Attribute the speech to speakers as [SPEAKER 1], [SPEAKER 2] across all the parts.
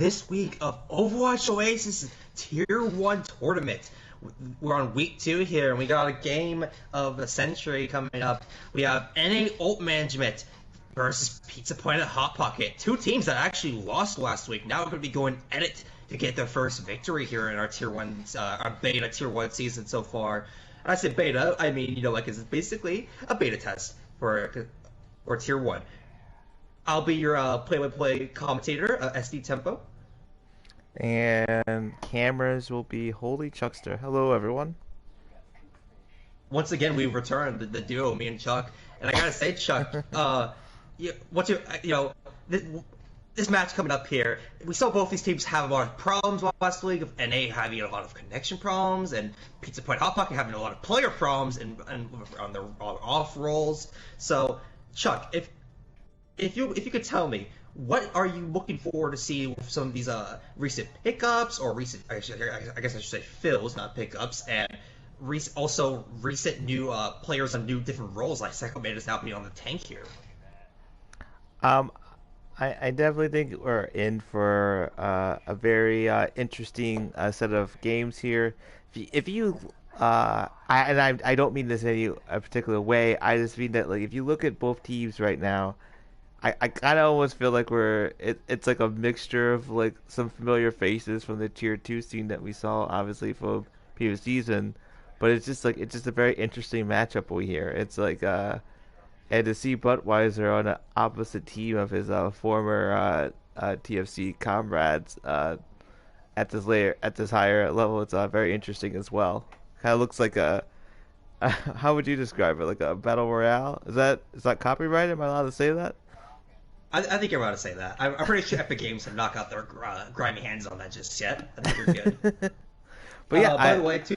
[SPEAKER 1] this week of Overwatch Oasis Tier 1 Tournament. We're on week 2 here, and we got a game of the century coming up. We have OwO Mangement versus Pizza Planet Hot Pocket. Two teams that actually lost last week. Now we're going to be going at it to get their first victory here in our Tier 1, our beta Tier 1 season so far. And I say beta, I mean, it's basically a beta test for Tier 1. I'll be your play-by-play commentator, SD Tempo.
[SPEAKER 2] And cameras will be Holy Chuckster. Hello, everyone.
[SPEAKER 1] Once again, we returned the duo, me and Chuck. And I gotta say, Chuck, this match coming up here, we saw both these teams have a lot of problems last week, of NA having a lot of connection problems, and Pizza Point Hot Pocket having a lot of player problems and on their off rolls. So, Chuck, if you could tell me, what are you looking forward to see with some of these recent pickups, or recent, I guess I should say fills, not pickups, and also recent new players on new different roles, like Second Mate is now being on the tank here?
[SPEAKER 2] I definitely think we're in for a very interesting set of games here. If you I don't mean this in any particular way. I just mean that, like, if you look at both teams right now, I kind of almost feel like it's like a mixture of like some familiar faces from the Tier 2 scene that we saw obviously from previous season, but it's just a very interesting matchup we hear. It's like and to see Budweiser on an opposite team of his former TFC comrades at this higher level, it's very interesting as well. Kind of looks like a how would you describe it? Like a battle royale? Is that copyrighted? Am I allowed to say that?
[SPEAKER 1] I think you're allowed to say that. I'm pretty sure Epic Games have not got their grimy hands on that just yet. I think we're good.
[SPEAKER 2] But yeah,
[SPEAKER 1] by the way, too.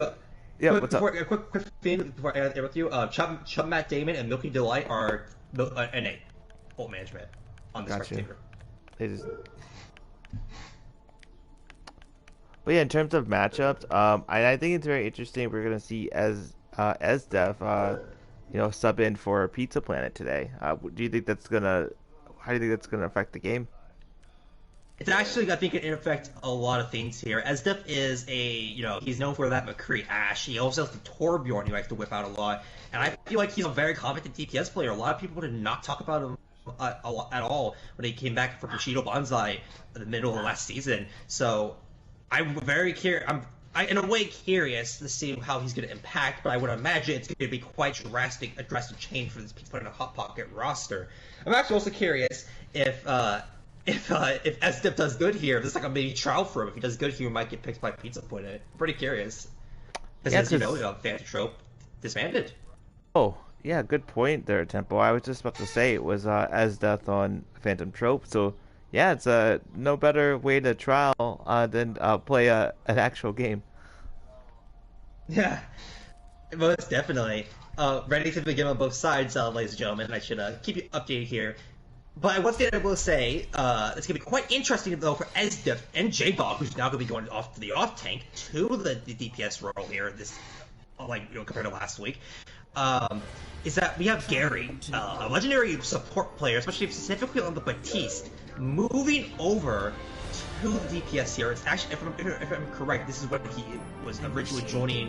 [SPEAKER 2] What's up?
[SPEAKER 1] A quick thing before I end with you. Chub Matt Damon and Milky Delight are NA OwO Mangement on this particular.
[SPEAKER 2] They just. But yeah, in terms of matchups, I think it's very interesting. We're gonna see as Def, sub in for Pizza Planet today. Do you think that's gonna? How do you think that's gonna affect the game?
[SPEAKER 1] It's actually, I think, it can affect a lot of things here. Esdef is he's known for that McCree Ash. He also has the Torbjorn he likes to whip out a lot. And I feel like he's a very competent DPS player. A lot of people did not talk about him at all when he came back from Bushido Banzai in the middle of last season. So I'm very curious. I'm in a way curious to see how he's going to impact, but I would imagine it's going to be quite a drastic change for this Pizza Planet Hot Pocket roster. I'm actually also curious if SDIP does good here, this is like a mini trial for him. If he does good here, he might get picked by Pizza Planet. Pretty curious. Because, Phantom Trope disbanded.
[SPEAKER 2] Oh, yeah, good point there, Tempo. I was just about to say it was Asdeath on Phantom Trope, so yeah, it's no better way to trial than play an actual game.
[SPEAKER 1] Yeah, most definitely. Ready to begin on both sides, ladies and gentlemen. I should keep you updated here. But once again, I will say, it's going to be quite interesting, though, for SDIF and J-Dog, who's now going to be going off to the off-tank, to the DPS role here, compared to last week, is that we have Gary, a legendary support player, especially specifically on the Batiste, moving over to the DPS here. It's actually, if I'm correct, this is when he was originally joining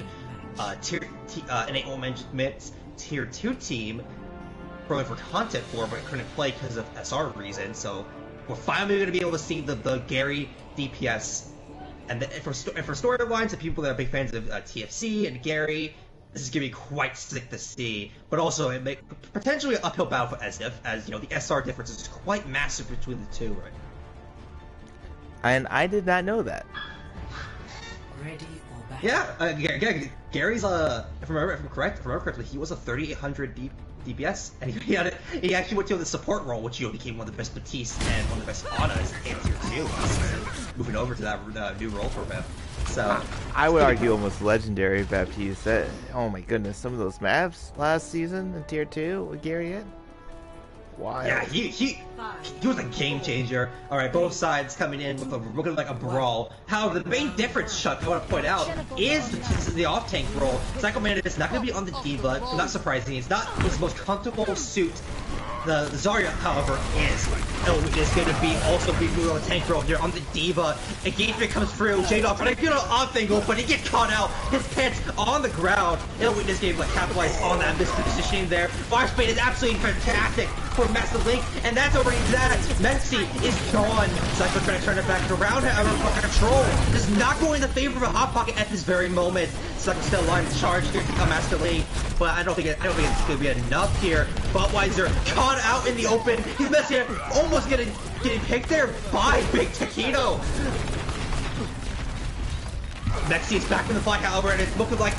[SPEAKER 1] an OwO Mangement Tier 2 team, probably for content for, but couldn't play because of SR reasons. So we're finally going to be able to see the Gary DPS, and for storylines and people that are big fans of TFC and Gary, this is going to be quite sick to see. But also it may potentially an uphill battle for SDF, as the SR difference is quite massive between the two, right?
[SPEAKER 2] And I did not know that.
[SPEAKER 3] Ready or back?
[SPEAKER 1] Yeah, Gary's if I remember correctly, he was a 3800 DPS, and he actually went to the support role, which became one of the best Batiste and one of the best Anas in Tier 2 last season, moving over to that new role for him. So
[SPEAKER 2] I would argue almost legendary Baptiste. Oh my goodness, some of those maps last season in Tier 2 with Gary in. Wild.
[SPEAKER 1] Yeah, He was a game changer. Alright, both sides coming in with looking like a brawl. However, the main difference, Chuck, I want to point out, is the off-tank role. Psycho Man is not going to be on the D.Va, not surprising. It's not his most comfortable suit. The Zarya, however, is. Is going to be also be moving on the tank role here on the D.Va. Engagement comes through. J-Dog trying to get an off angle, but he gets caught out. His pants on the ground. This game like capitalize on that mispositioning there. Farspade is absolutely fantastic for Master Link, and that's already that. Messi is gone. Psycho trying to turn it back around, however, for control does not go in the favor of a Hot Pocket at this very moment. Psycho still alive to charge here to come Master Link, but I don't think it's going to be enough here. Budweiser caught out in the open. He's messing up, almost getting picked there by Big Taquito. Messi is back in the fight, however, and it's looking like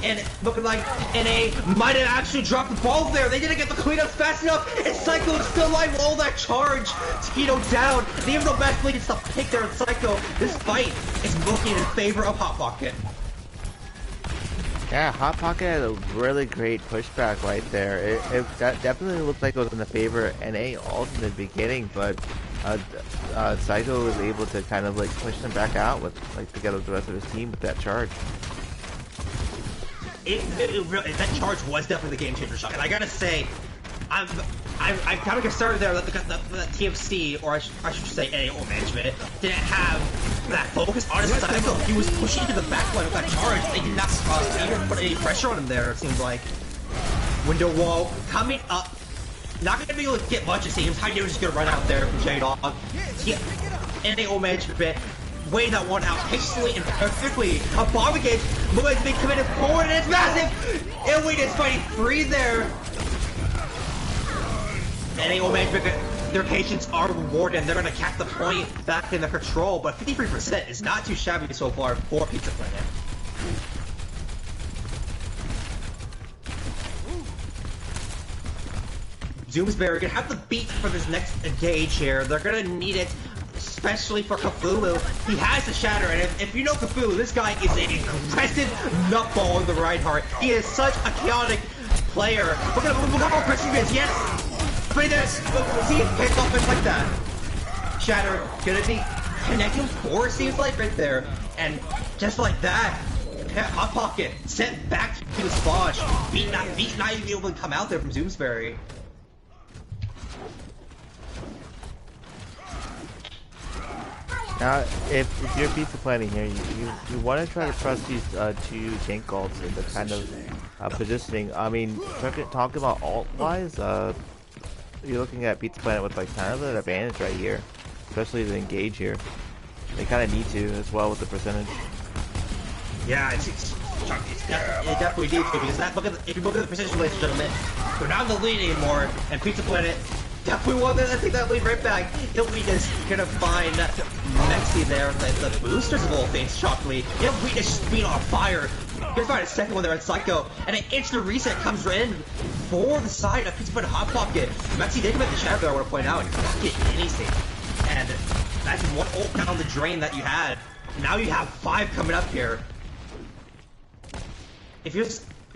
[SPEAKER 1] NA might have actually dropped the ball there. They didn't get the cleanup fast enough, and Psycho is still alive with all that charge. Taquito down, and even though Master Link gets the pick there in Psycho, this fight is looking in favor of Hot Pocket.
[SPEAKER 2] Yeah, Hot Pocket had a really great pushback right there. That definitely looked like it was in the favor of NA ult in the beginning, but Psycho was able to kind of like push them back out with together with the rest of his team with that charge.
[SPEAKER 1] That charge was definitely the game changer shot, and I gotta say, I'm kind of concerned there that the TFC, or I should say NA or Mangement, didn't have that focus on his Psycho. He was pushing to the backline with that charge. They did not even put any pressure on him there, it seems like. Window wall coming up. Not going to be able to get much, it seems. Hideo is just going to run out there from J-Dog. NA or Mangement weigh that one out hastily and perfectly. A bomb again. Moonlight's being committed forward, and it's massive! Ilwin is fighting free there. NA or Mangement, their patience are rewarded, and they're going to catch the point back in their control, but 53% is not too shabby so far for Pizza Planet. Zoomsbury gonna have the beat for this next engage here. They're gonna need it, especially for Cthulhu. He has the shatter, and if you know Cthulhu, this guy is an aggressive nutball in the Reinhardt. He is such a chaotic player. Look at how aggressive he is. Yes! But see him pick up and like that. Shatter gonna be connecting 4, seems like, right there. And just like that, Hot Pocket sent back to the splash. Beat not even able to come out there from Zoomsbury.
[SPEAKER 2] Now, if you're pizza planning here, you want to try to trust these 2 gank ults in the kind of positioning. I mean, talking about ult-wise, you're looking at Pizza Planet with like kind of an advantage right here, especially the engage here. They kind of need to as well with the percentage.
[SPEAKER 1] Yeah, it definitely needs to, because if you look at the percentage, ladies and gentlemen, they're not in the lead anymore, and Pizza Planet definitely want to take that lead right back. Ilwin is gonna find Mexi there, the boosters of all things, shockingly. Ilwin is just being on fire. Gonna find a second one there at Psycho, and an instant reset comes in for the side of Pizza Planet Hot Pocket. Mexi did commit the shadow there, I want to point out. He didn't get anything. And that's one ult down the drain that you had. Now you have 5 coming up here. If you're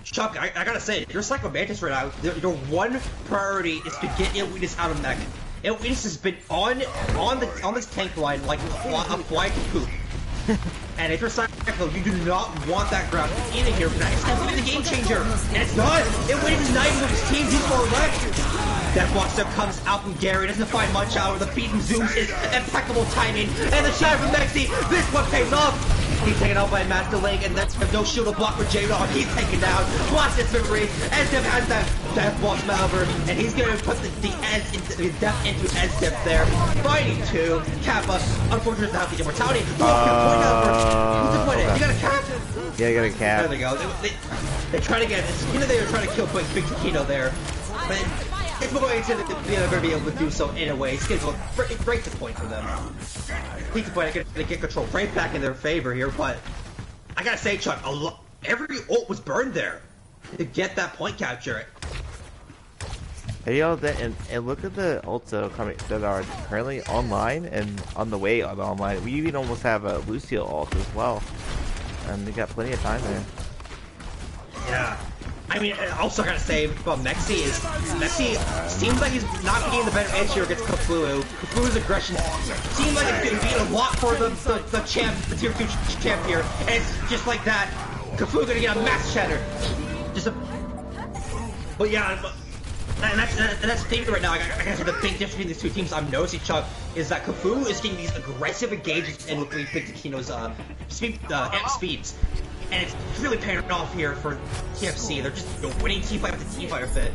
[SPEAKER 1] Chuck, I gotta say, if you're Psycho Mantis right now, your one priority is to get Ilwin out of mech. Ilwin has been on this tank line like a fly poop. And if you're Psycho, you do not want that ground in here. It's going to be the game changer, and it's not. Ilwin is not even with his team. He's more left. That monster comes out from Gary, doesn't find much out of the beat from Zooms is impeccable timing, and the shot from Mexi, this one pays off! He's taken out by Master Link, and that's no shield to block for J-Dog. He's taken down, blocks his memory, Esdip has that death boss Malver, and he's gonna put the death into Esdip there. Fighting 2, Kappa, unfortunately doesn't have the immortality. Who's the point? You got a cap?
[SPEAKER 2] Yeah, you got a cap.
[SPEAKER 1] There they go. They try to get it. You know they were trying to kill Big Taquito there, but it's going to never be able to do so in a way. It's going to break the point for them. Pizza Point to get control right back in their favor here, but I gotta say, Chuck, every ult was burned there to get that point capture.
[SPEAKER 2] Hey, yo, and look at the ults that are currently online and on the way online. We even almost have a Lucio ult as well, and they got plenty of time there.
[SPEAKER 1] Yeah. I mean, also I gotta say about Mexi is Mexi seems like he's not getting the better edge here against Cthulhu. Cthulhu's aggression seems like it's gonna be a lot for the champ, the tier 2 champ here, and it's just like that. Cthulhu's gonna get a mass shatter. But yeah. And that's the thing right now. I guess the big difference between these two teams I'm noticing, Chuck, is that Cthulhu is getting these aggressive engagements in Big Takino's amp speeds, and it's really paying off here for TFC. They're just winning team fight after team fight with it.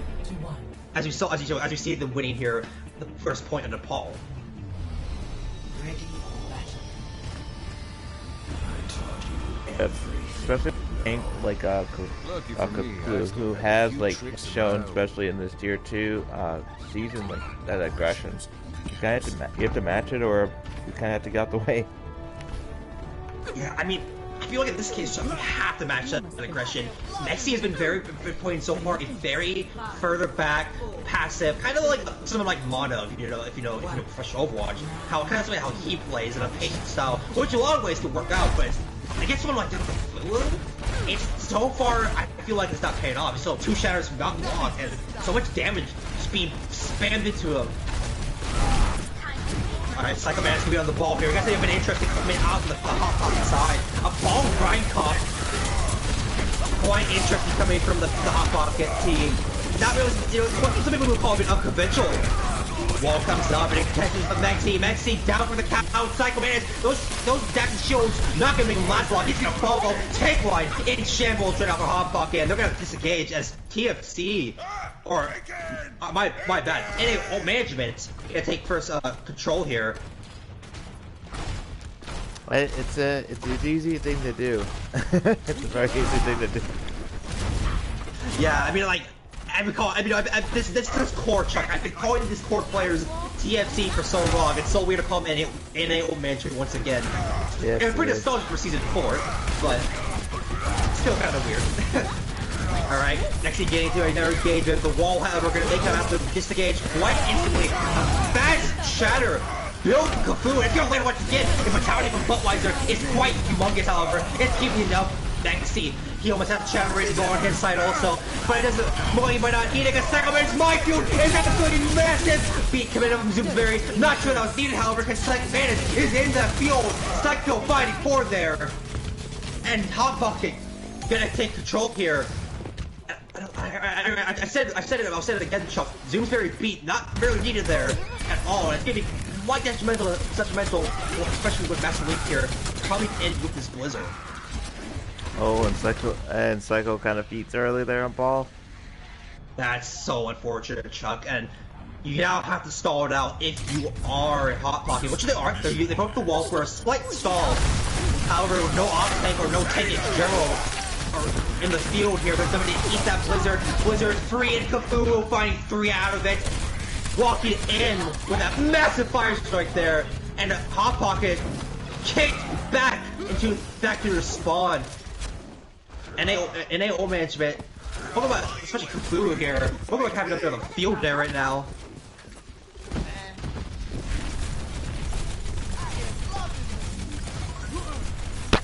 [SPEAKER 1] As we see them winning here, the first point of Nepal.
[SPEAKER 3] Ready or battle.
[SPEAKER 2] Especially like Cthulhu, who has like shown, especially in this tier 2 season, like that aggression. You kind of have to match it, or you kind of have to get out the way.
[SPEAKER 1] Yeah, I mean, I feel like in this case, Chuck, you have to match that aggression. Mexi has been playing so far a very further back, passive, kind of like someone like Mono, if you know professional Overwatch. How he plays in a patient style, which in a lot of ways could work out, but against someone like Cthulhu, it's so far, I feel like it's not paying off. It's still 2 shatters not long, and so much damage just being spammed into him. Alright, Psycho Man's gonna be on the ball here. You guys have been interested coming out of the Hot Pocket side. A ball grind cup. Quite interesting coming from the Hot Pocket team. Not really, what some people would call it unconventional. Wall comes up and it catches the Mexi down for the count. Psycho Man, those Dax shields not gonna make him last long. He's gonna follow tank line in shambles right off the Hot Pocket, and they're gonna disengage as TFC, or my bad, OwO Management gonna take first control here.
[SPEAKER 2] It's an easy thing to do. It's a very easy thing to do.
[SPEAKER 1] Yeah, I mean, like, this core, Chuck. I've been calling these core players TFC for so long. It's so weird to call them OwO Management once again.
[SPEAKER 2] Yes,
[SPEAKER 1] it's pretty nostalgic for season 4, but still kind of weird. Alright, next engage to another engagement. The wall, however, going to make them have to disengage quite instantly. A fast shatter. Build Cthulhu. It's going to land once again. The fatality from Buttweiser is quite humongous, however. It's keeping enough. Mexi. He almost has shatter ready to go on his side also. But it doesn't. Molly by not eating a second man's minefield. It's absolutely massive. Beat committed from Zoomsbury. Not sure that was needed, however, because Psycho Man is in the field. Psycho fighting for there. And Hot Pocket gonna take control here. I said it. I'll say it again, Chuck. Zoomsbury beat, not really needed there at all. And it's gonna be quite detrimental, especially with Master Link here. Probably end with this Blizzard.
[SPEAKER 2] Oh, and Psycho kind of beats early there on ball.
[SPEAKER 1] That's so unfortunate, Chuck. And you now have to stall it out if you are Hot Pocket, which they are. They go up the wall for a slight stall. However, no off tank or no tank in general are in the field here, but somebody eat that Blizzard. Blizzard 3 and Cthulhu finding 3 out of it. Walking in with that massive fire strike there, and Hot Pocket kicked back to the spawn. And OwO Management, what about, especially Cthulhu here, what about having up there on the field there right now?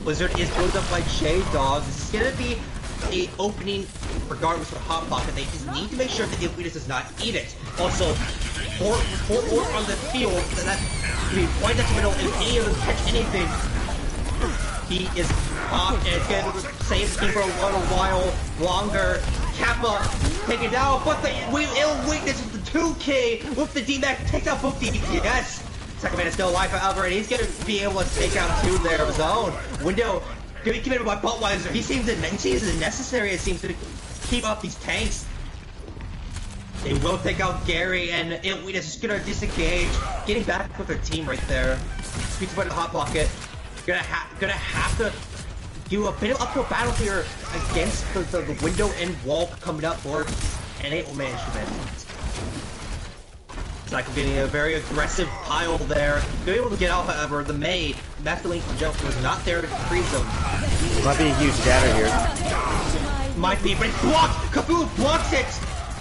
[SPEAKER 1] Blizzard is built up like Shade Dogs. This is gonna be a opening regardless of Hot Pocket. They just need to make sure that Illuminus does not eat it. Also, for on the field, that can be quite detrimental if any of them catch anything. He is off and it's gonna save the team for a little while longer. Kappa taken down, but the ill weakness with the 2K with the D-Max takes out both DPS. Second man is still alive, however, and he's gonna be able to take out 2 there of his own. Window gonna be committed by Buttweiser. He seems as necessary, it seems, to keep up these tanks. They will take out Gary, and Illuminus is gonna disengage, getting back with their team right there. Speaks about the Hot Pocket. Gonna have to do a bit of uphill battle here against the window and wall coming up for OwO Management. Psycho getting a very aggressive pile there. They're able to get out, however, the Master Link jump was not there to freeze them.
[SPEAKER 2] Might be a huge shatter here.
[SPEAKER 1] Might be, but it's blocked! Cthulhu blocks it!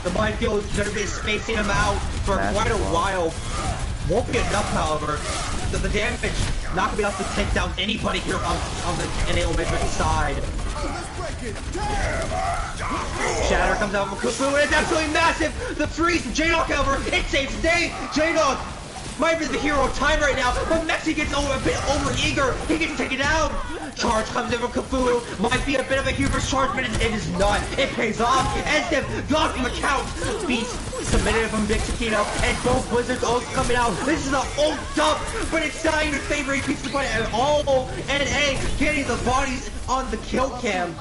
[SPEAKER 1] The minefield is gonna be spacing him out for quite a while. Won't be enough, however. The damage not gonna be enough to take down anybody here on the OwO Management side. Shatter comes out from Kufu, and it's absolutely massive! The freeze from J-Dog, however, it saves the day! J-Dog might be the hero of time right now, but Mexi gets a bit over-eager. He gets taken out. Charge comes in from Cthulhu. Might be a bit of a hubris charge, but it is not. It pays off. Esdev, blocked from the count. Beats submitted from Big Taquito, and both Blizzards also coming out. This is an old dump, but it's not even favoring Pizza Point at all. NA getting the bodies on the kill cam.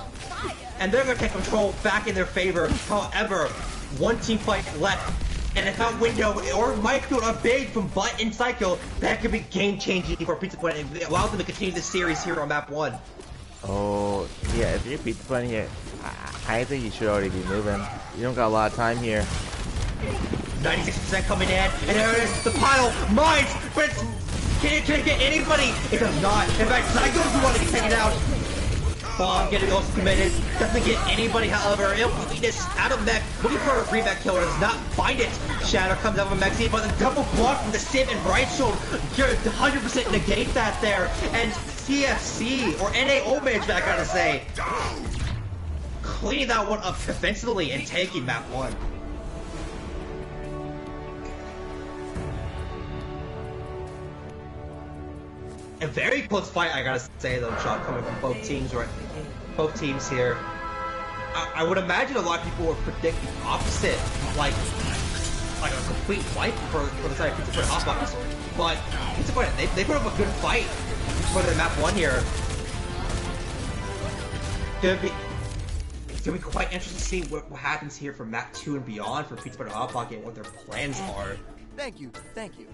[SPEAKER 1] And they're going to take control back in their favor. However, one team fight left. And if that window or might do a big from Butt and Psycho, that could be game-changing for Pizza Point and allow them to continue this series here on map 1.
[SPEAKER 2] Oh, yeah, if you're Pizza Point here, I think you should already be moving. You don't got a lot of time here.
[SPEAKER 1] 96% coming in, and there it is, the pile, mines, but it's, can it get anybody? It does not. In fact, Psycho's the one to get taken out. Bomb getting also committed. Doesn't get anybody, however. It'll be this out of mech. Looking for a reback killer. Does not find it. Shadow comes out of Mexi, but the double block from the Civ and Right Shield. 100% negate that there. And CFC, or NAO Mangement, I gotta say, cleaning that one up defensively and taking map 1. A very close fight, I gotta say, though, Chuck, coming from both teams, right? Both teams here. I would imagine a lot of people would predict the opposite, like a complete wipe for the side of Pizza Point Hot Box. But Pizza Point, they put up a good fight for the map 1 here. It's gonna be quite interesting to see what happens here for map 2 and beyond for Pizza Point Hot Pocket and what their plans are.
[SPEAKER 4] Thank you, thank you.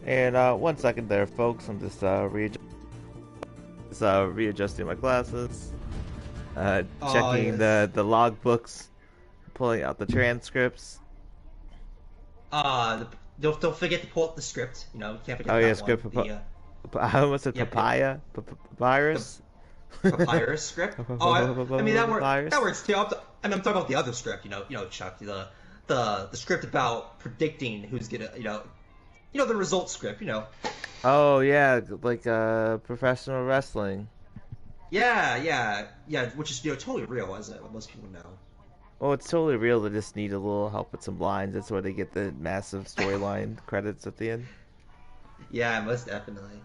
[SPEAKER 2] And 1 second there, folks. I'm just readjusting my glasses, checking
[SPEAKER 1] yes.
[SPEAKER 2] the log books, pulling out the transcripts.
[SPEAKER 1] Don't forget to pull up the script. You know, you can't forget
[SPEAKER 2] Oh
[SPEAKER 1] that
[SPEAKER 2] yeah,
[SPEAKER 1] one.
[SPEAKER 2] script. I almost said papaya. Papyrus.
[SPEAKER 1] Papyrus script. Oh, I mean that works too. I'm talking about the other script. You know, Chuck, the script about predicting who's gonna, the result script.
[SPEAKER 2] Oh yeah, like professional wrestling.
[SPEAKER 1] Yeah, which is totally real, isn't it? What most people know.
[SPEAKER 2] Oh, it's totally real. They just need a little help with some lines. That's why they get the massive storyline credits at the end.
[SPEAKER 1] Yeah, most definitely.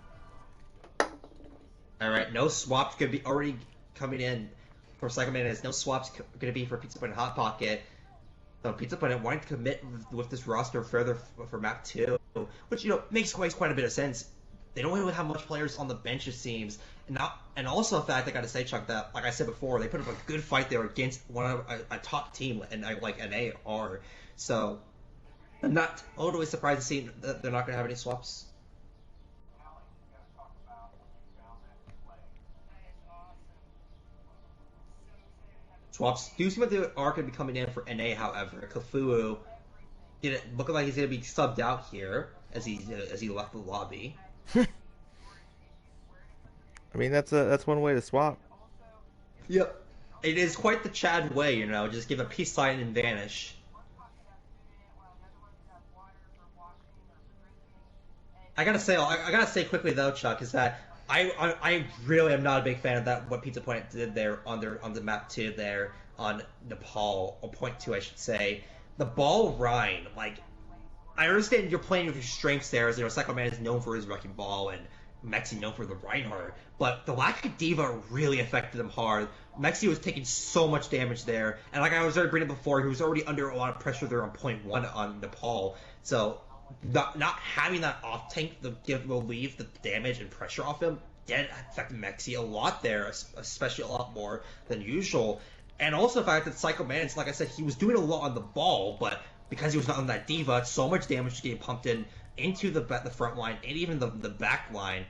[SPEAKER 1] All right, no swaps gonna be already coming in for Psycho Man. There's no swaps gonna be for Pizza Point and Hot Pocket. So Pizza Point wanting to commit with this roster further for map 2, which makes quite a bit of sense. They don't really have much players on the bench, it seems, and also the fact I gotta say, Chuck, that like I said before, they put up a good fight there against a top team and like NAR. So I'm not totally surprised to see that they're not gonna have any swaps. Swaps do seem like they are going to be coming in for NA, however. Cthulhu looking like he's going to be subbed out here as he left the lobby.
[SPEAKER 2] I mean, that's one way to swap.
[SPEAKER 1] Yep. It is quite the Chad way, just give a peace sign and vanish. I gotta say quickly though, Chuck, is that I really am not a big fan of that what Pizza Point did there on the map 2 there on Nepal, or point 2 I should say. The ball Rhine, like, I understand you're playing with your strengths there, as Psycho Man is known for his wrecking ball and Mexi known for the Reinhardt, but the lack of Diva really affected him hard. Mexi was taking so much damage there, and like I was already bringing up before, he was already under a lot of pressure there on point 1 on Nepal, so not having that off tank to relieve the damage and pressure off him did affect Mexi a lot there, especially a lot more than usual. And also the fact that Psycho Mantis, like I said, he was doing a lot on the ball, but because he was not on that Diva, so much damage was getting pumped into the front line and even the back line.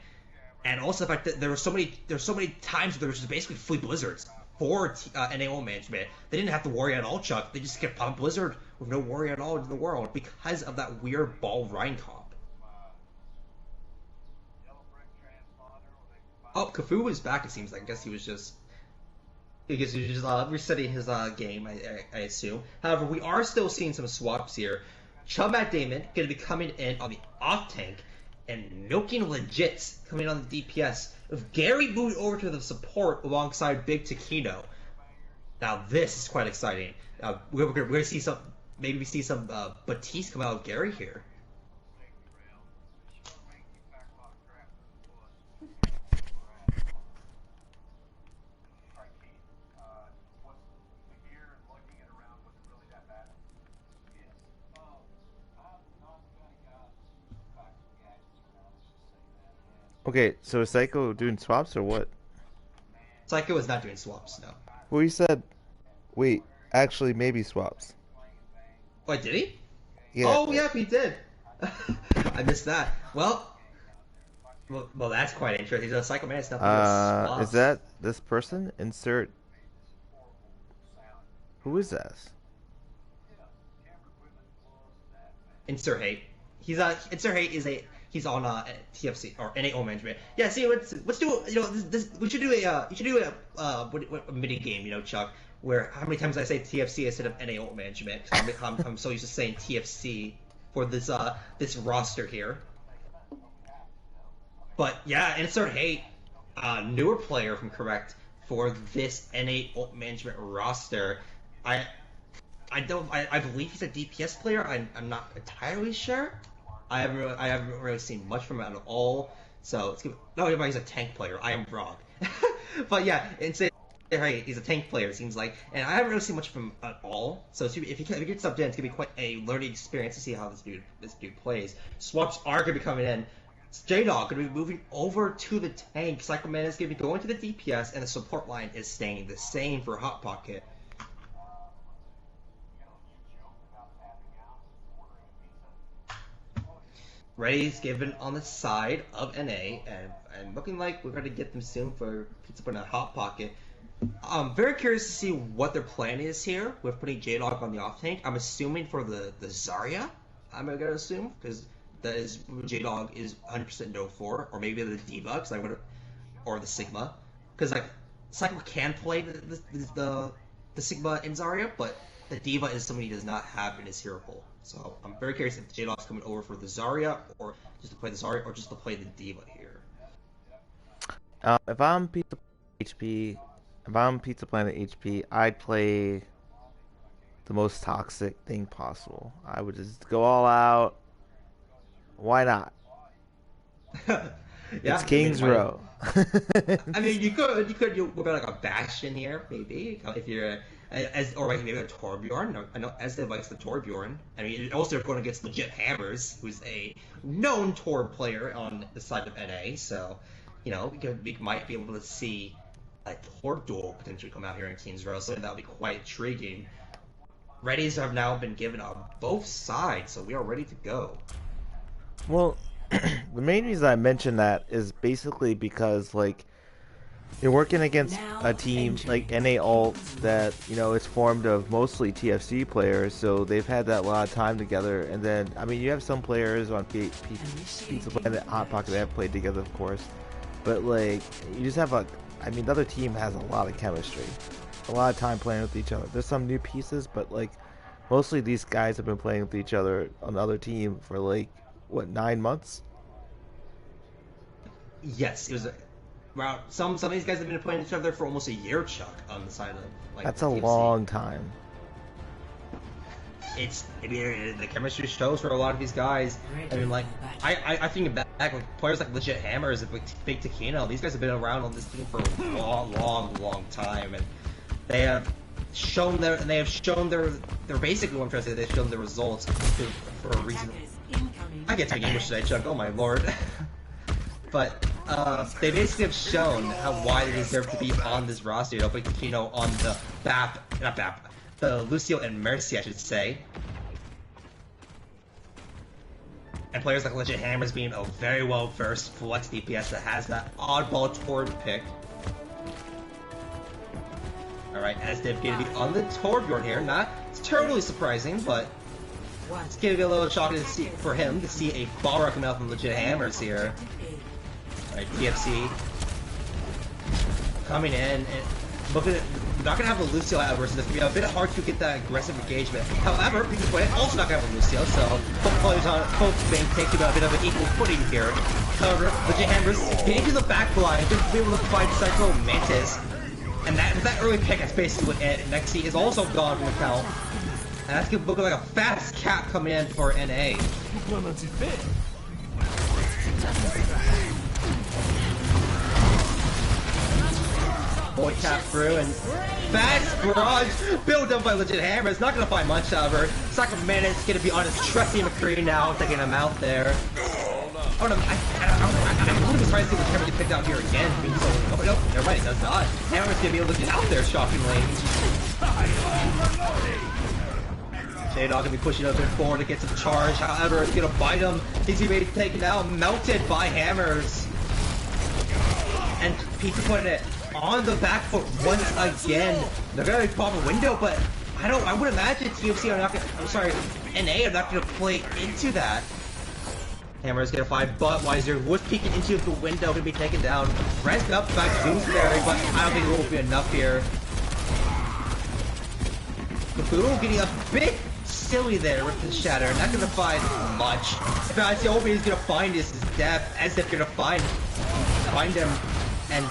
[SPEAKER 1] And also the fact that there were so many times where there was just basically free Blizzards for NAO Mangement. They didn't have to worry at all, Chuck. They just kept pumping Blizzard with no worry at all in the world because of that weird ball Rhine comp. Oh, Cafu is back. It seems like. I guess he was just resetting his game. I assume. However, we are still seeing some swaps here. Chub Matt Damon going to be coming in on the off tank, and milking legits coming on the DPS. With Gary moving over to the support alongside Big Taquino. Now this is quite exciting. We're going to see some. Maybe we see some Batiste come out of Gary here.
[SPEAKER 2] Okay, so is Psycho doing swaps or what?
[SPEAKER 1] Psycho is not doing swaps, no.
[SPEAKER 2] Well, you said, wait, actually maybe swaps.
[SPEAKER 1] Wait, did he?
[SPEAKER 2] Yeah.
[SPEAKER 1] Oh, yeah, he did. I missed that. Well, that's quite interesting. The Psycho Man is not doing swaps.
[SPEAKER 2] Is that this person? Insert. Who is this?
[SPEAKER 1] Insert Hate. Insert Hate is he's on TFC or NAO Management. Yeah, see, let's do we should do a mini game, Chuck. Where how many times I say TFC instead of NAO Management? I'm so used to saying TFC for this roster here. But yeah, Insert Hate, newer player, if I'm correct, for this NAO Management roster. I believe he's a DPS player. I'm not entirely sure. I haven't really seen much from him at all. So he's a tank player. I am wrong. But yeah, he's a tank player. It seems like, and I haven't really seen much from him at all. So if he gets subbed in, it's gonna be quite a learning experience to see how this dude plays. Swaps are gonna be coming in. J-Dog gonna be moving over to the tank. Psycho Man is gonna be going to the DPS, and the support line is staying the same for Hot Pocket. Ray's given on the side of NA, and looking like we're going to get them soon for Pizza Put in a Hot Pocket. I'm very curious to see what their plan is here with putting J-Dog on the off tank. I'm assuming for the Zarya, I'm going to assume, because that is J-Dog is 100% known for, or maybe the D-Bug, or the Sigma, because like Psycho can play the Sigma in Zarya, but the D.Va is something he does not have in his hero pool. So I'm very curious if J-Dog's coming over for the Zarya, or just to play the Zarya, or just to play the D.Va here.
[SPEAKER 2] If I'm Pizza Planet HP, I'd play the most toxic thing possible. I would just go all out. Why not?
[SPEAKER 1] Yeah,
[SPEAKER 2] it's King's Row.
[SPEAKER 1] I mean, you could go like a Bastion here, maybe, if you're or like maybe a Torbjorn. I know Esdev likes the Torbjorn. I mean, also you're going against legit Hammers, who's a known Torb player on the side of NA. So, we might be able to see a Torb duel potentially come out here in King's Row. So that would be quite intriguing. Readies have now been given on both sides, so we are ready to go.
[SPEAKER 2] Well, the main reason I mention that is basically because, like, you're working against a team like NA Alt that, is formed of mostly TFC players, so they've had that a lot of time together. And then, I mean, you have some players on Pizza Planet Hot Pocket that have played together, of course. But, like, you just have the other team has a lot of chemistry. A lot of time playing with each other. There's some new pieces, but, like, mostly these guys have been playing with each other on the other team for, like, 9 months?
[SPEAKER 1] Yes, it was. Well, some of these guys have been playing each other for almost a year, Chuck, on the side of like.
[SPEAKER 2] That's a
[SPEAKER 1] TFC.
[SPEAKER 2] long time.
[SPEAKER 1] The chemistry shows for a lot of these guys. I mean, like, I think back like players like legit Hammers and like Big Taquino. These guys have been around on this team for a long time, and they have shown their basically what I'm trying to say. They've shown their results for a reason. I get to English today, Chuck. Oh my lord. But they basically have shown why they deserve to be on this roster. Big Taquino on the the Lucio and Mercy, I should say. And players like Legit Hammers being a very well-versed flex DPS that has that oddball Torb pick. Alright, Esdev going to be on the Torbjorn here. Not terribly surprising, but it's going to be a little shocking for him to see a Balrog come out from Legit Hammers here. Alright, TFC coming in and looking at. Not gonna have a Lucio however, so it's gonna be a bit hard to get that aggressive engagement. However, Pika's Point also not gonna have a Lucio, so both players on both main take a bit of an equal footing here. However, Legit Hammers getting to the back line, just be able to find Psycho Mantis. And that early pick, that's basically what Nexi is also gone from the count. And that's gonna look like a fast cap coming in for NA. Boy cap through and fast barrage built up by Legit Hammer. It's not gonna find much, however. Sacramento's gonna be on his trusty McCree now, taking him out there. Oh no, I wouldn't be surprised to see Legit Hammer get picked out here again. Oh no, never mind, he does not. Hammer's gonna be able to get out there shockingly. J-Dog gonna be pushing up and forward to get some charge. However, it's gonna bite him. He's gonna be taken out, melted by Hammers. And Pizza putting it on the back foot once again. They're gonna pop a window, but I would imagine TFC are not gonna, NA are not gonna play into that. Hammer is gonna find Buttweiser, was peeking into the window, gonna be taken down. Ranked up by Doomsbury, but I don't think it will be enough here. Kaboom getting a bit silly there with the shatter, not gonna find much. In fact, the only way he's gonna find is his death, as if gonna find him, and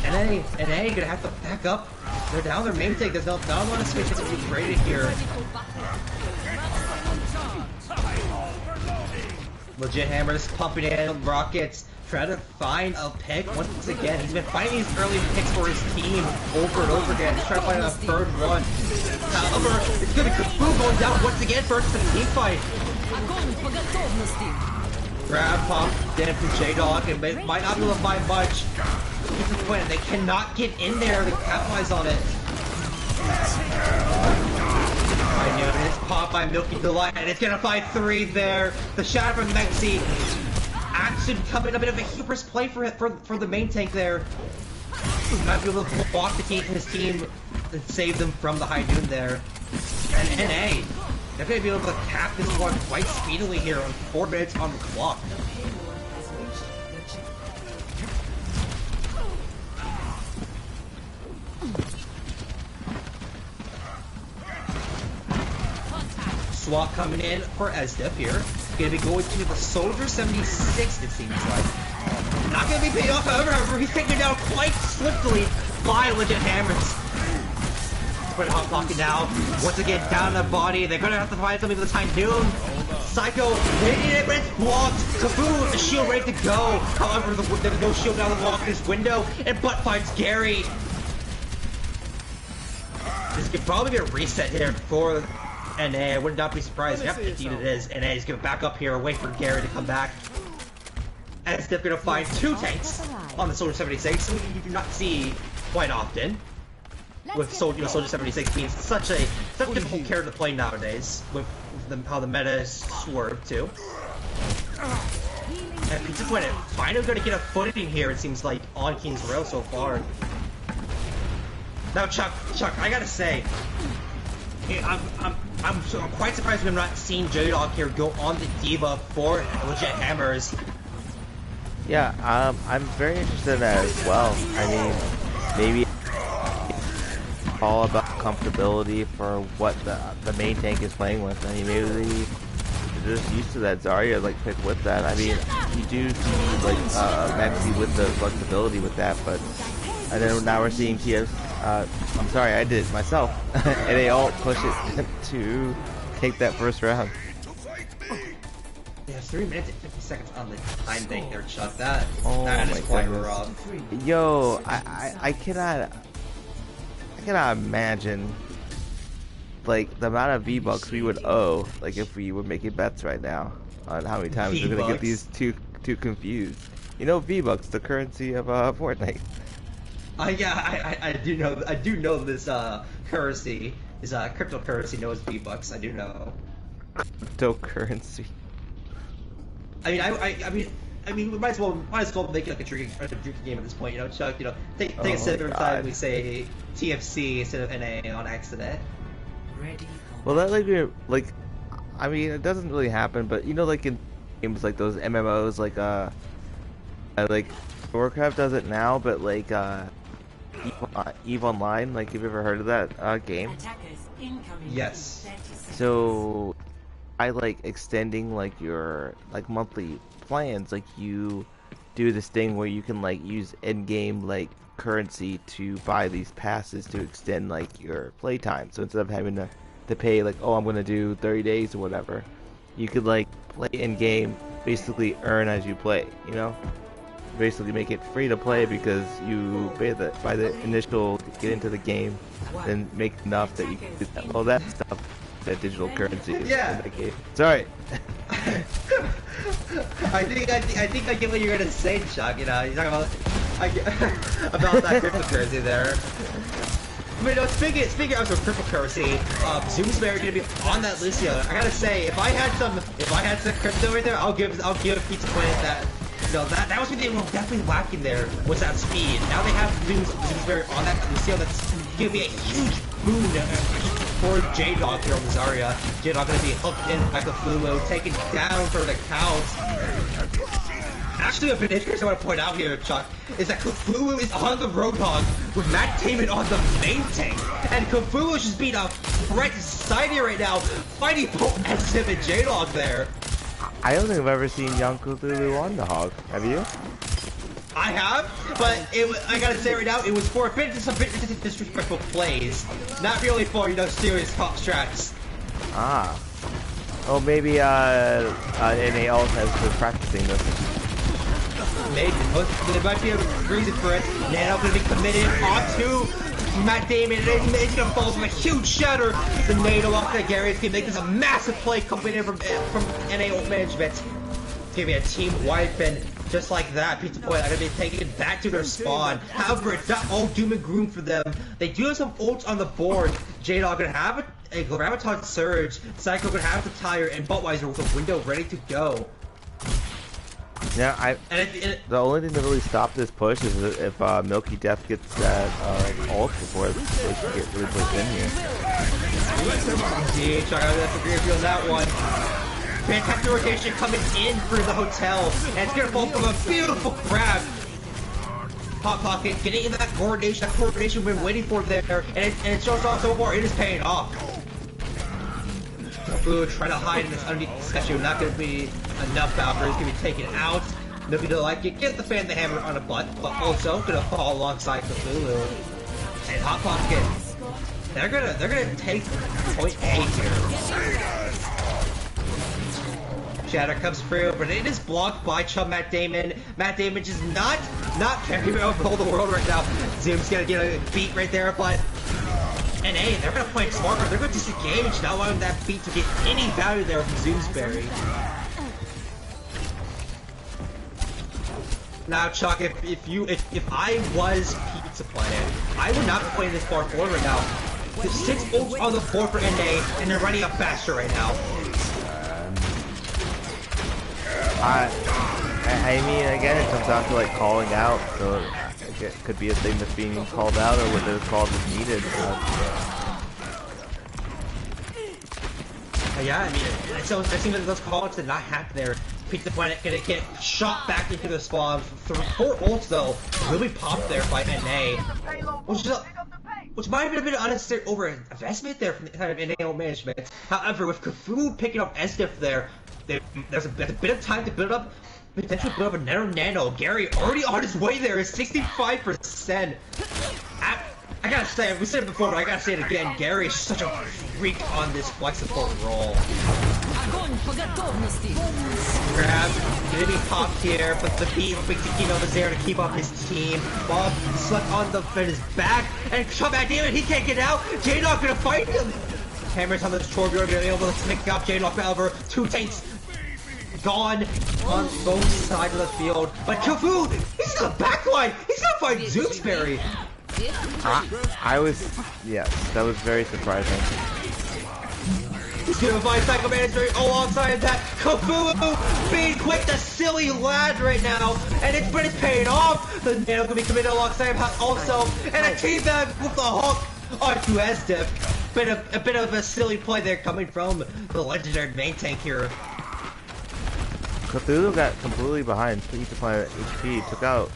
[SPEAKER 1] NA gonna have to back up. They're down their main take. There's not a lot of space to be traded here. Legit Hammers pumping in rockets, trying to find a pick once again. He's been finding these early picks for his team over and over again. He's trying to find a third one. However, it's gonna be Kaboom going down once again first in the team fight. Grab pump, then from J-Dog, and they might not be able to find much. They cannot get in there to capitalize on it. I knew it. It's popped by Milky Delight, and it's gonna find 3 there. The shot from Mexi. Action coming, a bit of a hubris play for the main tank there. He might be able to block the team from his team and save them from the high noon there. And NA, they're gonna be able to cap this one quite speedily here on 4 minutes on the clock. Swap coming in for Esdef here. Gonna be going to the Soldier 76, it seems like. Not gonna be paid off, however, he's taken down quite swiftly by Legit Hammers. But hot blocking now. Once again, down the body. They're gonna have to find something for the time noon. Psycho hitting it, but it's blocked. Kaboom, the shield ready to go. However, there's no shield down the block this window, and Butt finds Gary. This could probably be a reset here for NA. I would not be surprised. Yep, indeed it is. NA is going to back up here, wait for Gary to come back. And it's going to find 2 tanks on the Soldier 76, which you do not see quite often. With Soldier 76 being such a difficult character to play nowadays, with how the meta is swerved too. And Pizza Point finally going to get a footing here, it seems like, on King's Row so far. Now, Chuck, I gotta say, I'm quite surprised we've not seen J-Dog here go on the Diva for Legit Hammers.
[SPEAKER 2] Yeah, I'm very interested in that as well. I mean, maybe it's all about comfortability for what the main tank is playing with. I mean, maybe they're just used to that Zarya like pick with that. I mean, you do see like Maxi with the flexibility with that, but and then now we're seeing TS. I'm sorry, I did it myself, and they all push it to take that first round.
[SPEAKER 1] Yeah, 3 minutes and 50 seconds on the time thing there, Chuck. That is quite rough.
[SPEAKER 2] Yo, I cannot imagine like the amount of V-Bucks we would owe, like if we were making bets right now on how many times we're gonna get these two confused. You know, V-Bucks, the currency of Fortnite.
[SPEAKER 1] Yeah, I do know this currency is cryptocurrency known as V-Bucks. I do know.
[SPEAKER 2] Cryptocurrency.
[SPEAKER 1] I mean, we might as well make it like a drinking game at this point. You know, Chuck. You know, take a sip every time we say TFC instead of NA on accident.
[SPEAKER 2] Well, that like, I mean, it doesn't really happen, but you know, like in games like those MMOs, like Warcraft does it now, but like Eve Online. Like, have you ever heard of that game?
[SPEAKER 1] Yes.
[SPEAKER 2] So I like extending like your like monthly plans. Like you do this thing where you can like use in-game like currency to buy these passes to extend like your playtime. So instead of having to pay like, oh, I'm gonna do 30 days or whatever, you could like play in-game, basically earn as you play. You know, basically make it free to play because you pay by the initial get into the game, then make enough that you can do that. Well, that stuff, that digital currency is
[SPEAKER 1] Yeah.
[SPEAKER 2] in the game. Sorry.
[SPEAKER 1] I think I get what you're gonna say, Chuck. You know, you're talking about about that cryptocurrency there. I mean, no, speaking of some cryptocurrency, Zoomsberry gonna be on that list here. I gotta say, if I had some crypto right there, I'll give Pizza Planet that. No, that was what they were definitely lacking there, was that speed. Now they have Zoomsberry on that Lucio. That's gonna be a huge boon for J-Dog here on Zarya. J-Dog gonna be hooked in by Cthulhu, taken down for the count. Actually, a bit interesting I want to point out here, Chuck, is that Cthulhu is on the Roadhog with Matt Damon on the main tank. And Cthulhu is just being a threat to society right now, fighting both SM and J-Dog there.
[SPEAKER 2] I don't think I've ever seen young Cthulhu on the hog. Have you?
[SPEAKER 1] I have, but I gotta say right now, it was for some disrespectful plays, not really for, you know, serious top strats.
[SPEAKER 2] Ah. Oh, maybe NA alt has been practicing this.
[SPEAKER 1] Maybe. There might be a reason for it. Nano gonna be committed onto Matt Damon, and it's gonna fall from a huge shatter. The NATO off that Gary's gonna make this a massive play coming in from NA Management. It's gonna be a team-wide pin. Just like that, Pizza Point are gonna be taking it back to their spawn. However, it's not all doom and gloom for them. They do have some ults on the board. J-Dog gonna have a Graviton Surge, Psycho gonna have the Tire, and Buttweiser with a window ready to go.
[SPEAKER 2] Yeah, the only thing to really stop this push is if Milky Death gets that ult before they can get really pushed in here.
[SPEAKER 1] Indeed, Chuck, I have to agree with you on that one. Fantastic rotation coming in for the hotel, and it's gonna fall from a beautiful grab. Hot Pocket getting in that coordination we've been waiting for there, and it shows off so far. It is paying off. Ooh, trying to hide in this underneath the statue, not gonna be enough Valkyrie. He's gonna be taken out. Nobody to like it. Get the fan the hammer on a butt, but also gonna fall alongside Cthulhu. And Hot Pocket. They're gonna take point A here. Shatter comes through, but it is blocked by Chum Matt Damon. Matt Damon just not caring about the world right now. Zoom's gonna get a beat right there, but NA, they're gonna play smarter. They're gonna disengage, not allowing that beat to get any value there from Zoomsberry. Now, Chuck, if I was Pizza Planet, I would not be playing this far forward right now. There's 6 ults on the board for NA, and they're running up faster right now.
[SPEAKER 2] I mean, again, it comes down to like calling out, so it could be a thing that's being called out, or whether it's called as needed.
[SPEAKER 1] Yeah, I mean, it seems like those call-outs did not happen there. Pizza Planet gonna get shot back into the spawn. 4 ults though, really popped there by NA, which might have been a bit of unnecessary over-investment there from the kind of NA management. However, with Cthulhu picking up SDIF there, there's a bit of time to potentially build up a nano. Gary already on his way there is 65%. I gotta say, we said it before, but I gotta say it again. Gary is such a freak on this flex support role. Grab, gonna be popped here, but the beat of Big Tikino was there to keep up his team. Bob slept on his back, and Chum Matt Damon, he can't get out. J-Dog gonna fight him. Hammers on the Torbjorn, gonna be able to pick up J-Dog. However, 2 tanks gone on both sides of the field. But Cthulhu, he's in the backline. He's gonna fight Zoomsberry.
[SPEAKER 2] Yes, that was very surprising.
[SPEAKER 1] He's gonna find Psycho Manager alongside that. Cthulhu being quick, the silly lad right now, and it's paying off. The Nano gonna be committed alongside him also, and a team that with the hook onto SDIF. A bit of a silly play there coming from the legendary main tank here.
[SPEAKER 2] Cthulhu got completely behind Pizza Planet HP, took out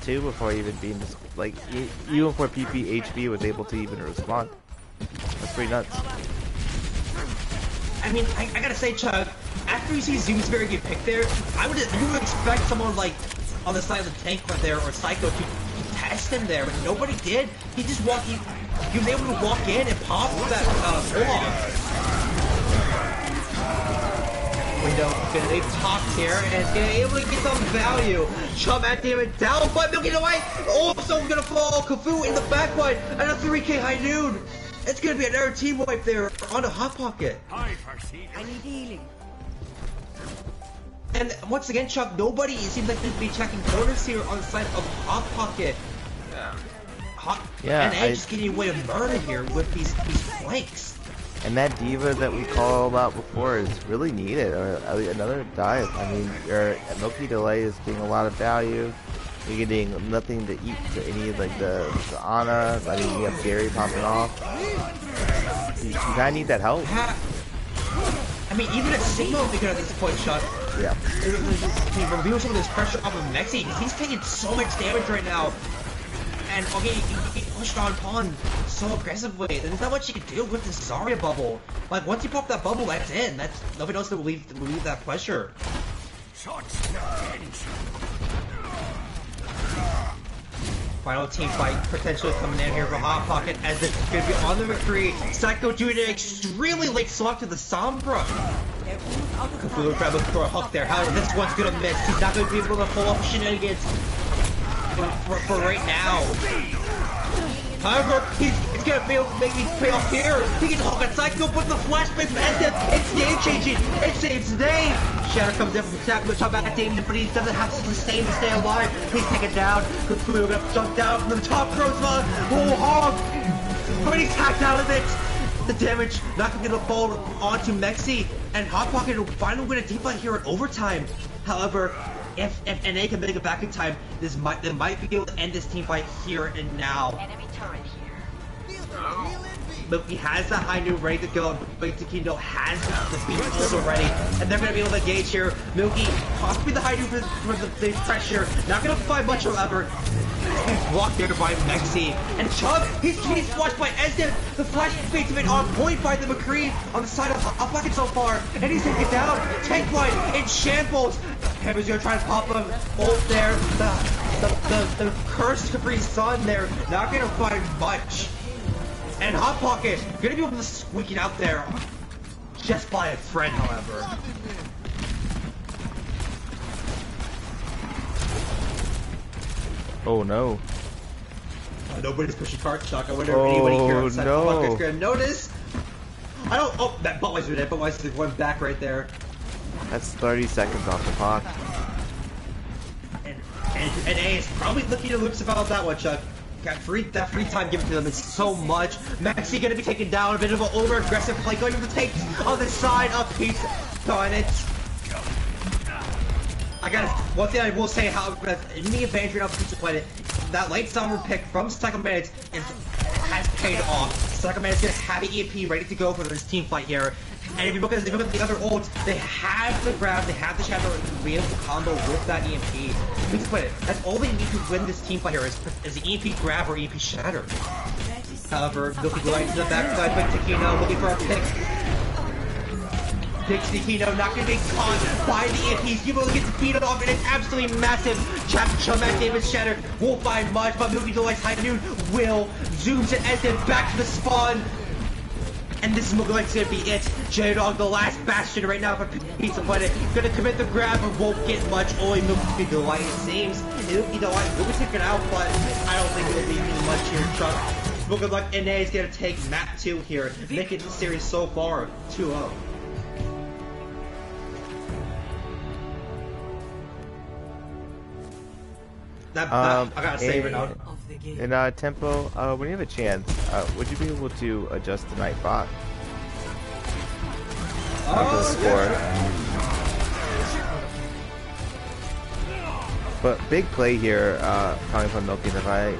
[SPEAKER 2] too before even being just like even before PPHB was able to even respond. That's pretty nuts.
[SPEAKER 1] I mean, I gotta say, Chuck, after you see Zoomsbury get picked there, you would expect someone like on the side of the tank right there or Psycho to test him there, but nobody did. He just walked. He was able to walk in and pop that pull-off. Window gonna top here and is gonna be able to get some value. Chum at David down, but Milky White also gonna fall. Kafu in the back line and a 3K high noon. It's gonna be another team wipe there on a Hot Pocket.
[SPEAKER 4] I need healing.
[SPEAKER 1] And once again, Chuck, nobody seems like to be checking corners here on the side of Hot Pocket.
[SPEAKER 2] Yeah,
[SPEAKER 1] and Edge is getting away with murder here with these flanks.
[SPEAKER 2] And that diva that we called out before is really needed. Or another dive. I mean, your Milky Delay is getting a lot of value. You're getting nothing to eat to any of like the Ana. I mean, you have Gary popping off. You kind of need that help.
[SPEAKER 1] I mean, even a Sigma would be good at this point, Chuck.
[SPEAKER 2] Yeah.
[SPEAKER 1] Review some of this pressure off of Mexi. He's taking so much damage right now. And okay, he pushed on Pawn so aggressively. There's not much you can do with this Zarya bubble. Like, once you pop that bubble, that's in. That's nobody else to relieve that pressure. Final team fight potentially coming in here for Hot Pocket as it's going to be on the McCree. Psycho doing an extremely late swap to the Sombra. Cthulhu trying to look for a hook there. However, this one's going to miss. He's not going to be able to pull off shenanigans for right now. However, he's going to be able to make me pay off here. He gets a hook on Psycho, but the flashbang from Endem, it's game-changing. It saves the day. Shatter comes in from attack with top back Damon, but he doesn't have to sustain to stay alive. He's taken down. Cthulhu gonna jump down from the top crossbar. Oh, hog! But he's hacked out of it. The damage not gonna get a ball onto Mexi, and Hot Pocket will finally win a team fight here in overtime. However, if NA can make it back in time, they might be able to end this team fight here and now.
[SPEAKER 4] Enemy turret here.
[SPEAKER 1] Milky has the high noon ready to go, but Taquino has the beat also ready, and they're going to be able to engage here. Milky possibly the high noon for the pressure, not going to find much however. He's blocked there by Mexi, and Chubb, he's getting flushed by Esden. The flash fates have been on point by the McCree on the side of Hot Pocket so far, and he's taken down. Tank line in shambles. Hammer's going to try and pop him ult there. The cursed Capri Sun there, not going to find much. And Hot Pocket gonna be able to squeak it out there just by a friend, however.
[SPEAKER 2] Oh no.
[SPEAKER 1] Nobody's pushing cart shock. I wonder if anybody here on side Hot Pocket's gonna notice. I don't. Oh, that Buttweiser did. Buttweiser went back right there.
[SPEAKER 2] That's 30 seconds off the clock.
[SPEAKER 1] And A is probably looking to loops about that one, Chuck. That free time given to them is so much. Maxi gonna be taken down. A bit of an over-aggressive play going to the take on the side of Pizza. Darn it. One thing I will say, however, in the advantage of Pizza Planet, that late summer pick from Second Minutes has paid off. Second Minutes gonna have an EMP ready to go for this team fight here. And if you look at the other ults, they have the grab, they have the shadow to be able to combo with that EMP. Pizza Planet, that's all they need to win this team fight here is the EMP grab or EMP shatter. However, looking right to the backside, but Taquino looking for a pick. Picks Taquino, not gonna be caught by the EMPs. He's able to get the beat off, and it's absolutely massive. Chumac Davis Shatter won't find much, but Milky Delight's High Noon will zooms and ends it back to the spawn. And this is gonna be it. J-Dog, the last bastion right now for Pizza Planet. Gonna commit the grab, but won't get much. Only Milky Delight, it seems. Milky Delight will be taken out, but I don't think it'll be much here, Chuck. Well, good luck. NA is gonna take map 2 here, making the series so far 2-0. I gotta save it now.
[SPEAKER 2] In tempo, when you have a chance, would you be able to adjust the night bot? The score. But big play here, coming from Milky Delight.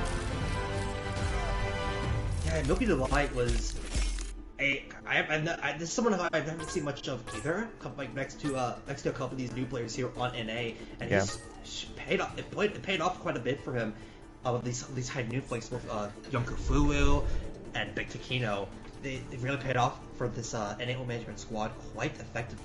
[SPEAKER 1] Yeah, Milky Delight was This is someone who I've never seen much of either. Like next to a couple of these new players here on NA, and
[SPEAKER 2] Yeah.
[SPEAKER 1] he's paid off. It paid off quite a bit for him. These high new flanks with Young OwO and Big Takino. They really paid off for this NA management squad quite effectively.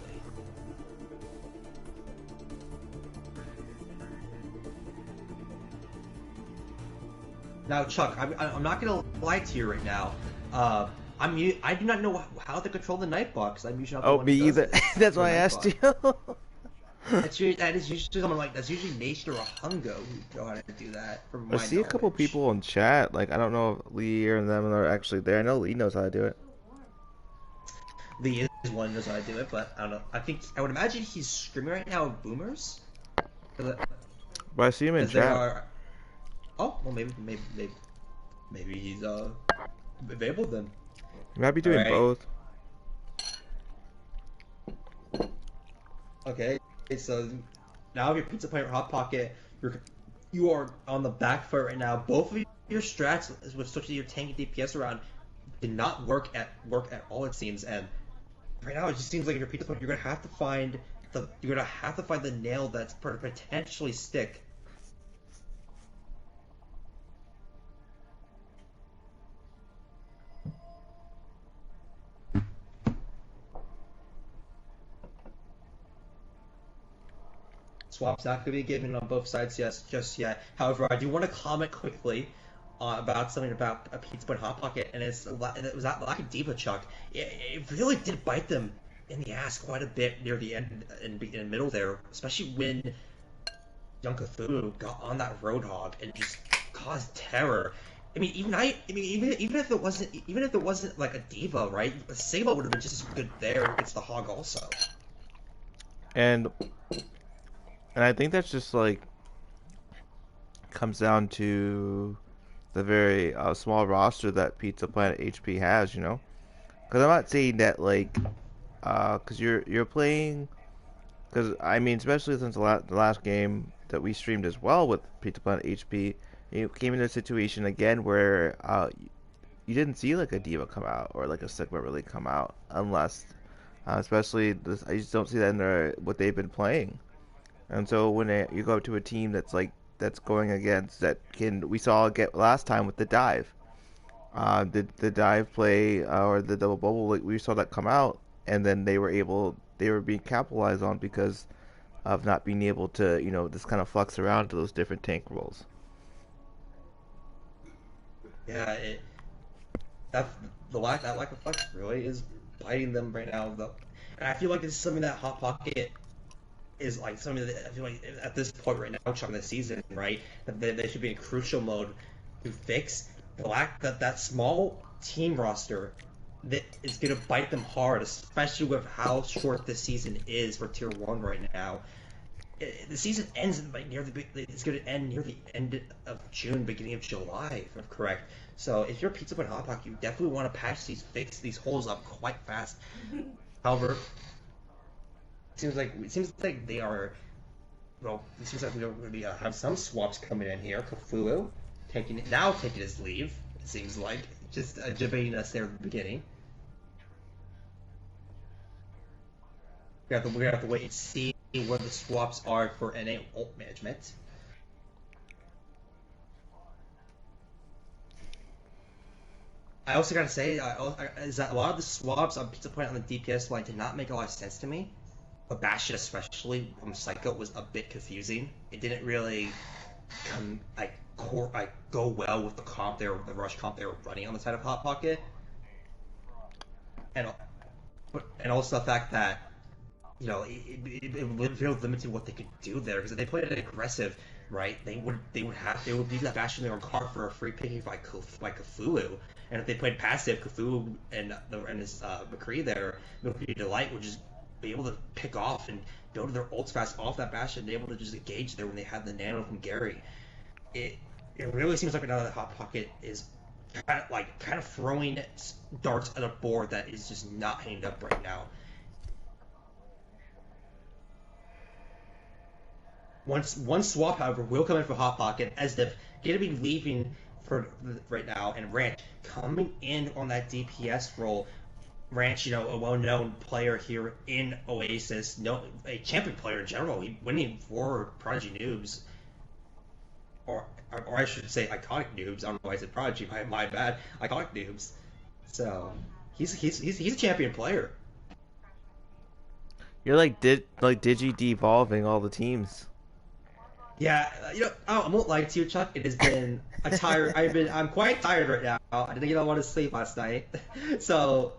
[SPEAKER 1] Now, Chuck, I'm not gonna lie to you right now. I do not know how to control the Nightbox. I'm usually not the
[SPEAKER 2] Oh,
[SPEAKER 1] one
[SPEAKER 2] me
[SPEAKER 1] who does
[SPEAKER 2] either.
[SPEAKER 1] it.
[SPEAKER 2] That's
[SPEAKER 1] The
[SPEAKER 2] why I asked
[SPEAKER 1] Nightbox.
[SPEAKER 2] you.
[SPEAKER 1] That is usually someone like that's usually Nation or Hungo who know how to do that. From
[SPEAKER 2] I
[SPEAKER 1] my
[SPEAKER 2] see a couple
[SPEAKER 1] knowledge.
[SPEAKER 2] people in chat. Like, I don't know if Lee and them are actually there. I know Lee knows how to do it.
[SPEAKER 1] Lee is one who knows how to do it, but I don't know. I would imagine he's streaming right now with Boomers.
[SPEAKER 2] But I see him in
[SPEAKER 1] Because they
[SPEAKER 2] chat.
[SPEAKER 1] are. Oh, well, maybe he's available then.
[SPEAKER 2] You might be doing
[SPEAKER 1] Alright.
[SPEAKER 2] both.
[SPEAKER 1] Okay, so now your Pizza Planet Hot Pocket, you are on the back foot right now. Both of your strats with switching your tank and DPS around did not work at all, it seems. And right now it just seems like your Pizza Planet, you're gonna have to find the nail that's potentially stick. Swaps not going to be given on both sides just yet. However, I do want to comment quickly about something about a Pizza Point Hot Pocket, and it was that lack of Diva Chuck. It really did bite them in the ass quite a bit near the end, in the middle there, especially when Young Cthulhu got on that Roadhog and just caused terror. I mean, even if it wasn't like a diva, right? A Sable would have been just as good there against the Hog also.
[SPEAKER 2] And I think that's just like comes down to the very small roster that Pizza Planet HP has, you know. Because I'm not saying that like, because you're playing, because I mean, especially since the last game that we streamed as well with Pizza Planet HP, you came into a situation again where you didn't see like a Diva come out or like a Sigma really come out unless, especially this, I just don't see that in what they've been playing. And so when you go to a team that's going against we saw get last time with the dive, the dive play or the double bubble, like, we saw that come out, and then they were being capitalized on because of not being able to just kind of flux around to those different tank roles.
[SPEAKER 1] Yeah, that lack of flex really is biting them right now, though. And I feel like this is something that Hot Pocket is like something that I feel like at this point right now, Chuck, in the season, right, that they should be in crucial mode to fix the lack that small team roster that is going to bite them hard, especially with how short this season is for Tier 1 right now. The season ends like it's going to end near the end of June, beginning of July, if I'm correct. So if you're Pizza Point Hot Pocket, you definitely want to fix these holes up quite fast. However, it seems like they are. Well, it seems like we're going to have some swaps coming in here. Cthulhu taking his leave. It seems like just debating us there at the beginning. We're gonna have to wait and see what the swaps are for NA ult management. I also gotta say is that a lot of the swaps on Pizza Point on the DPS line did not make a lot of sense to me. But Bastion, especially from Psycho, was a bit confusing. It didn't really go well with the rush comp they were running on the side of Hot Pocket, and also the fact that it really limited what they could do there, because if they played it aggressive, right, they would leave that Bastion there on card for a free picking by Cthulhu, and if they played passive, Cthulhu and his McCree there, McCree Delight would just be able to pick off and build their ults fast off that Bastion, and be able to just engage there when they had the nano from Gary. It really seems like right now that Hot Pocket is kind of throwing darts at a board that is just not hanging up right now. One swap, however, will come in for Hot Pocket, as they're going to be leaving for right now, and Rant coming in on that DPS role Ranch, a well-known player here in Oasis, a champion player in general, winning for Prodigy Noobs, or I should say iconic noobs. I don't know why I said Prodigy. My bad. Iconic noobs. So he's a champion player.
[SPEAKER 2] You're like Digi devolving all the teams.
[SPEAKER 1] Yeah, I won't lie to you, Chuck. It has been a tired. I'm quite tired right now. I didn't get a lot of sleep last night, so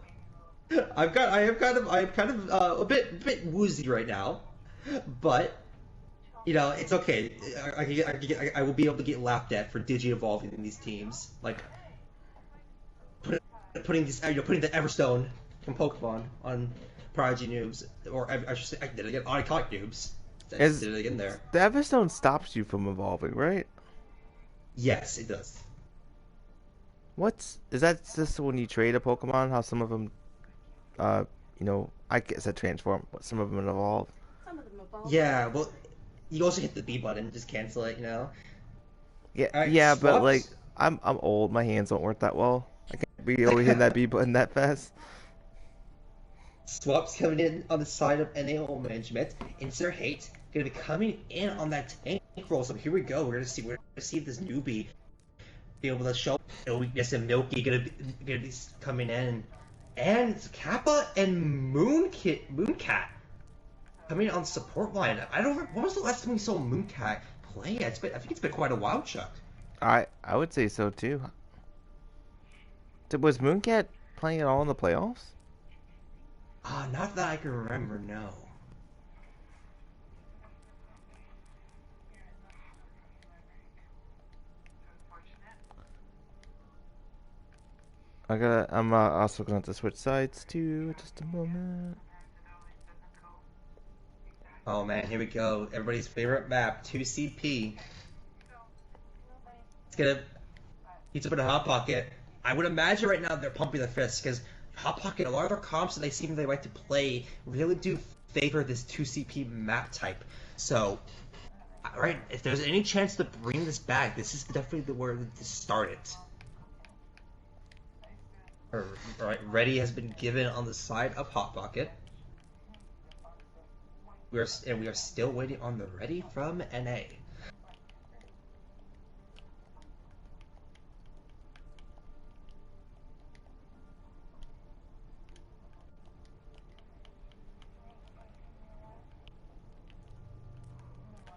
[SPEAKER 1] I'm kind of a bit woozy right now, but it's okay. I will be able to get laughed at for digi evolving in these teams, like putting the Everstone from Pokemon on Prodigy Noobs, or I should say, I did it again, on Iconic Noobs. I did it again there.
[SPEAKER 2] The Everstone stops you from evolving, right?
[SPEAKER 1] Yes, it does.
[SPEAKER 2] Is that just when you trade a Pokemon? How some of them, I guess that transform, but some of them evolve.
[SPEAKER 4] Some of them evolve.
[SPEAKER 1] Yeah, well, you also hit the B button, just cancel it,
[SPEAKER 2] Yeah,
[SPEAKER 1] Right,
[SPEAKER 2] yeah,
[SPEAKER 1] swaps?
[SPEAKER 2] but like I'm old. My hands don't work that well. I can't be always hitting that B button that fast.
[SPEAKER 1] Swaps coming in on the side of NAO Management. Insert Hate gonna be coming in on that tank roll. So here we go. We're gonna see if this newbie be able to show no weakness, and Milky gonna be coming in, and Kappa and Mooncat coming in on the support line. When was the last time we saw Mooncat play? I think it's been quite a while, Chuck.
[SPEAKER 2] I would say so too. Was Mooncat playing at all in the playoffs?
[SPEAKER 1] Not that I can remember, no.
[SPEAKER 2] I'm also going to switch sides too. Just a moment.
[SPEAKER 1] Oh man, here we go. Everybody's favorite map, 2CP. He's up in a Hot Pocket. I would imagine right now they're pumping their fists because Hot Pocket, a lot of their comps that they like to play really do favor this 2CP map type. So, right, if there's any chance to bring this back, this is definitely the word to start it. Alright, Ready has been given on the side of Hot Pocket. We are still waiting on the Ready from NA.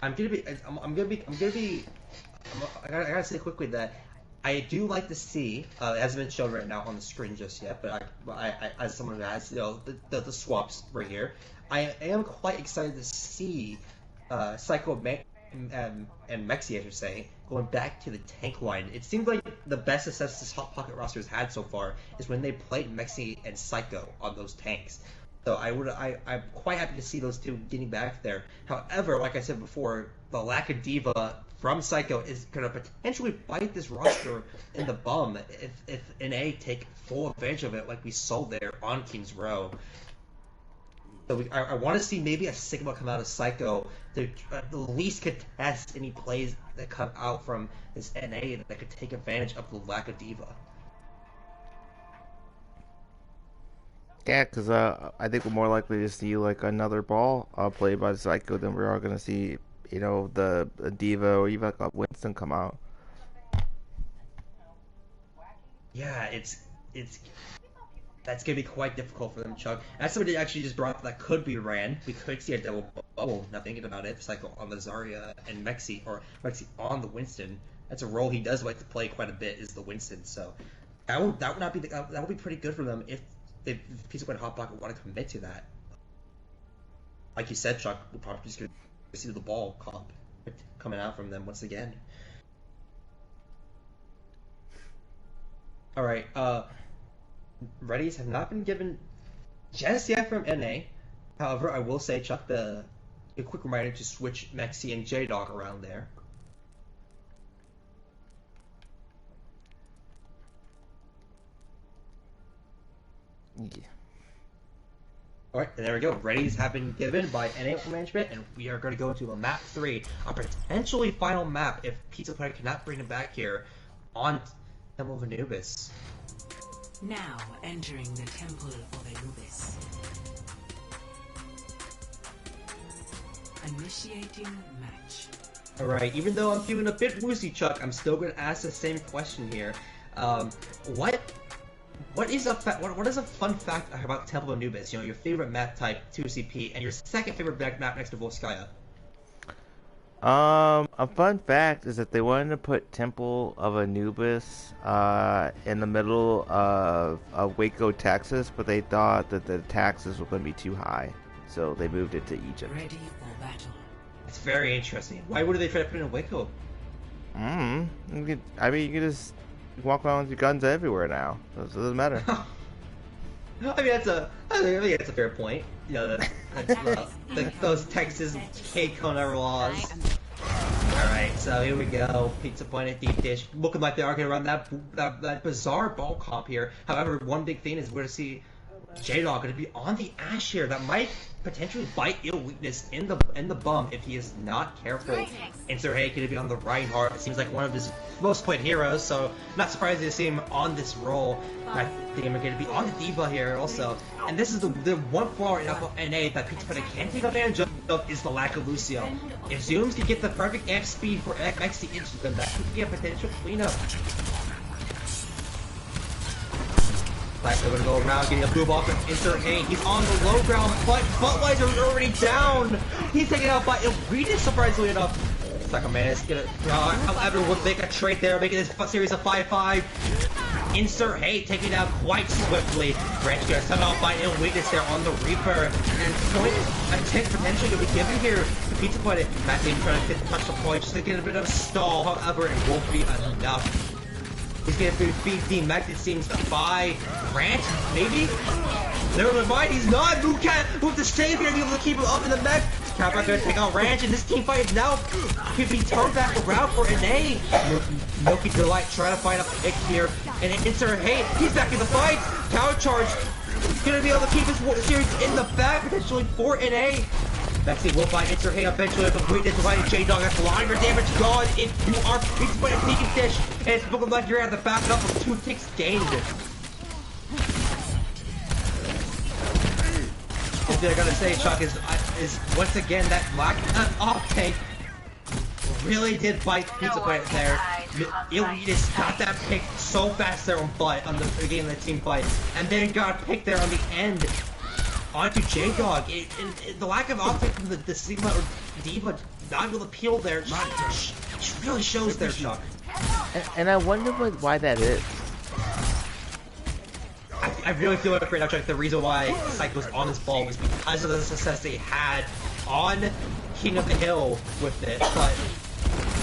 [SPEAKER 1] I gotta say quickly that I do like to see, it hasn't been shown right now on the screen just yet, but I as someone who has, the swaps right here, I am quite excited to see, Psycho and Mexi, I should say, going back to the tank line. It seems like the best success this Hot Pocket roster has had so far is when they played Mexi and Psycho on those tanks. So I'm quite happy to see those two getting back there. However, like I said before, the lack of diva from Psycho is going to potentially bite this roster in the bum if NA take full advantage of it like we saw there on King's Row. So I want to see maybe a Sigma come out of Psycho to at least contest any plays that come out from this NA that could take advantage of the lack of diva.
[SPEAKER 2] Yeah, because I think we're more likely to see like another ball played by Psycho than we are going to see, the Diva or even like a Winston come out.
[SPEAKER 1] Yeah, that's gonna be quite difficult for them, Chuck. As somebody actually just brought up that could be Ran. We could see a double bubble. Not thinking about it, Psycho on the Zarya and Mexi, or Mexi on the Winston. That's a role he does like to play quite a bit. Is the Winston. So that would be pretty good for them if Pizza and Hot Pocket want to commit to that. Like you said, Chuck, we're probably just going to see the ball comp coming out from them once again. Alright, Readies have not been given just yet from NA. However, I will say, Chuck, a quick reminder to switch Mexi and J-Dog around there.
[SPEAKER 2] Yeah.
[SPEAKER 1] Alright, and there we go. Readies have been given by NA Management, and we are going to go into a map 3, a potentially final map if Pizza Planet cannot bring it back here on Temple of Anubis.
[SPEAKER 4] Now entering the temple of Anubis. Initiating match.
[SPEAKER 1] Alright, even though I'm feeling a bit woozy, Chuck, I'm still going to ask the same question here. What is a fun fact about Temple of Anubis? You know, your favorite map type, 2CP, and your second favorite map next to Volskaya.
[SPEAKER 2] A fun fact is that they wanted to put Temple of Anubis in the middle of Waco, Texas, but they thought that the taxes were going to be too high, so they moved it to Egypt.
[SPEAKER 4] Ready for battle.
[SPEAKER 1] It's very interesting. Why would they try to put it in Waco?
[SPEAKER 2] You can just walk around with your guns everywhere now, so it doesn't matter.
[SPEAKER 1] I think that's a fair point. You know, those Texas K-Kona laws. Alright, so here we go. Pizza Planet deep dish. Looking like they are going to run that bizarre ball comp here. However, one big thing is we're going to see J-Dog going to be on the Ash here. That might potentially bite ill weakness in the bum if he is not careful. And Sir Hay going to be on the Reinhardt. It seems like one of his most played heroes, so not surprising to see him on this role. I think I'm going to be on the D.Va here also. And this is the one flaw in NA that Pizza Planet can take advantage of is the lack of Lucio. If Zooms can get the perfect X speed for XT into them, that could be a potential cleanup. They're going to go around getting a move off of Insert Hay. He's on the low ground, but Buttweiser is already down. He's taken out by Elretis, surprisingly enough. Sacramento is going to, however, will make a trade there, making this series a 5-5. Insert Hay taking down quite swiftly. Branch gets set off by Elretis there on the Reaper. And point, a tick potentially to be given here to Pizza Planet. Matt Damon trying to touch the point just to get a bit of a stall, however, it won't be enough. He's going to be demed, it seems, by Branch, maybe? Never mind, he's not! Who have to save here to be able to keep him up in the mech? Capra going to take out Ranch, and this team fight is now could be turned back around for an A. Milky Delight trying to find a pick here, and Insert Hay, he's back in the fight! Power Charge, going to be able to keep this series in the back, potentially for an A. Maxi will find Insert Hay eventually with a weakness providing J-Dog. That's longer damage gone. If you are Pizza Planet sneaking dish, and it's looking like you're at the back up with 2 ticks gained. One thing I gotta say, Chuck, is once again that lack of off tank really did bite Pizza Planet there. Elretis got that pick so fast there on butt on the beginning of the team fight, and then got picked there on the end. Onto J-Dog. The lack of offense from the Sigma or D.Va not able to peel there really shows there, Chuck.
[SPEAKER 2] And I wonder why that is.
[SPEAKER 1] I really feel like right now, Chuck, the reason why Psycho was on this ball was because of the success they had on King of the Hill with it. But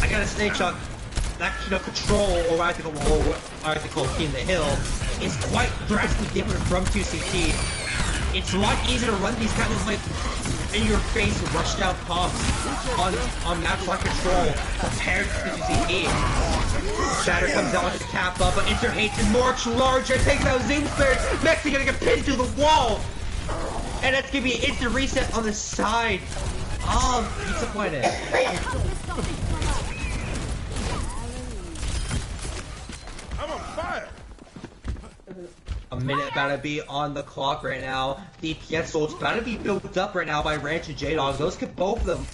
[SPEAKER 1] I gotta say, Chuck, that control, or what I like to call King of the Hill, is quite drastically different from 2CT. It's a lot easier to run these kind of like in-your-face rush-down comps on maps like Control compared to 2CT. Shatter comes out with the Kappa, but Insert Hay is much larger, takes out Zoom Spirit. Mexi gonna get pinned to the wall, and that's gonna be an instant reset on the side of Pizza Planet.
[SPEAKER 5] I'm on fire.
[SPEAKER 1] A minute about to be on the clock right now. DPS souls about to be built up right now by Ranch and J-Dog. Those could both of them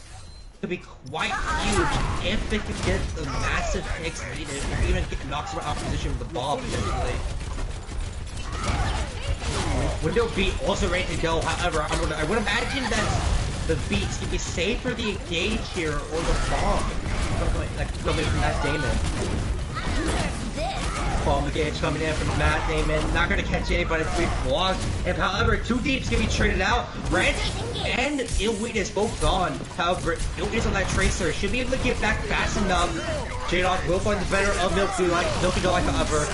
[SPEAKER 1] could be quite huge if they could get the massive hits needed, or even get knocks out of position with the ball potentially. Window beat also ready to go. However, I would imagine that the beats can be saved for the engage here or the bomb. Something from Matt Damon. Bomb engage coming in from Matt Damon. Not going to catch anybody. 3 blocks. And however, 2 deeps can be traded out. Wrench and Illweakness both gone. However, Illweakness on that Tracer should be able to get back fast enough. J-Dog will find the better of Milky Delight, however.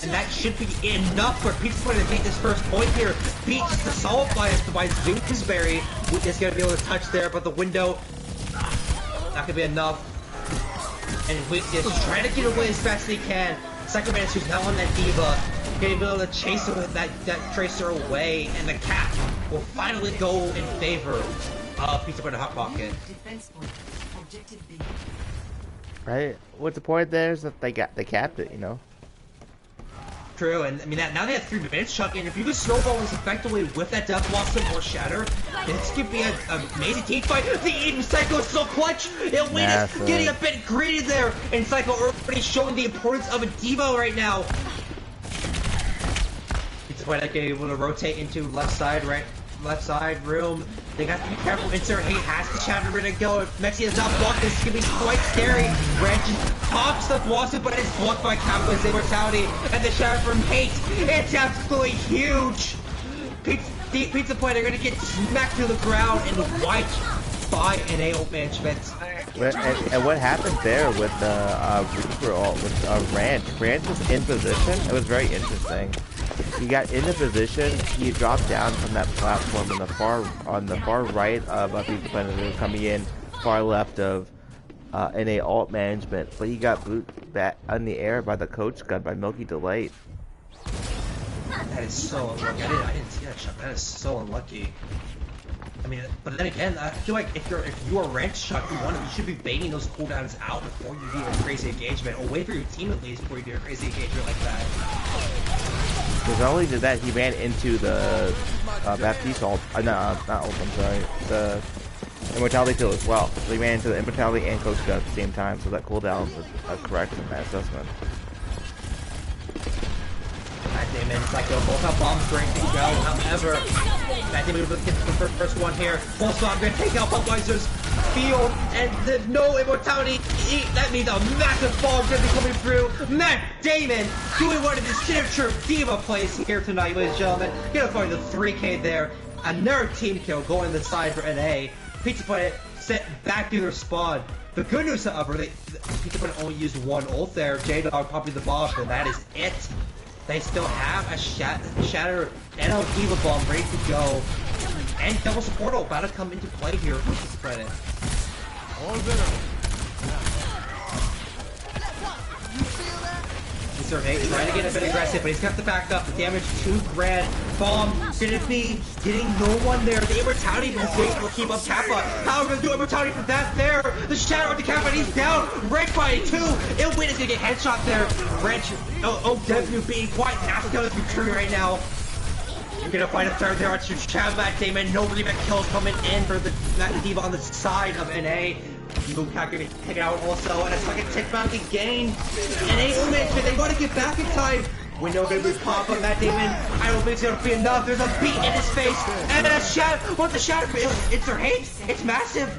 [SPEAKER 1] And that should be enough for Pizza Planet to take this first point here. Beat just assault by Zoomsberry. Is going to be able to touch there, but the window not going to be enough. And Weakness trying to get away as fast as he can. Sacramento who's now on that D.Va, getting able to chase that Tracer away, and the cap will finally go in favor of Pizza Planet Hot Pocket.
[SPEAKER 2] Right? What's the point there is that they capped it, you know?
[SPEAKER 1] True, and I mean now they have 3 minutes, Chuck, and if you can snowball this effectively with that Death Blossom or Shatter, this could be an amazing team fight. The Eden Psycho is so clutch! Elite is getting a bit greedy there, and Psycho already showing the importance of a Devo right now. It's quite like able to rotate into left side room. They got to be careful. Insert Hate has to Shatter ready to go. If Mexi has not blocked this, it's gonna be quite scary. Branch pops the Blossom, but it's blocked by Kappa's Immortality. And the Shatter from Hate, it's absolutely huge. Pizza Point are gonna get smacked to the ground and wiped by an AO Mangement.
[SPEAKER 2] And what happened there with the Reaper ult with Ranch? Ranch was in position. It was very interesting. He got into position. He dropped down from that platform on the far right of Pizza Planet, coming in far left of NA alt Mangement, but he got booted back on the air by the coach gun by Milky Delight.
[SPEAKER 1] That is so unlucky. I didn't see that shot. That is so unlucky. I mean, but then again, I feel like if you are ranked Chuck, you should be baiting those cooldowns out before you do a crazy engagement, or wait for your team at least before you do a crazy engagement like that.
[SPEAKER 2] Because not only did that, he ran into the Baptiste ult, not ult, I'm sorry, the Immortality kill as well. So he ran into the Immortality and Coach Gun at the same time, so that cooldown was correct in that assessment.
[SPEAKER 1] Matt Damon, Psycho, both have bombs ready to go. However, Matt Damon gets the first one here. Pulse Bomb gonna take out Budweiser's field, and there's no Immortality. That means a massive bomb gonna be coming through. Matt Damon doing one of his signature diva plays here tonight, ladies and gentlemen. Gonna find the 3K there. Another team kill going to the side for NA. Pizza Planet sent back to their spawn. The good news, however, Pizza Planet only used one ult there. J-Dog popping the bomb, and that is it. They still have a Shatter and a Diva Bomb ready to go. And double support ult about to come into play here for Pizza Planet. Mr. Hate trying to get a bit aggressive, but he's got the backup. The damage $2 grand. Bomb gonna be getting no one there. The Immortality will keep up Kappa. However, the Immortality for that there. The Shadow with the Kappa, and he's down. Rank by 2. Ilwin is gonna get headshot there. Ranch, OwO being quite nasty on this victory right now. You're gonna find a third there on your Chad Matt Damon. No limit kills coming in for the Diva on the side of NA. Lukaku gonna take it out also, and it's like a tick back again. NA Mangement, they want to get back in time. Window gonna be pop up Matt Damon. I don't think it's gonna be enough. There's a beat in his face, and a shadow. What's the shadow? It's their hate. It's massive.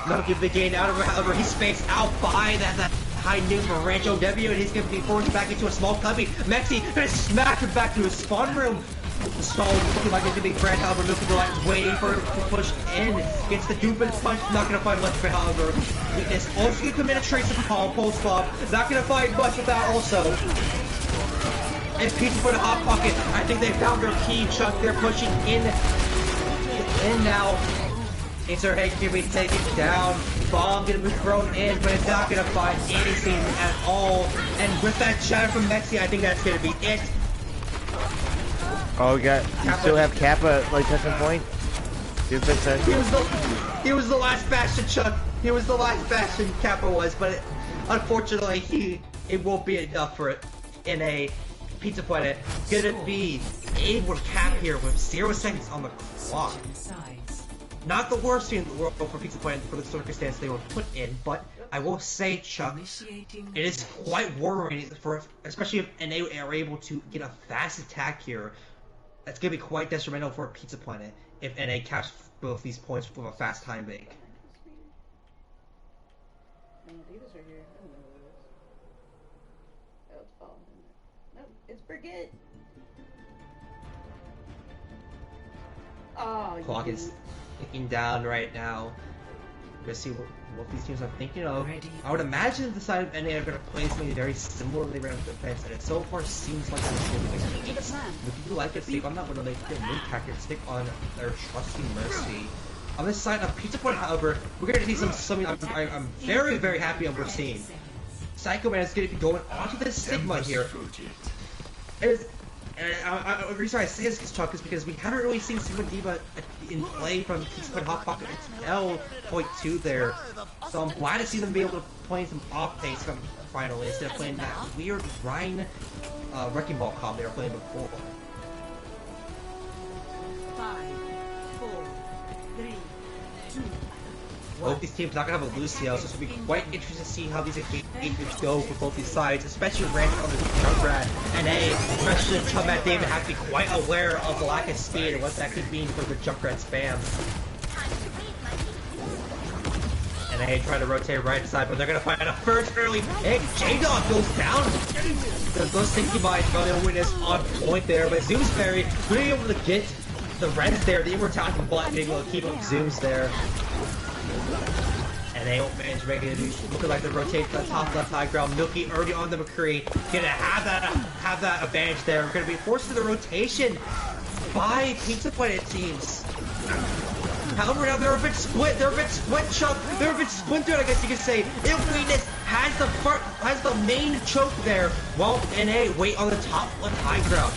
[SPEAKER 1] Not give the gain out of it. However, he's spaced out by that high noon for Ranch OwO, and he's gonna be forced back into a small cubby. Mexi gonna smack him back to his spawn room. The stall looking like it's a big Brand, however, Milky Delight waiting for it to push in. Gets the dupe and punch, not gonna find much, but however, Weakness also gonna commit a trace of call, pulse bomb, not gonna find much with that also. And Pizza for the hot pocket, I think they found their key, Chuck, they're pushing in now. Insert Hate can be taken down, bomb gonna be thrown in, but it's not gonna find anything at all. And with that shatter from Mexi, I think that's gonna be it.
[SPEAKER 2] Oh, you still have Kappa like touching point?
[SPEAKER 1] He was the last bastion, Chuck. He was the last bastion Kappa was, but unfortunately it won't be enough for it in a Pizza Planet. Gonna be able to cap here with 0 seconds on the clock. Not the worst thing in the world for Pizza Planet for the circumstance they were put in, but I will say, Chuck, it is quite worrying especially if NA are able to get a fast attack here. That's going to be quite detrimental for Pizza Planet if NA caps both these points with a fast time bank.
[SPEAKER 6] No, it's Brigitte. Oh,
[SPEAKER 1] Clock is ticking down right now. We're going to see what these teams are thinking of. I would imagine the side of NA are going to play something very similarly around defense, and it so far seems like that's what they're doing. If you like it, Steve, I'm not going to make the mid packet stick on their trusty Mercy. On this side of Pizza Point, however, we're going to see something I'm very, very happy of we're seeing. Psycho Man is going to be going onto this Sigma here. And the reason I say this, Chuck, is because we haven't really seen Sigma Diva in play from Pizza Point Hot Pocket until point 2 there. So I'm glad to see them be able to play some off pace finally instead of playing that weird Rhine Wrecking Ball comp they were playing before.
[SPEAKER 4] 5, 4, 3, 2.
[SPEAKER 1] Both these teams not gonna have a Lucio, so it's gonna be quite interesting to see how these engagements go for both these sides, especially Randy on the Junkrat and especially Chumbat David have to be quite aware of the lack of speed and what that could mean for the Junkrat spam. And trying to rotate right side, but they're gonna find a first early pick. J-Dog goes down. Those Stinky Minds probably a witness on point there, but Zoomsberry being able to get the reds there, the immortality button being able to keep up Zooms there. And they won't manage to make it looking like they rotate to the top left high ground. Milky already on the McCree. Gonna have that advantage there. We're gonna be forced to the rotation by Pizza Planet teams. However, now they're a bit split. Chuck. They're a bit splintered, I guess you could say. Weakness has the main choke there, while NA wait on the top left high ground.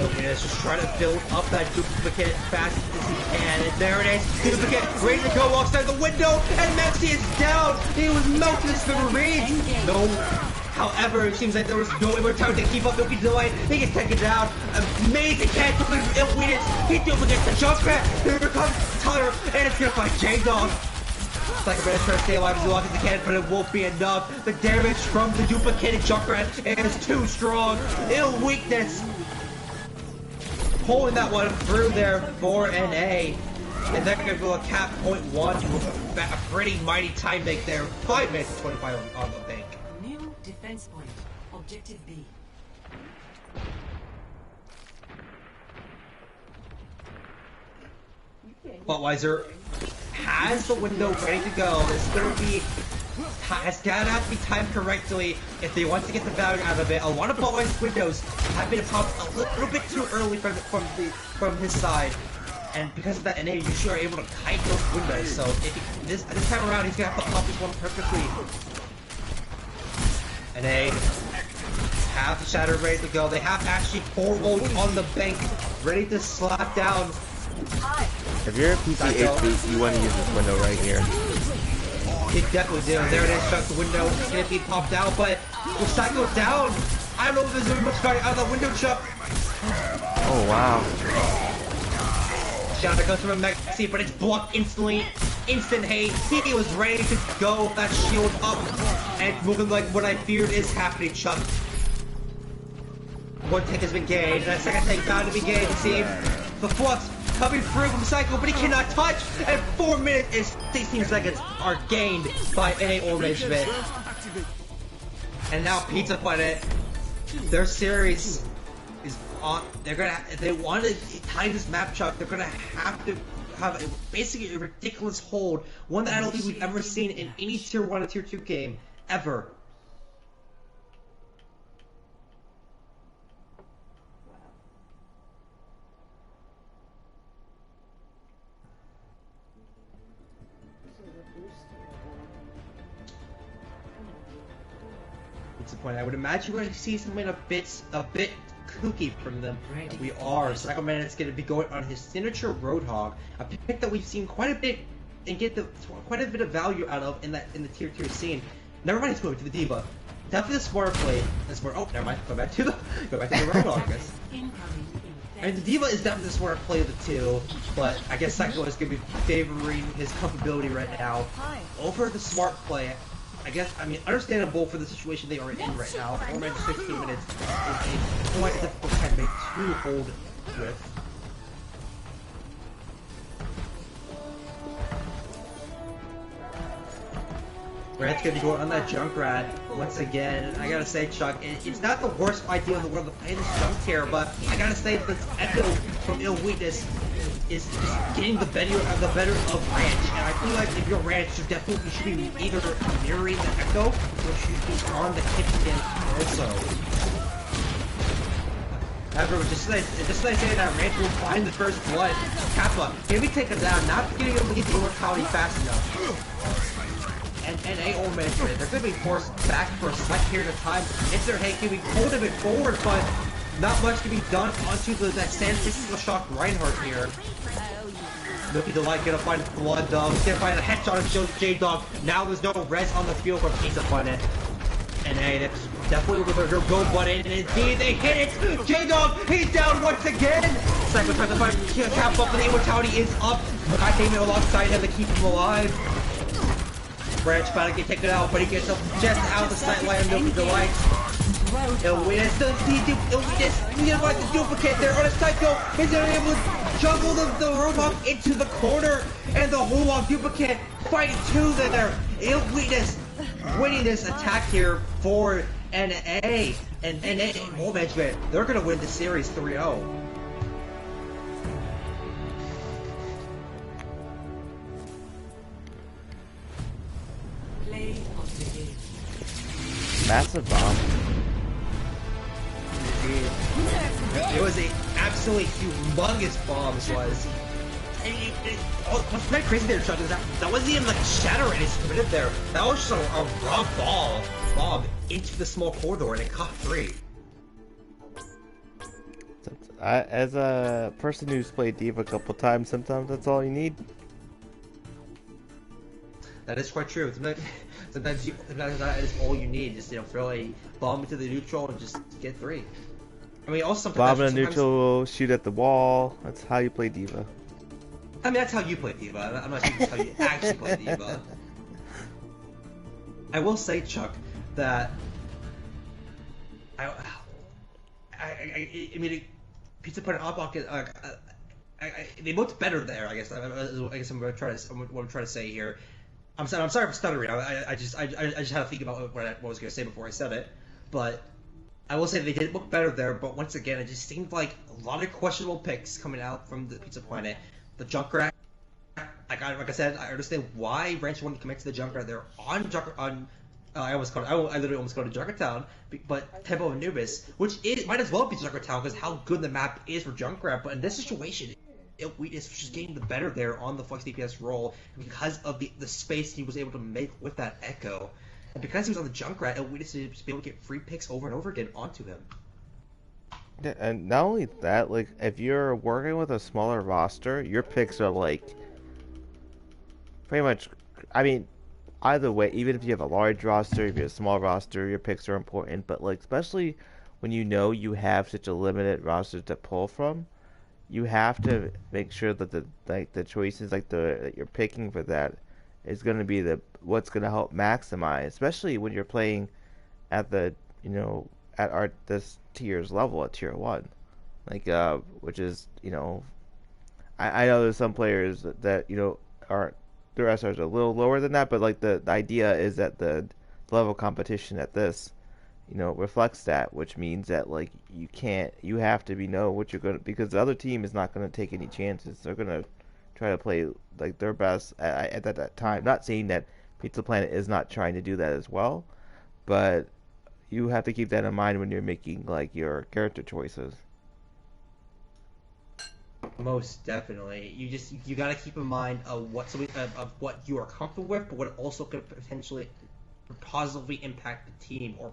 [SPEAKER 1] Weakness just trying to build up that duplicate as fast as he can. And there it is. Duplicate ready to go outside the window, and Maxi is down. He was melted as smithereens. No. However, it seems like there was no time to keep up Milky Delight. He gets taken down. Amazing catch from Weakness. He duplicates the Junkrat. Here comes Tyler, and it's gonna find J-Dog. It's like a better try to stay alive as long as he can, but it won't be enough. The damage from the duplicated Junkrat is too strong. Weakness pulling that one through there for NA. And they're gonna go a cap .1 with a pretty mighty time bank there. 5 minutes and 25 on the bank.
[SPEAKER 4] New defense point. Objective B.
[SPEAKER 1] Budweiser has the window ready to go. It's gonna be gotta have to be timed correctly if they want to get the value out of it. A lot of Budweiser's windows have been popped a little bit too early from his side. And because of that, NA usually are able to kite those windows. So if this time around, he's gonna have to pop this one perfectly. NA have the Shatter ready to go. They have actually 4 volts on the bank, ready to slap down.
[SPEAKER 2] If you're a PC8, you want to use this window right here.
[SPEAKER 1] He definitely do. There it is, Chuck. The window is gonna be popped out, but with Psycho down, I don't know if there's much starting out of the window, Chuck.
[SPEAKER 2] Oh wow.
[SPEAKER 1] Shatter goes from a Maxi, but it's blocked instantly. Instant hate. He was ready to go. That shield up, and it's moving like what I feared is happening, Chuck. One take has been gained, and a second take bound to be gained. It seems the flux coming through from Psycho, but he cannot touch. And 4 minutes and 16 seconds are gained by NA or Mangement. And now Pizza Planet, their series is on. They're gonna, if they want to tie this map, Chuck, they're gonna have to have basically a ridiculous hold, one that I don't think we've ever seen in any Tier 1 or Tier 2 game ever. Point. I would imagine we're going to see something a bit kooky from them. We are. Psycho Man's going to be going on his signature Roadhog, a pick that we've seen quite a bit and get quite a bit of value out of in the tier 2 scene. Never mind, it's going to the Diva. Definitely the smart play. The smart. Oh, never mind. Go back to the Roadhog, I guess. I mean, the Diva is definitely the smart play of the two, but I guess Psycho is going to be favoring his comfortability right now over the smart play. I mean, understandable for the situation they are in right now. 4 minutes, 16 minutes is a quite difficult time to hold with. Red's gonna be going on that Junkrat once again. I gotta say, Chuck, it's not the worst idea in the world to play this junk here, but I gotta say that this Echo from Weakness is getting the better of Ranch, and I feel like if you're Ranch, you definitely should be either mirroring the Echo or should be on the kick also. However, just as I say that, Ranch will find the first blood. Kappa, can we take him down? Not getting able to get the immortality fast enough. And NA or Mangement, they're going to be forced back for a slight period of time. It's their hate, can we hold a bit forward, but not much can be done onto that Sand Physical Shock Reinhardt here. Milky Delight gonna find blood though. He's gonna find a headshot of J-Dog. Now there's no res on the field from Pizza Planet. NA, that's definitely with their go button, and indeed they hit it! J-Dog, he's down once again! Psycho tries to find cap up, but the immortality is up. I think they're alongside him to keep him alive. Branch about to get taken out, but he gets up just out of the sight line of Milky Delight. Illwitness, we didn't like the duplicate there on a Psycho. He's able to juggle the robot into the corner, and the whole duplicate fighting two there. Illwitness winning this attack here for NA, and NA Mangement, they're gonna win the series 3-0.
[SPEAKER 4] Play of the game.
[SPEAKER 2] Massive bomb.
[SPEAKER 1] It was a absolutely humongous bomb. This was. What's very crazy there, Chuck, is that wasn't even like shatter any split there. That was just a raw bomb into the small corridor, and it caught 3.
[SPEAKER 2] As a person who's played D.Va a couple times, sometimes that's all you need.
[SPEAKER 1] That is quite true. Sometimes that is all you need. Just throw a bomb into the neutral and just get 3. I mean, also sometimes
[SPEAKER 2] Bomb in a neutral, shoot at the wall. That's how you play D.Va.
[SPEAKER 1] I mean, that's how you play D.Va. I'm not sure that's how you actually play D.Va. I will say, Chuck, that I mean, Pizza Put Hot Pocket. They looked better there. I guess I'm trying to say here. I'm sorry for stuttering. I just had to think about what I was going to say before I said it. But I will say they did look better there. But once again, it just seemed like a lot of questionable picks coming out from the Pizza Planet. The Junkrat, like I said, I understand why Ranch wanted to commit to the Junkrat. They're on I literally almost called it Junkrat Town, but Temple of Anubis, which might as well be Junkrat Town because how good the map is for Junkrat. But in this situation, Weakness was just getting the better there on the Flex DPS role because of the space he was able to make with that Echo, and because he was on the Junkrat, Weakness was just be able to get free picks over and over again onto him.
[SPEAKER 2] Yeah, and not only that, like, if you're working with a smaller roster, your picks are, like, pretty much, I mean, either way, even if you have a large roster, if you have a small roster, your picks are important, but, like, especially when you know you have such a limited roster to pull from, you have to make sure that the choices, like, that you're picking for that is going to be what's going to help maximize, especially when you're playing at the, at this tier's level at tier 1, like which is, I know there's some players that are their SRs are a little lower than that, but like the idea is that the level of competition at this reflects that, which means that like you have to know what you're gonna, because the other team is not gonna take any chances. They're gonna try to play like their best at that time. Not saying that Pizza Planet is not trying to do that as well, but you have to keep that in mind when you're making like your character choices.
[SPEAKER 1] Most definitely. You gotta keep in mind of what you are comfortable with, but what also could potentially positively impact the team, or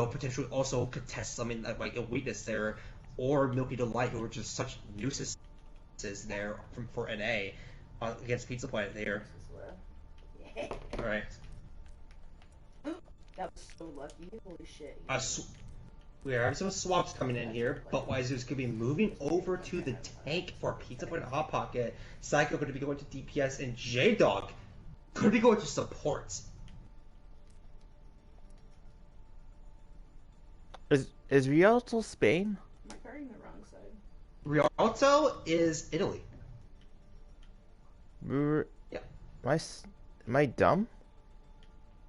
[SPEAKER 1] potentially also could test something like a weakness there, or Milky Delight, who are just such nuisances there for NA against Pizza Planet there.
[SPEAKER 6] Yeah.
[SPEAKER 1] All right.
[SPEAKER 6] That was so lucky. Holy shit.
[SPEAKER 1] We are having some swaps coming in here. Budweiser's going to be moving over to the tank for Pizza Planet Hot Pocket. Psycho going to be going to DPS, and J-Dog going to be going to support.
[SPEAKER 2] Is Rialto Spain?
[SPEAKER 6] You're carrying the wrong side.
[SPEAKER 1] Rialto is Italy. Yeah.
[SPEAKER 2] Am I dumb?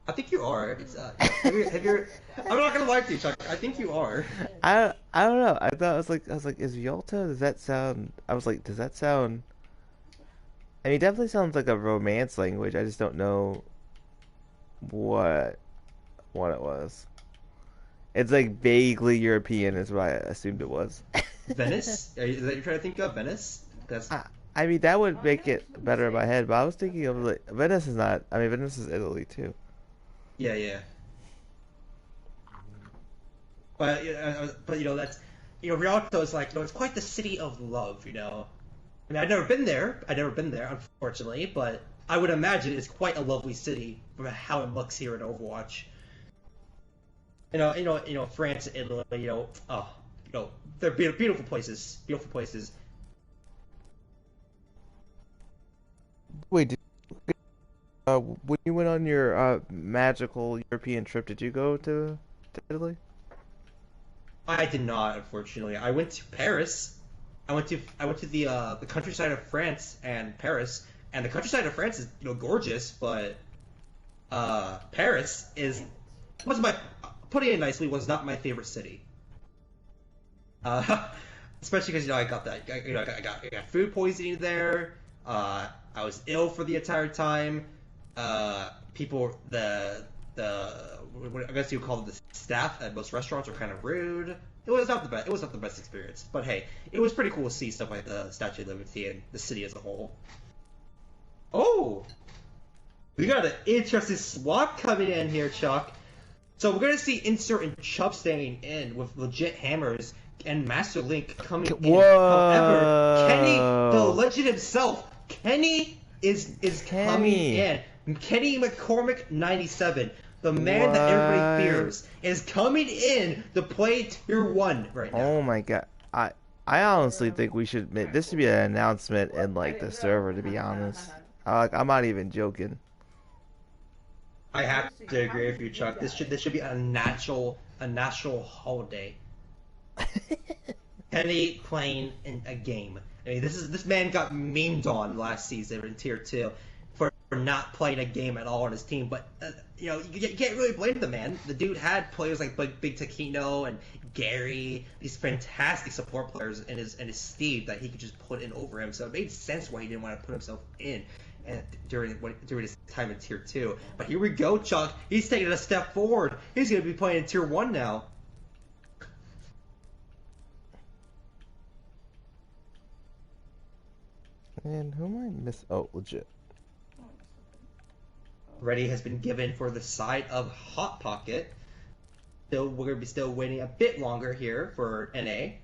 [SPEAKER 1] I think you are. It's have you, I'm not gonna lie to you, Chuck. I think you are.
[SPEAKER 2] I don't know. I was like, is Rialto? Does that sound? I was like, does that sound? I mean, it definitely sounds like a Romance language. I just don't know what it was. It's like vaguely European, is what I assumed it was.
[SPEAKER 1] Venice? Is that you're trying to think of? Venice? That's.
[SPEAKER 2] I mean, that would make it better in my head, but I was thinking of like Venice is not. I mean, Venice is Italy too.
[SPEAKER 1] Yeah. But that's Rialto is like it's quite the city of love. I mean, I've never been there, unfortunately, but I would imagine it's quite a lovely city from how it looks here in Overwatch. France, Italy, they're beautiful places, beautiful places.
[SPEAKER 2] Wait, when you went on your magical European trip, did you go to Italy?
[SPEAKER 1] I did not, unfortunately. I went to Paris. I went to the countryside of France and Paris, and the countryside of France is gorgeous, but Paris was my putting it nicely was not my favorite city. Uh, Especially because I got that I got food poisoning there. I was ill for the entire time. People I guess you would call it the staff at most restaurants are kind of rude. It was not the best. It was not the best experience, but hey, it was pretty cool to see stuff like the Statue of Liberty and the city as a whole. Oh, we got an interesting swap coming in here, Chuck. So we're gonna see Insert and Chubb standing in with legit hammers and Master Link coming in. However, Kenny, the
[SPEAKER 2] Whoa.
[SPEAKER 1] legend himself, Kenny is coming
[SPEAKER 2] Kenny.
[SPEAKER 1] in. Kenny McCormick 97, the man that everybody
[SPEAKER 2] What?
[SPEAKER 1] fears, is coming in to play Tier 1 right now.
[SPEAKER 2] Oh my God. I honestly think we should make this should be an announcement in like the server, to be honest. I'm not even joking.
[SPEAKER 1] I have to agree with you, Chuck. This should be a national holiday. Kenny playing in a game. I mean, this man got memed on last season in Tier 2 for not playing a game at all on his team. But you can't really blame the man. The dude had players like Big Taquino and Gary, these fantastic support players in his team that he could just put in over him. So it made sense why he didn't want to put himself in and during his time in Tier 2. But here we go, Chuck. He's taking a step forward. He's going to be playing in Tier 1 now.
[SPEAKER 2] Man, who am I miss? Oh, legit.
[SPEAKER 1] Ready has been given for the side of Hot Pocket. Still, we're going to be still waiting a bit longer here for NA.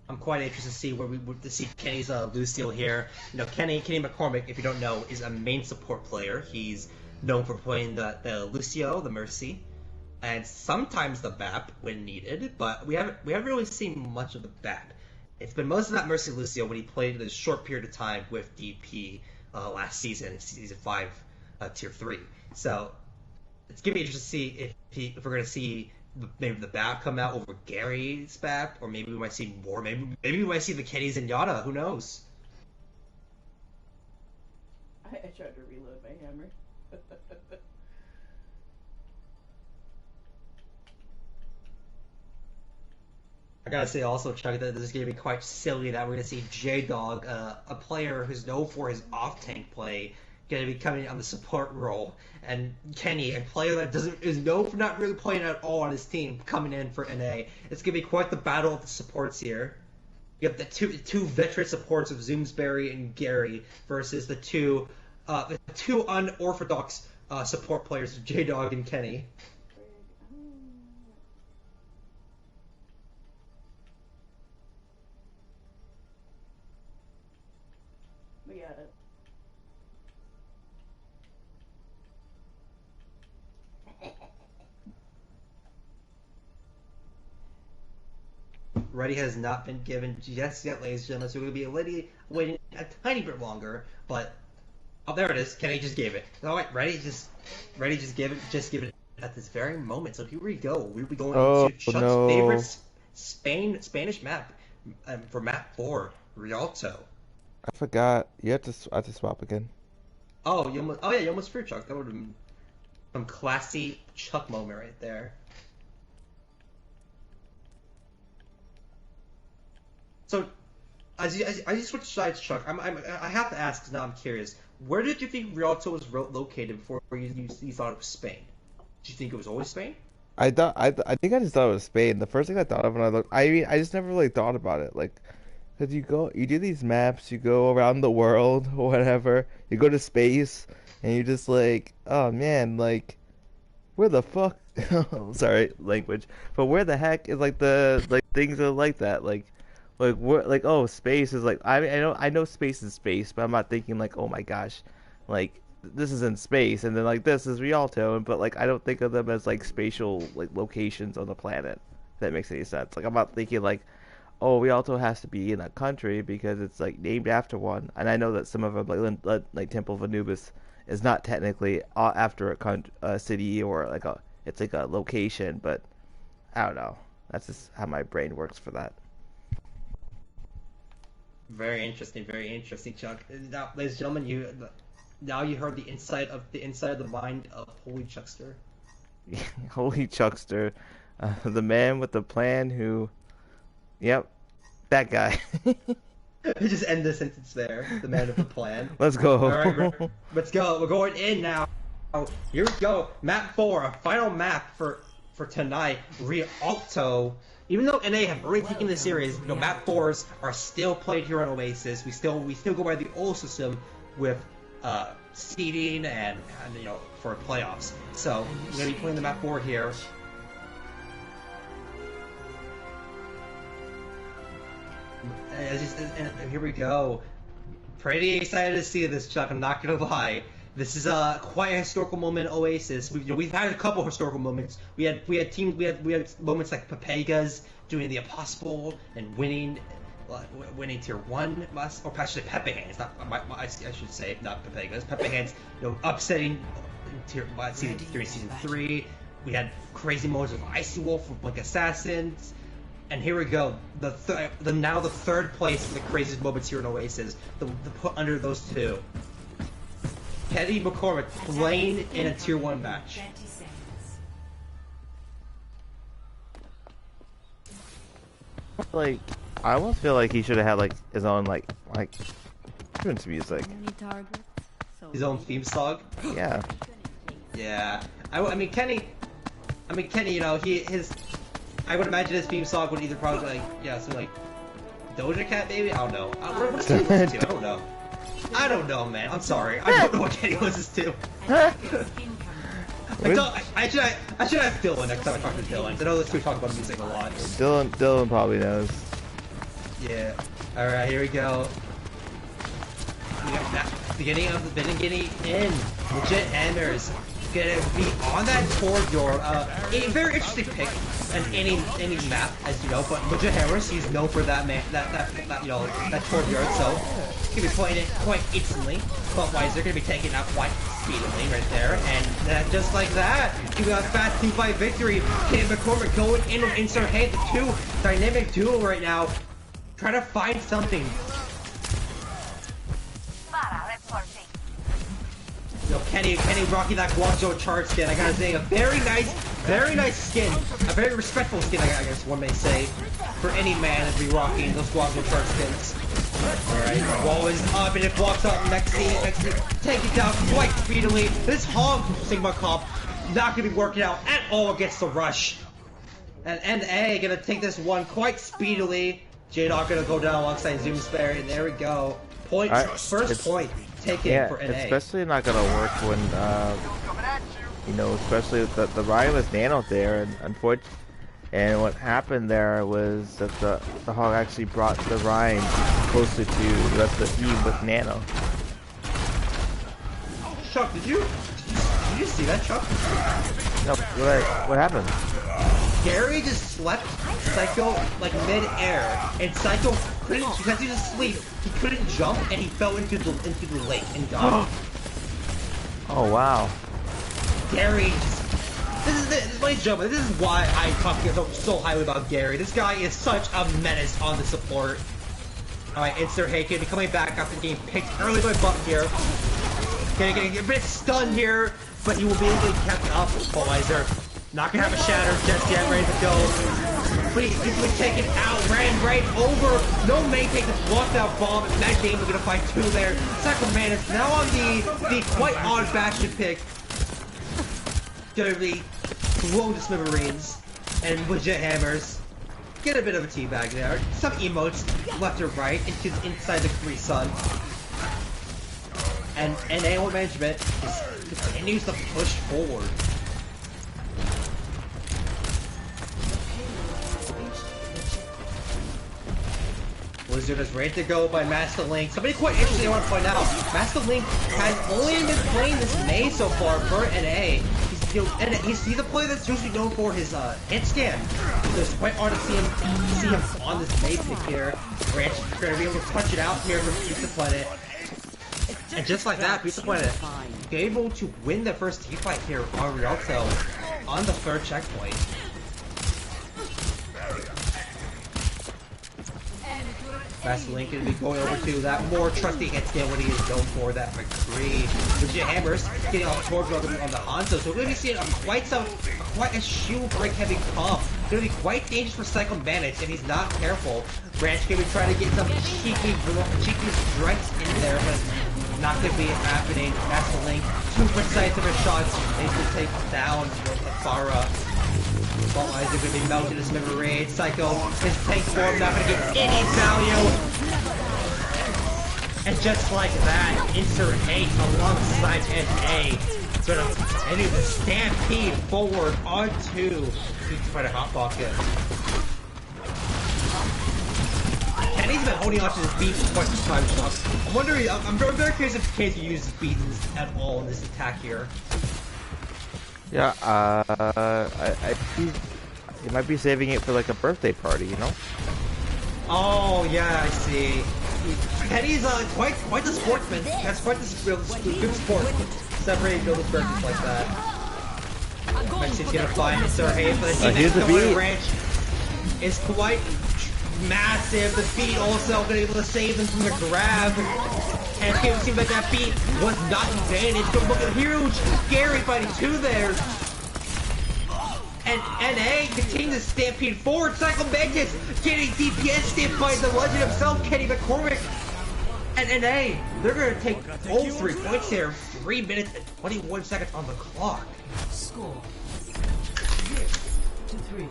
[SPEAKER 1] I'm quite interested to see to see Kenny's Lucille here. Kenny McCormick, if you don't know, is a main support player. He's known for playing the Lucio, the Mercy, and sometimes the BAP when needed. But we haven't really seen much of the BAP. It's been most of that Mercy Lucio when he played in a short period of time with DP last season, season 5, tier 3. So it's gonna be interesting to see if we're gonna see maybe the BAP come out over Gary's BAP, or maybe we might see more. Maybe we might see the Kennys and Yada. Who knows?
[SPEAKER 6] I tried to reload my hammer.
[SPEAKER 1] I gotta say also, Chuck, that this is gonna be quite silly that we're gonna see J-Dog, a player who's known for his off-tank play, gonna be coming on the support role, and Kenny, a player that is known for not really playing at all on his team, coming in for NA. It's gonna be quite the battle of the supports here. You have the two veteran supports of Zoomsbury and Gary versus the two unorthodox support players of J-Dog and Kenny.
[SPEAKER 6] We got it.
[SPEAKER 1] Ready has not been given just yet, ladies and gentlemen, so we're going to be waiting a tiny bit longer, but... Oh, there it is. Kenny just gave it. Alright, Ready just give it at this very moment. So here we go. We'll be going to Chuck's favorite Spanish map for map 4, Rialto.
[SPEAKER 2] I forgot. I have to swap again.
[SPEAKER 1] Oh, you almost threw Chuck. That would have been some classy Chuck moment right there. So, as you switch sides, Chuck, I have to ask because now I'm curious. Where did you think Rialto was located before you thought it was Spain? Did you think it was always Spain?
[SPEAKER 2] I think I just thought it was Spain. The first thing I thought of when I looked, I mean, I just never really thought about it. Like, cause you do these maps, you go around the world or whatever, you go to space, and you're just like, oh man, like, where the fuck? Sorry, language. But where the heck is like the things that are like that? Like, Like what? Like oh, space is like I know space is space, but I'm not thinking like oh my gosh, like this is in space, and then like this is Rialto, and but like I don't think of them as like spatial like locations on the planet. If that makes any sense. Like I'm not thinking like oh Rialto has to be in a country because it's like named after one, and I know that some of them like Temple of Anubis is not technically after a city or like a it's like a location, but I don't know. That's just how my brain works for that.
[SPEAKER 1] Very interesting, Chuck. Now, ladies and gentlemen, you heard the inside of the mind of Holy Chuckster.
[SPEAKER 2] Holy Chuckster, the man with the plan who, yep, that guy.
[SPEAKER 1] Just end the sentence there. The man with the plan.
[SPEAKER 2] Let's go.
[SPEAKER 1] All right, let's go. We're going in now. Here we go. Map 4, a final map for tonight. Rialto. Even though NA have already taken the series, map 4s are still played here on Oasis. We still go by the old system with seeding and for playoffs. So we're gonna be playing the map 4 here. And here we go. Pretty excited to see this, Chuck. I'm not gonna lie. This is quite a historical moment in Oasis. We've had a couple historical moments. We had moments like Papega's doing the impossible and winning tier 1, or actually Pepe Hands. I should say not Papega's. Pepe Hands, upsetting during season 3. We had crazy moments of Icy Wolf with Blink Assassins. And here we go. Now the third place for the craziest moments here in Oasis. The put under those two. Kenny McCormick playing in a tier 1 match.
[SPEAKER 4] 30 seconds.
[SPEAKER 2] Like, I almost feel like he should have had like his own like entrance music.
[SPEAKER 1] His own theme song.
[SPEAKER 2] Yeah.
[SPEAKER 1] Yeah. I mean Kenny. I would imagine his theme song would either probably something like Doja Cat maybe. I don't know. What's Kenny listen to? I don't know, man. I'm sorry. I don't know what Kenny listens to. I should have Dylan next time I talk to Dylan. I know those two talk about music a lot.
[SPEAKER 2] Dylan probably knows.
[SPEAKER 1] Yeah. All right, here we go. We got that beginning in legit Hammers. Gonna be on that Torbjorn. A very interesting pick on any map, as you know. But legit Hammers, he's known for that that Torbjorn. So he's gonna be playing it quite instantly. But Weiser gonna be taking out quite speedily right there, and just like that, he got a fast 2-5 victory. Kid McCormick going in and insert hand, the two dynamic duo right now, trying to find something. Kenny rocking that Guangzhou chart skin. I gotta say, a very nice skin, a very respectful skin, I guess one may say, for any man to be rocking those Guangzhou chart skins. Alright, wall is up, and it walks up Mexi, take it down quite speedily. This Hog Sigma comp not gonna be working out at all against the rush. And NA gonna take this one quite speedily. J-Dog gonna go down alongside Zoom Spare, and there we go. First point taken for NA.
[SPEAKER 2] It's especially not gonna work when especially with the Ryan was Nano there, and unfortunately, and what happened there was that the Hog actually brought the Ryan closer to the rest of the team with Nano.
[SPEAKER 1] Chuck, did you see that, Chuck?
[SPEAKER 2] No, what happened?
[SPEAKER 1] Gary just slept Psycho like mid-air, and Psycho couldn't, because he was asleep, he couldn't jump, and he fell into the lake and died.
[SPEAKER 2] Oh wow.
[SPEAKER 1] Gary ladies and gentlemen, this is why I talk so highly about Gary. This guy is such a menace on the support. Alright, Insert Haken coming back after getting picked early by Buck here. Getting a bit stunned here, but he will be able to catch up with Polarizer. Not gonna have a shatter just yet, ready to go. But he's been taken out, ran right over. No main take this walked-out bomb. In that game, we're gonna find two there. Sacramento is now on the quite odd Bastion pick. Gonna be blown to smithereens. And legit Hammers. Get a bit of a teabag there. Some emotes left or right inside the Capri Sun. And AO Management continues to push forward. Blizzard is ready to go by Master Link. Something quite interesting I want to point out. Master Link has only been playing this May so far for NA. He's a player that's usually known for his hit scan. So it's quite hard to see him on this May pick here. Branch is going to be able to punch it out here from Pizza Planet. And just like that, Pizza Planet able to win the first team fight here on Rialto on the third checkpoint. Master Link going to be going over to that more trusty hit scan what he is known for, that McCree. Legit Hammers getting off towards on the Hanzo, so we're going to be seeing quite a shield break heavy comp. It's going to be quite dangerous for Psycho Bandits if he's not careful. Branch going to be trying to get some cheeky strikes in there, but not going to be happening. Master Link, 2 precise of his shots, able to take down Farah. Eyes are going to be melted as Memory. Psycho, his tank form not going to get any value. And just like that, insert 8 alongside NA. Sort of ending the stampede forward onto Pizza Fighter Hot Pocket. Kenny's been holding on to this beat for quite some time, Chuck. I'm wondering, I'm very curious if Kenny uses beatings at all in this attack here.
[SPEAKER 2] Yeah, he might be saving it for like a birthday party, you know?
[SPEAKER 1] Oh yeah, I see. Kenny's quite the sportsman. That's quite the good sport. Separating build his birthdays like that. Mexi's gonna find Sir Hayes, but the team that's going to Ranch is quite massive. The feet also been able to save them from the grab. And it seems like that beat was not in vain. It's going to look huge. Gary fighting 2 there. And NA continues to stampede forward. Psycho Mantis getting DPS stamped by the legend himself, Kenny McCormick. And NA, they're going to take all 3 points here. 3 minutes and 21 seconds on the clock.
[SPEAKER 4] Score 0-3.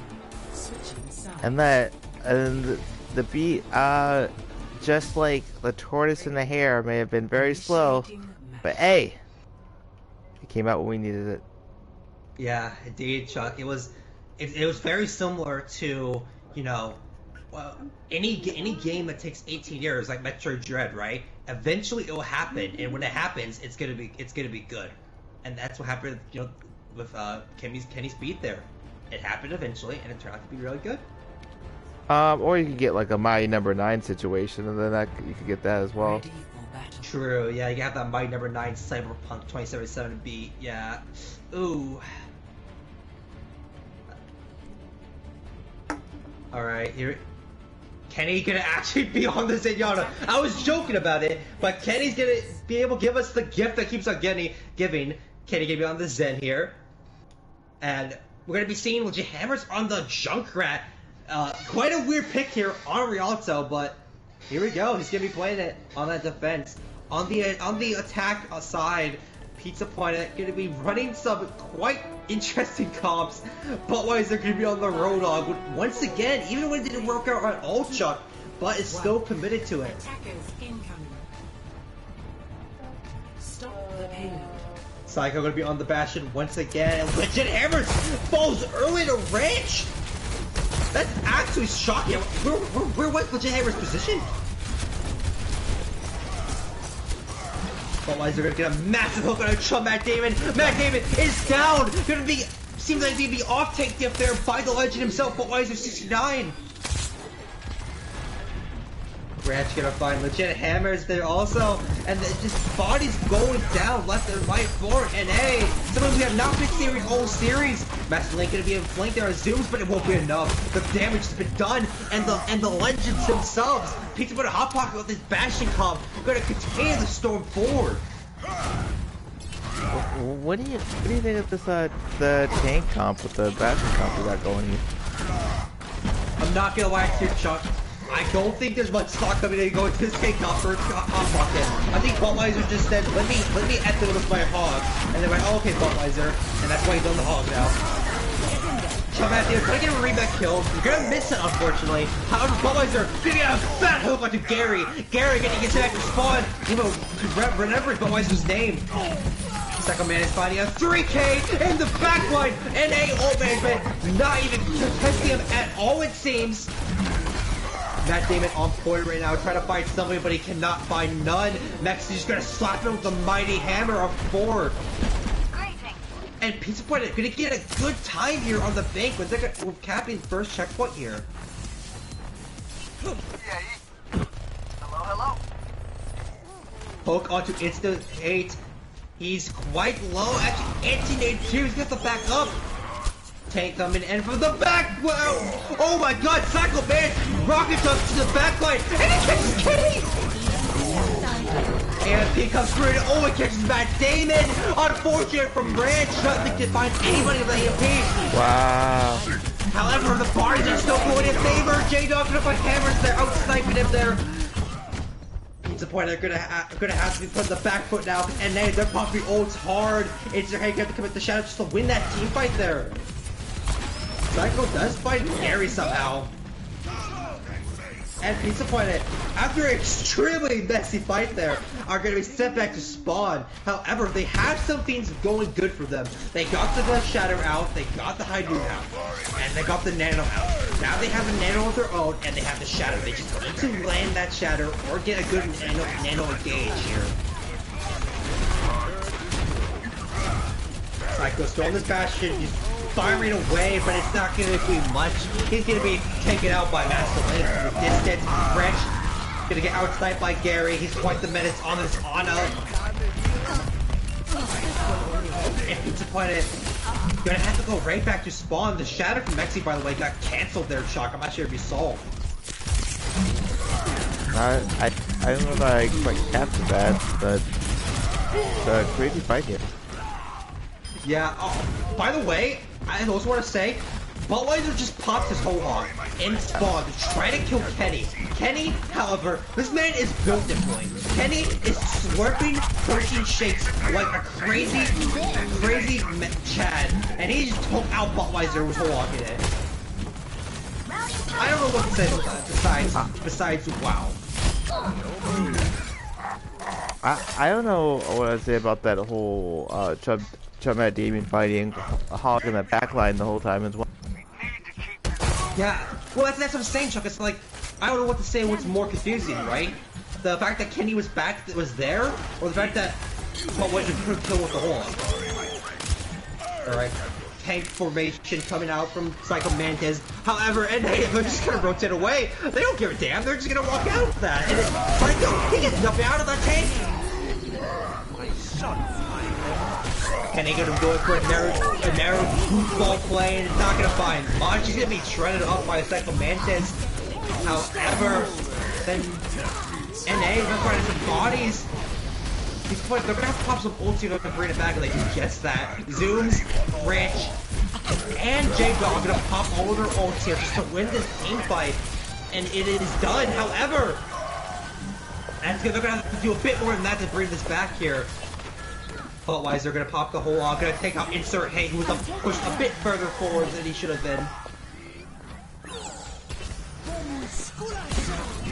[SPEAKER 4] Switching sides.
[SPEAKER 2] And the beat, just like the tortoise and the hare may have been very slow, but hey, it came out when we needed it.
[SPEAKER 1] Yeah, indeed, Chuck. It was very similar to, you know, well, any game that takes 18 years, like Metroid Dread, right? Eventually it will happen, and when it happens, it's gonna be good, and that's what happened, you know, with Kenny's beat there. It happened eventually, and it turned out to be really good.
[SPEAKER 2] Or you could get like a Mighty Number 9 situation, and then you could get that as well.
[SPEAKER 1] True, yeah, you have that Mighty Number 9 Cyberpunk 2077 beat, yeah. Ooh. Alright, here. Kenny gonna actually be on the Zenyatta. I was joking about it, but Kenny's gonna be able to give us the gift that keeps on giving. Kenny gonna be on the Zen here. And we're gonna be seeing legit Hammers on the Junkrat. Quite a weird pick here on Rialto, but here we go. He's gonna be playing it on that defense. On the attack side, Pizza Planet gonna be running some quite interesting comps. Budweiser gonna be on the Road Dog once again, even when it didn't work out at all, Chuck, but is still committed to it.
[SPEAKER 4] Attackers incoming. Stop the payload.
[SPEAKER 1] Psycho gonna be on the Bastion once again, and Legend Hammers falls early to Ranch. That's actually shocking. Where was Legend Hammer's position? Budweiser gonna get a massive hook on a chum Matt Damon. Matt Damon is down. Gonna be, seems like he'd be off take diff there by the legend himself. Budweiser 69. Branch gonna find legit Hammers there also, and just bodies going down left and right for NA. Something we have not been seeing all series. Master Link gonna be in flank there on zooms, but it won't be enough. The damage has been done, and the legends themselves. Pizza Butter Hot Pocket with his bashing comp gonna continue the storm forward.
[SPEAKER 2] What do you think of this the tank comp with the bashing comp we got going here?
[SPEAKER 1] I'm not gonna lie to you, Chuck. I don't think there's much stock coming in going to this tank comp for Hot Pocket. I think Budweiser just said, let me ethno with my hog, and they're like, oh, okay, Budweiser, and that's why he's on the hog now. Chum at there, trying to get a reback kill. You're gonna miss it, unfortunately. However, Budweiser gonna get a fat hook onto Gary. Gary gonna get back to spawn. You know, remember Budweiser's name. Second man is finding a 3K in the backline. NA ult management not even testing him at all, it seems. Matt Damon on point right now, trying to find somebody, but he cannot find none. Next, he's gonna slap him with the mighty hammer of 4. And Pizza Point is gonna get a good time here on the bank with capping first checkpoint here.
[SPEAKER 7] Hello.
[SPEAKER 1] Poke onto Insta 8. He's quite low, actually anti-nade too. He's got the back up. Tank coming in from the back. Oh my god, Psycho Man rocket jumps to the back line and he catches Kitty! And he comes through and it catches Matt Damon. Unfortunate from Ranch, nothing to find anybody with the EMP.
[SPEAKER 2] Wow.
[SPEAKER 1] However, the bars are still going in favor. J-Dog gonna find hammers there, out-sniping him there. Pizza Point, they're gonna have to be putting the back foot now, and they're popping ults hard. It's their head to commit the shadow just to win that team fight there. Psycho does find Gary somehow. And Pizza Point, after an extremely messy fight there, are going to be sent back to spawn. However, they have some things going good for them. They got the Shadow out, they got the High Noon out, and they got the Nano out. Now they have a Nano of their own, and they have the Shadow. They just need to land that Shadow or get a good Nano engage here. Psycho's throwing this Bastion, he's firing away, but it's not going to be much. He's going to be taken out by Master Lane from the distance. Wrench going to get outsniped by Gary. He's quite the menace on this Ana. And disappointed. Gonna have to go right back to spawn. The Shadow from Mexi, by the way, got cancelled there, Shock. I'm not sure if you saw.
[SPEAKER 2] I don't know if I quite captured that, but it's a crazy fight here.
[SPEAKER 1] Yeah, by the way, I also want to say, Budweiser just popped his whole hog in spawn to try to kill Kenny. Kenny, however, this man is built differently. Kenny is slurping protein shakes like a crazy Chad, and he just took out Budweiser with whole hog in it. I don't know what to say about that, besides wow.
[SPEAKER 2] I don't know what I'd say about that whole Chub Matt Damon fighting a hog in that backline the whole time as well.
[SPEAKER 1] Yeah, well that's what I'm saying, Chuck. It's like, I don't know what to say what's more confusing, right? The fact that Kenny was back, that was there, or the fact that Budweiser couldn't kill with the hole. Alright, tank formation coming out from Psycho Mantis. However, and they're just gonna rotate away. They don't give a damn, they're just gonna walk out of that. And it's Psycho, he gets nothing out of that tank. Kenny gonna go for a narrow goofball play, and it's not gonna find much. He's gonna be shredded up by a Psycho Mantis. However, then NA is gonna find some bodies. They're gonna have to pop some ults here to bring it back, and they do just that. Zooms, Rich, and J-Dog gonna pop all of their ults here just to win this team fight, and it is done. However, they're gonna have to do a bit more than that to bring this back here. Otherwise, they're gonna pop the whole log, gonna take out Insert Hay, who was pushed a bit further forward than he should have been.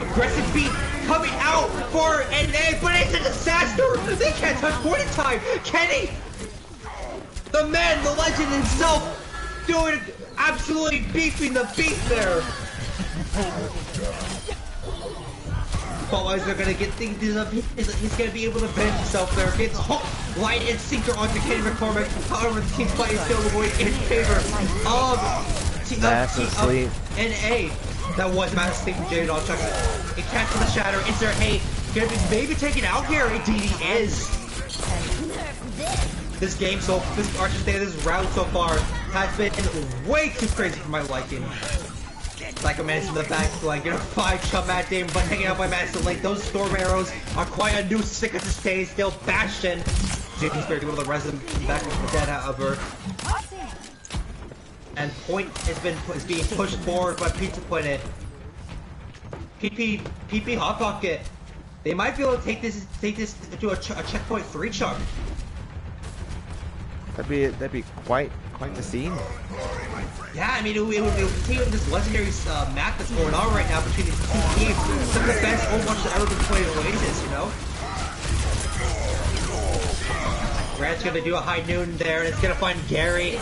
[SPEAKER 1] Aggressive beat coming out for NA, but it's a disaster! They can't touch point in time! Kenny! The man, the legend himself, doing absolutely beefing the beef there! Otherwise, they're gonna get things up. He's gonna be able to bend himself there. Gets hooked right and sinker onto Kenny McCormick. However, the team fight is still going in favor of NA. That was massive sleep from J-Dog. It catches the Shatter. Insert Hay gonna be maybe taken out here. Indeed, he is. This game, this round so far has been way too crazy for my liking. Psycho Mantis in the back, like, you know, 5 Chub Matt Damon, but hanging out by Master Link. Those Storm Arrows are quite a new sick of this day. Still Bastion. JP's very able to res him back from the dead, however. And Point is being pushed forward by Pizza Point. PP Hot Pocket. They might be able to take this to a checkpoint 3 chunk.
[SPEAKER 2] That'd be quite the scene.
[SPEAKER 1] Yeah, I mean, it would continue this legendary map that's going on right now between these two teams. Some of the best Overwatch that's ever been played in Oasis, you know? Grant's gonna do a High Noon there, and it's gonna find Gary.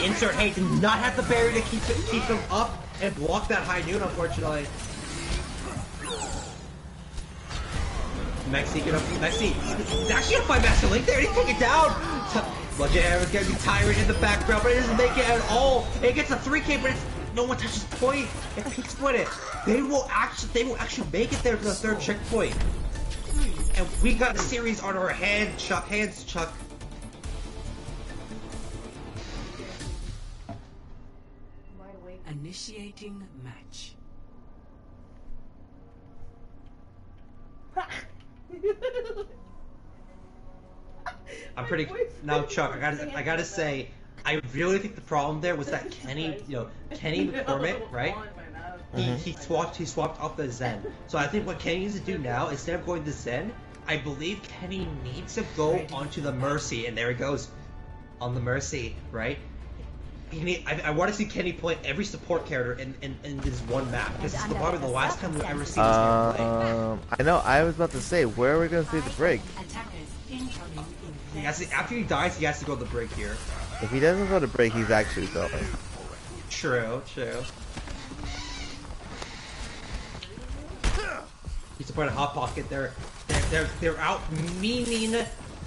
[SPEAKER 1] Insert Hate, not have the barrier to keep him up and block that High Noon, unfortunately. Maxi, get up. Maxi, he's actually gonna find Master Link there, and he take it down! Well, JR is gonna be Tyrant in the background, but it doesn't make it at all! It gets a 3K, but no one touches point! It peaks split it! They will actually make it there for the third checkpoint! And we got a series on our hands, Chuck.
[SPEAKER 6] Wide awake.
[SPEAKER 4] Initiating match.
[SPEAKER 1] I'm pretty now, Chuck. I gotta say, I really think the problem there was that Kenny, Kenny McCormick, right? He swapped off the Zen. So I think what Kenny needs to do now, instead of going to Zen, I believe Kenny needs to go onto the Mercy, and there he goes on the Mercy, right? I want to see Kenny play every support character in this one map, because this is probably the last time we've ever seen this game play.
[SPEAKER 2] I know. I was about to say, where are we going to see the break?
[SPEAKER 1] After he dies, he has to go to the break here.
[SPEAKER 2] If he doesn't go to break, he's actually going.
[SPEAKER 1] True. He's supporting Hot Pocket. They're out meaning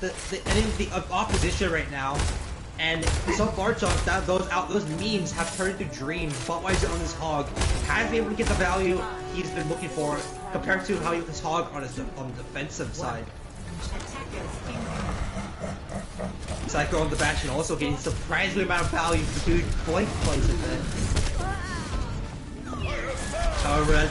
[SPEAKER 1] the opposition right now. And so far, Chuck, those memes have turned into dreams. Spotweiser on his hog has been able to get the value he's been looking for compared to how his hog on the defensive side. Psycho on the Bastion also getting surprisingly amount of value for doing blank plays with it. However,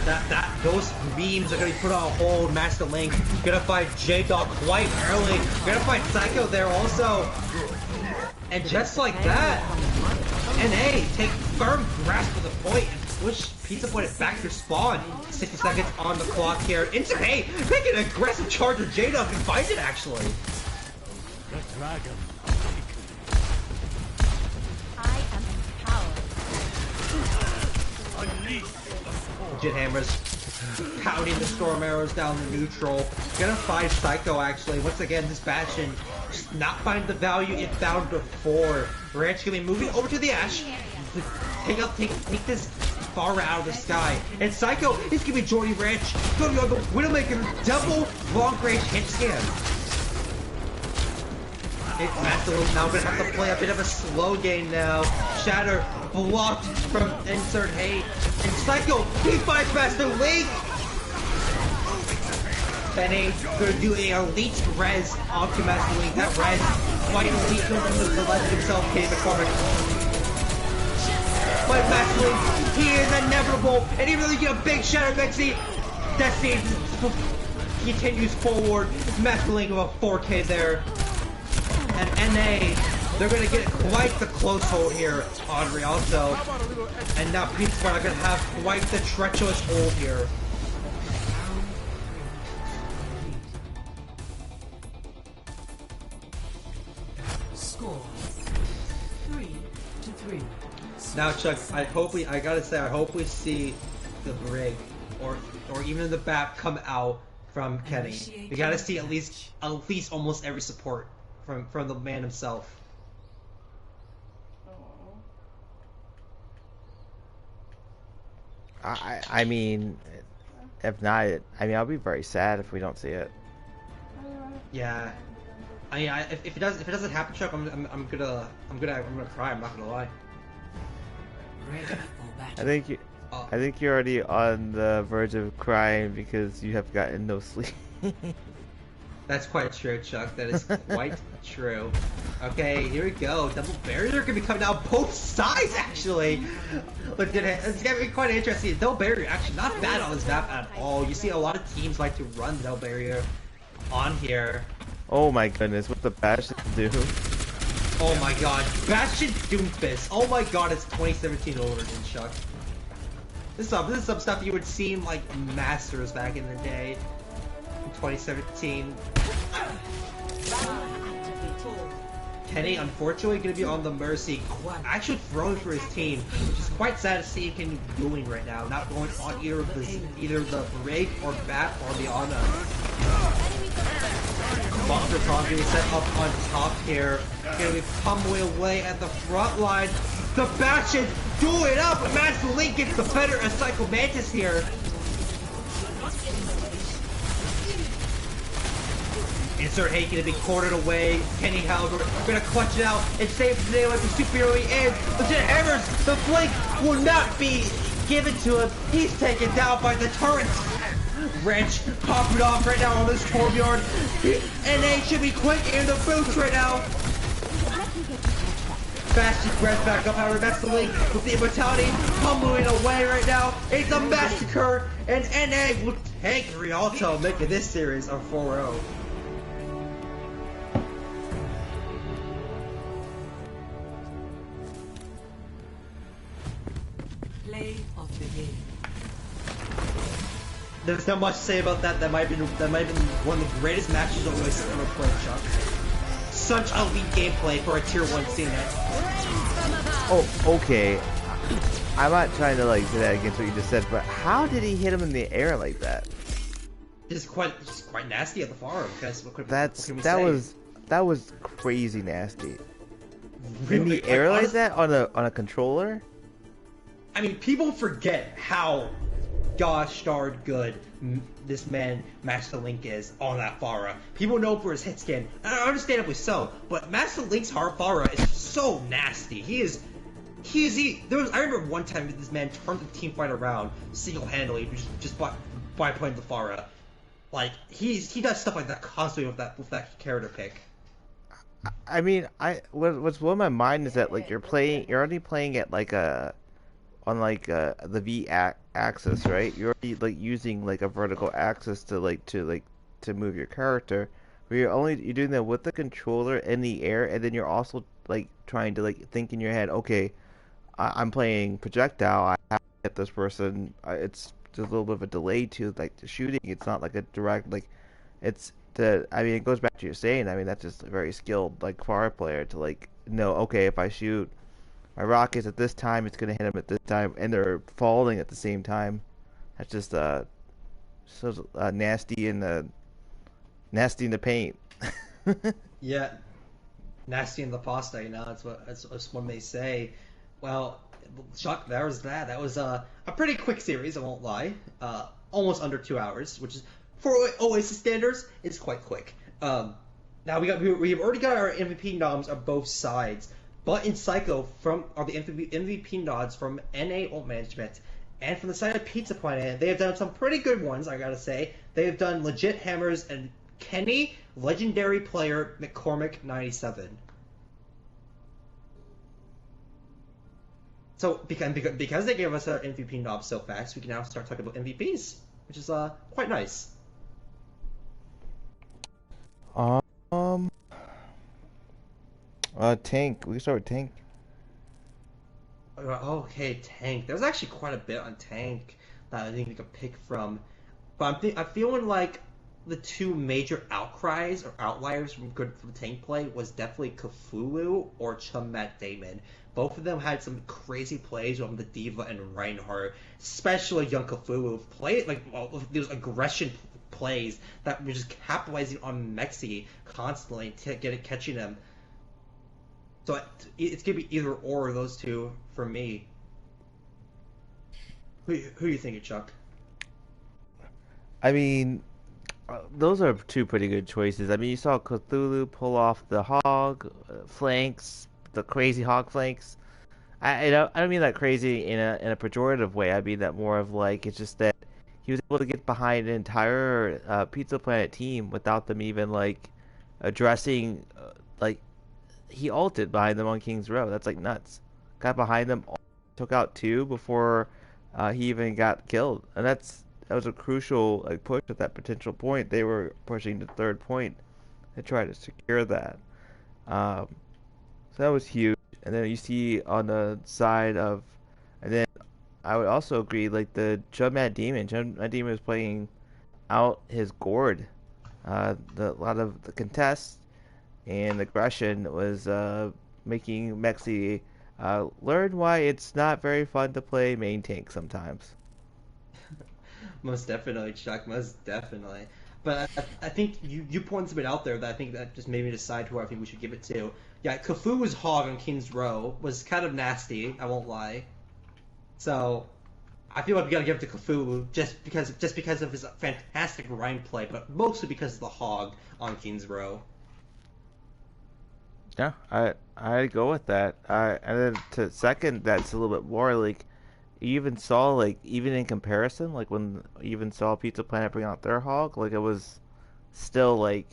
[SPEAKER 1] those memes are gonna be put on hold. Master Link gonna fight J-Dog quite early. Gonna fight Psycho there also. And just like that, NA take firm grasp of the point and push Pizza Point back to spawn. 60 seconds on the clock here. Into Hey, make an aggressive charge with J-Dog and find it actually.
[SPEAKER 3] The dragon.
[SPEAKER 7] I am empowered.
[SPEAKER 3] Unleash.
[SPEAKER 1] Jet Hammers pounding the Storm Arrows down the neutral. Gonna find Psycho actually. Once again, this Bastion just not find the value it found before. Ranch gonna be moving over to the Ash. Take this far out of the sky. And Psycho is gonna be joining Ranch. Gonna be on the Widowmaker double long range hit scan. Master Link now gonna have to play a bit of a slow game now. Shatter blocked from insert hate. And Psycho, he finds Master Link! Benny gonna do a elite res onto Master Link. That res quite elite from the legend himself, Kenny McCormick. But Master Link, he is inevitable, and he really get a big Shatter Bexy. Destiny continues forward. Master Link with a 4K there. And NA, they're going to get quite the close hold here on Rialto. And now Pizza are going to have quite the treacherous hold here.
[SPEAKER 4] Score 3-3.
[SPEAKER 1] Now Chuck, I hope we see the Brig or even the BAP come out from Kenny. We gotta see at least almost every support from the man himself.
[SPEAKER 2] I mean, if not, I'll be very sad if we don't see it.
[SPEAKER 1] Yeah. I mean, if it doesn't happen, Chuck, I'm gonna cry. I'm not gonna lie.
[SPEAKER 4] Ready for battle.
[SPEAKER 2] I think you're already on the verge of crying because you have gotten no sleep.
[SPEAKER 1] That's quite true, Chuck. That is quite true. Okay, here we go. Double barrier can be coming down both sides, actually. Look, it's gonna be quite interesting. Double barrier actually not bad on this map at all. You see a lot of teams like to run double barrier on here.
[SPEAKER 2] Oh my goodness, what the Bastion do?
[SPEAKER 1] Oh my god, Bastion Doomfist. Oh my god, it's 2017 Origin, Chuck. This is some stuff you would see in like Masters back in the day. In 2017. Kenny, unfortunately, going to be on the Mercy, actually throwing for his team, which is quite sad to see Kenny doing right now. Not going on either the Brig or Bat or the Ana. Monster probably set up on top here. Gonna be pummeling away at the front line. The Bastion do it up, but Master Link gets the better of Psycho Mantis here. insert Hake to be quartered away. Kenny, however, gonna clutch it out and save the day like the super early end. Legit hammers, the flank will not be given to him. He's taken down by the turret. Wrench popping off right now on this Torbjorn. NA should be quick in the boots right now. Bastion grabs back up, however, that's the link with the immortality tumbling away right now. It's a massacre, and NA with Tank Rialto making this series a 4-0.
[SPEAKER 4] Play of the game.
[SPEAKER 1] There's not much to say about that. That might have been one of the greatest matches of Oasis ever played, Chuck. Such elite gameplay for a tier 1 CNET.
[SPEAKER 2] Oh, okay. I'm not trying to like say that against what you just said, but how did he hit him in the air like that?
[SPEAKER 1] Just quite nasty at the farm. Because
[SPEAKER 2] that was crazy nasty.
[SPEAKER 1] Really,
[SPEAKER 2] In the air like that on a controller?
[SPEAKER 1] I mean, people forget how gosh darn good this man Master Link is on that Pharah. People know for his hit scan, and understandably so, but Master Link's hard Pharah is so nasty. I remember one time this man turned the team fight around single-handedly just by playing the Pharah. Like, he does stuff like that constantly with that character pick.
[SPEAKER 2] I mean, what's blowing my mind is that like you're already playing at like the V axis, right? You're already like using like a vertical axis to move your character. But you're doing that with the controller in the air, and then you're also like trying to like think in your head, okay, I'm playing projectile. I have to hit this person. It's just a little bit of a delay to like the shooting. It's not like a direct like. I mean, it goes back to your saying. I mean, that's just a very skilled like far player to like know. Okay, if I shoot my rockets at this time, it's gonna hit them at this time, and they're falling at the same time. That's just so nasty in the paint.
[SPEAKER 1] Yeah, nasty in the pasta. You know, that's what one may say. Well, Chuck, that was that. That was a pretty quick series. I won't lie. Almost under 2 hours, which is for Oasis standards, it's quite quick. Now we've already got our MVP noms on both sides. But in Psycho are the MVP nods from NA or Mangement, and from the side of Pizza Planet, they have done some pretty good ones, I gotta say. They have done legit hammers and Kenny, legendary player McCormick97. So because they gave us our MVP knobs so fast, we can now start talking about MVPs, which is quite nice.
[SPEAKER 2] Tank. We can start with Tank.
[SPEAKER 1] Okay, Tank. There's actually quite a bit on Tank that I think we could pick from. But I'm feeling like the two major outcries or outliers from Tank play was definitely Cthulhu or Chum Damon. Both of them had some crazy plays on the Diva and Reinhardt, especially young Cthulhu. Played like those aggression plays that were just capitalizing on Mexi constantly to catching him. So it's gonna be either or of those two for me. Who you thinking, Chuck?
[SPEAKER 2] I mean, those are two pretty good choices. I mean, you saw Cthulhu pull off the hog flanks, the crazy hog flanks. I don't mean that crazy in a pejorative way. I mean that more of like it's just that he was able to get behind an entire Pizza Planet team without them even like addressing like. He ulted behind them on King's Row. That's like nuts. Got behind them, took out two before he even got killed, and that was a crucial like push at that potential point. They were pushing the third point to try to secure that. So that was huge. And then you see on the side of, and then I would also agree like the Chum Demon. Chum Demon was playing out his gourd. A lot of the contests and aggression was making Mexi learn why it's not very fun to play main tank sometimes.
[SPEAKER 1] Most definitely, Chuck. Most definitely. But I think you pointed something out there that I think that just made me decide who I think we should give it to. Yeah, Cthulhu's hog on King's Row was kind of nasty. I won't lie. So I feel like we gotta give it to Cthulhu just because of his fantastic Rhine play, but mostly because of the hog on King's Row.
[SPEAKER 2] Yeah, I go with that. And then to second, that's a little bit more like you even saw like even in comparison, like when you even saw Pizza Planet bring out their hog, like it was still like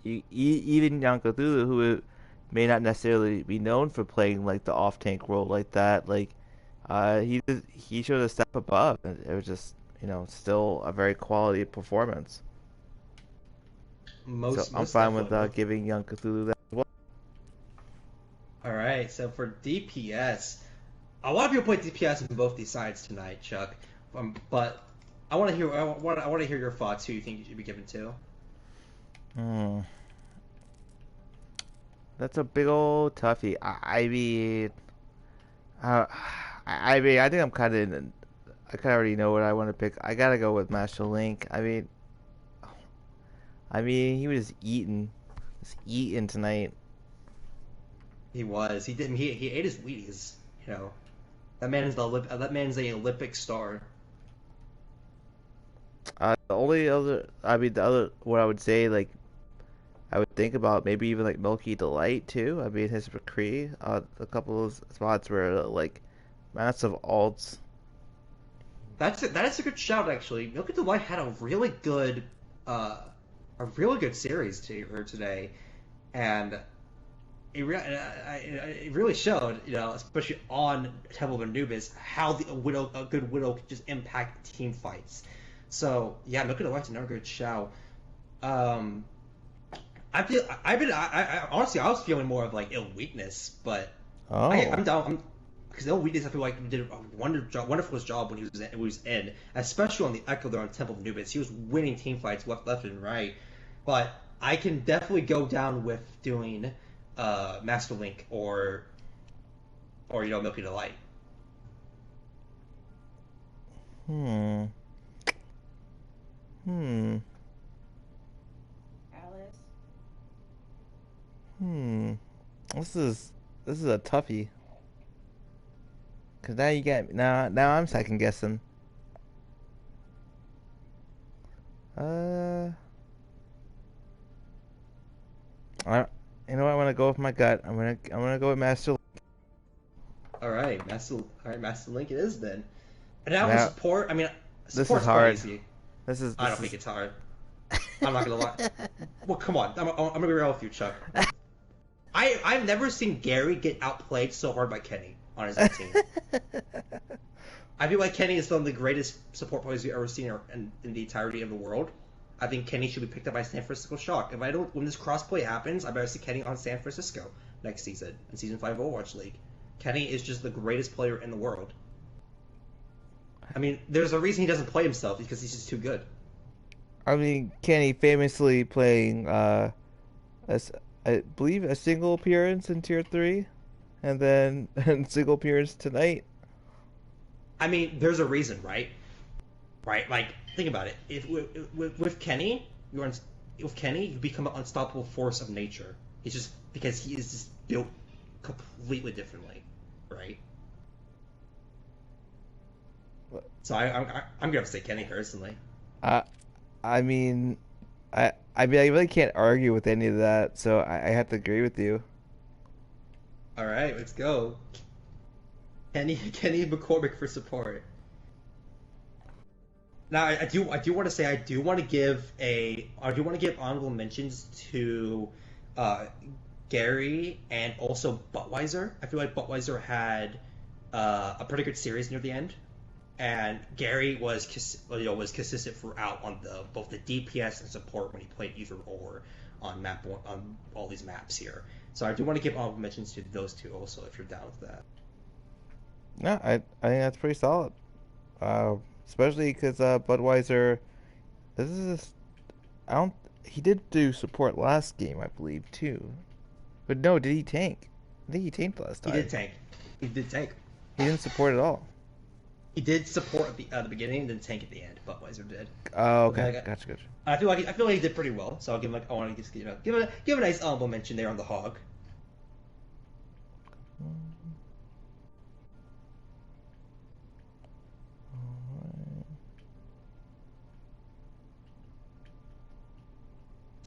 [SPEAKER 2] even Young Cthulhu, who may not necessarily be known for playing like the off tank role like that, like he showed a step above. It was just still a very quality performance. So I'm
[SPEAKER 1] Most
[SPEAKER 2] fine with
[SPEAKER 1] definitely.
[SPEAKER 2] giving Young Cthulhu that as well.
[SPEAKER 1] All right, so for DPS, a lot of people play DPS on both these sides tonight, Chuck. But I want to hear your thoughts. Who you think you should be given to?
[SPEAKER 2] Hmm. That's a big old toughie. I mean, uh, I think I kind of already know what I want to pick. I gotta go with Master Link. I mean, was eating tonight.
[SPEAKER 1] He was. He didn't. He ate his Wheaties. You know, that man's a Olympic star.
[SPEAKER 2] The only other, I mean, the other, what I would say, like, I would think about maybe even like Milky Delight too. I mean, his McCree, a couple of spots where like massive alts.
[SPEAKER 1] That is a good shout actually. Milk of Delight had uh, a really good series to her today, and it really showed, especially on Temple of Anubis, how a good Widow can just impact team fights. So yeah, Milk of Delight's another good shout. Um, honestly, I was feeling more of like ill weakness, but I'm
[SPEAKER 2] Oh,
[SPEAKER 1] down. Because ill weakness, I feel like he did a wonderful job when he was in, especially on the Echo there on Temple of Anubis. He was winning team fights left and right. But I can definitely go down with doing Master Link or Milky Delight.
[SPEAKER 2] hmm, hmm,
[SPEAKER 6] Alice.
[SPEAKER 2] hmm. This is this is a toughie. Cause now you get now I'm second guessing. Uh, I you know what? I'm gonna go with my gut. I'm gonna go with Master.
[SPEAKER 1] Master Link it is then. And now for
[SPEAKER 2] Now
[SPEAKER 1] support, I mean,
[SPEAKER 2] this is
[SPEAKER 1] support's quite
[SPEAKER 2] hard.
[SPEAKER 1] easy. I
[SPEAKER 2] This
[SPEAKER 1] don't think
[SPEAKER 2] is.
[SPEAKER 1] it's hard. I'm not gonna lie. Well, come on. I'm gonna be real with you, Chuck. I've never seen Gary get outplayed so hard by Kenny on his own team. I feel like Kenny is one of the greatest support players we've ever seen in the entirety of the world. I think Kenny should be picked up by San Francisco Shock. If I don't, when this crossplay happens, I better see Kenny on San Francisco next season in Season 5 of Overwatch League. Kenny is just the greatest player in the world. I mean, there's a reason he doesn't play himself because he's just too good.
[SPEAKER 2] I mean, Kenny famously playing as I believe a single appearance in Tier 3, and then a single appearance tonight.
[SPEAKER 1] I mean, there's a reason, right? Right? Like, think about it. If with Kenny, with Kenny, you become an unstoppable force of nature. It's just because he is just built completely differently, right? So I'm gonna have to say Kenny personally.
[SPEAKER 2] I I mean, I really can't argue with any of that, so I have to agree with you.
[SPEAKER 1] All right, let's go. Kenny McCormick for support. Now I do want to say I do want to give honorable mentions to uh, Gary and also Buttweiser. I feel like Buttweiser had a pretty good series near the end, and Gary was consistent throughout on both the DPS and support when he played either or on all these maps here. So I do want to give honorable mentions to those two also if you're down with that.
[SPEAKER 2] No, I think that's pretty solid. Uh, Especially because Budweiser, this is I don't he did do support last game I believe too, but no, did he tank? I think he tanked last
[SPEAKER 1] He
[SPEAKER 2] time.
[SPEAKER 1] did tank. He did tank.
[SPEAKER 2] He didn't support at all.
[SPEAKER 1] He did support at the beginning and then tank at the end. Budweiser did.
[SPEAKER 2] Oh,
[SPEAKER 1] Okay,
[SPEAKER 2] okay, gotcha.
[SPEAKER 1] I feel like he did pretty well. So I'll give him I want to just give a nice honorable mention there on the hog.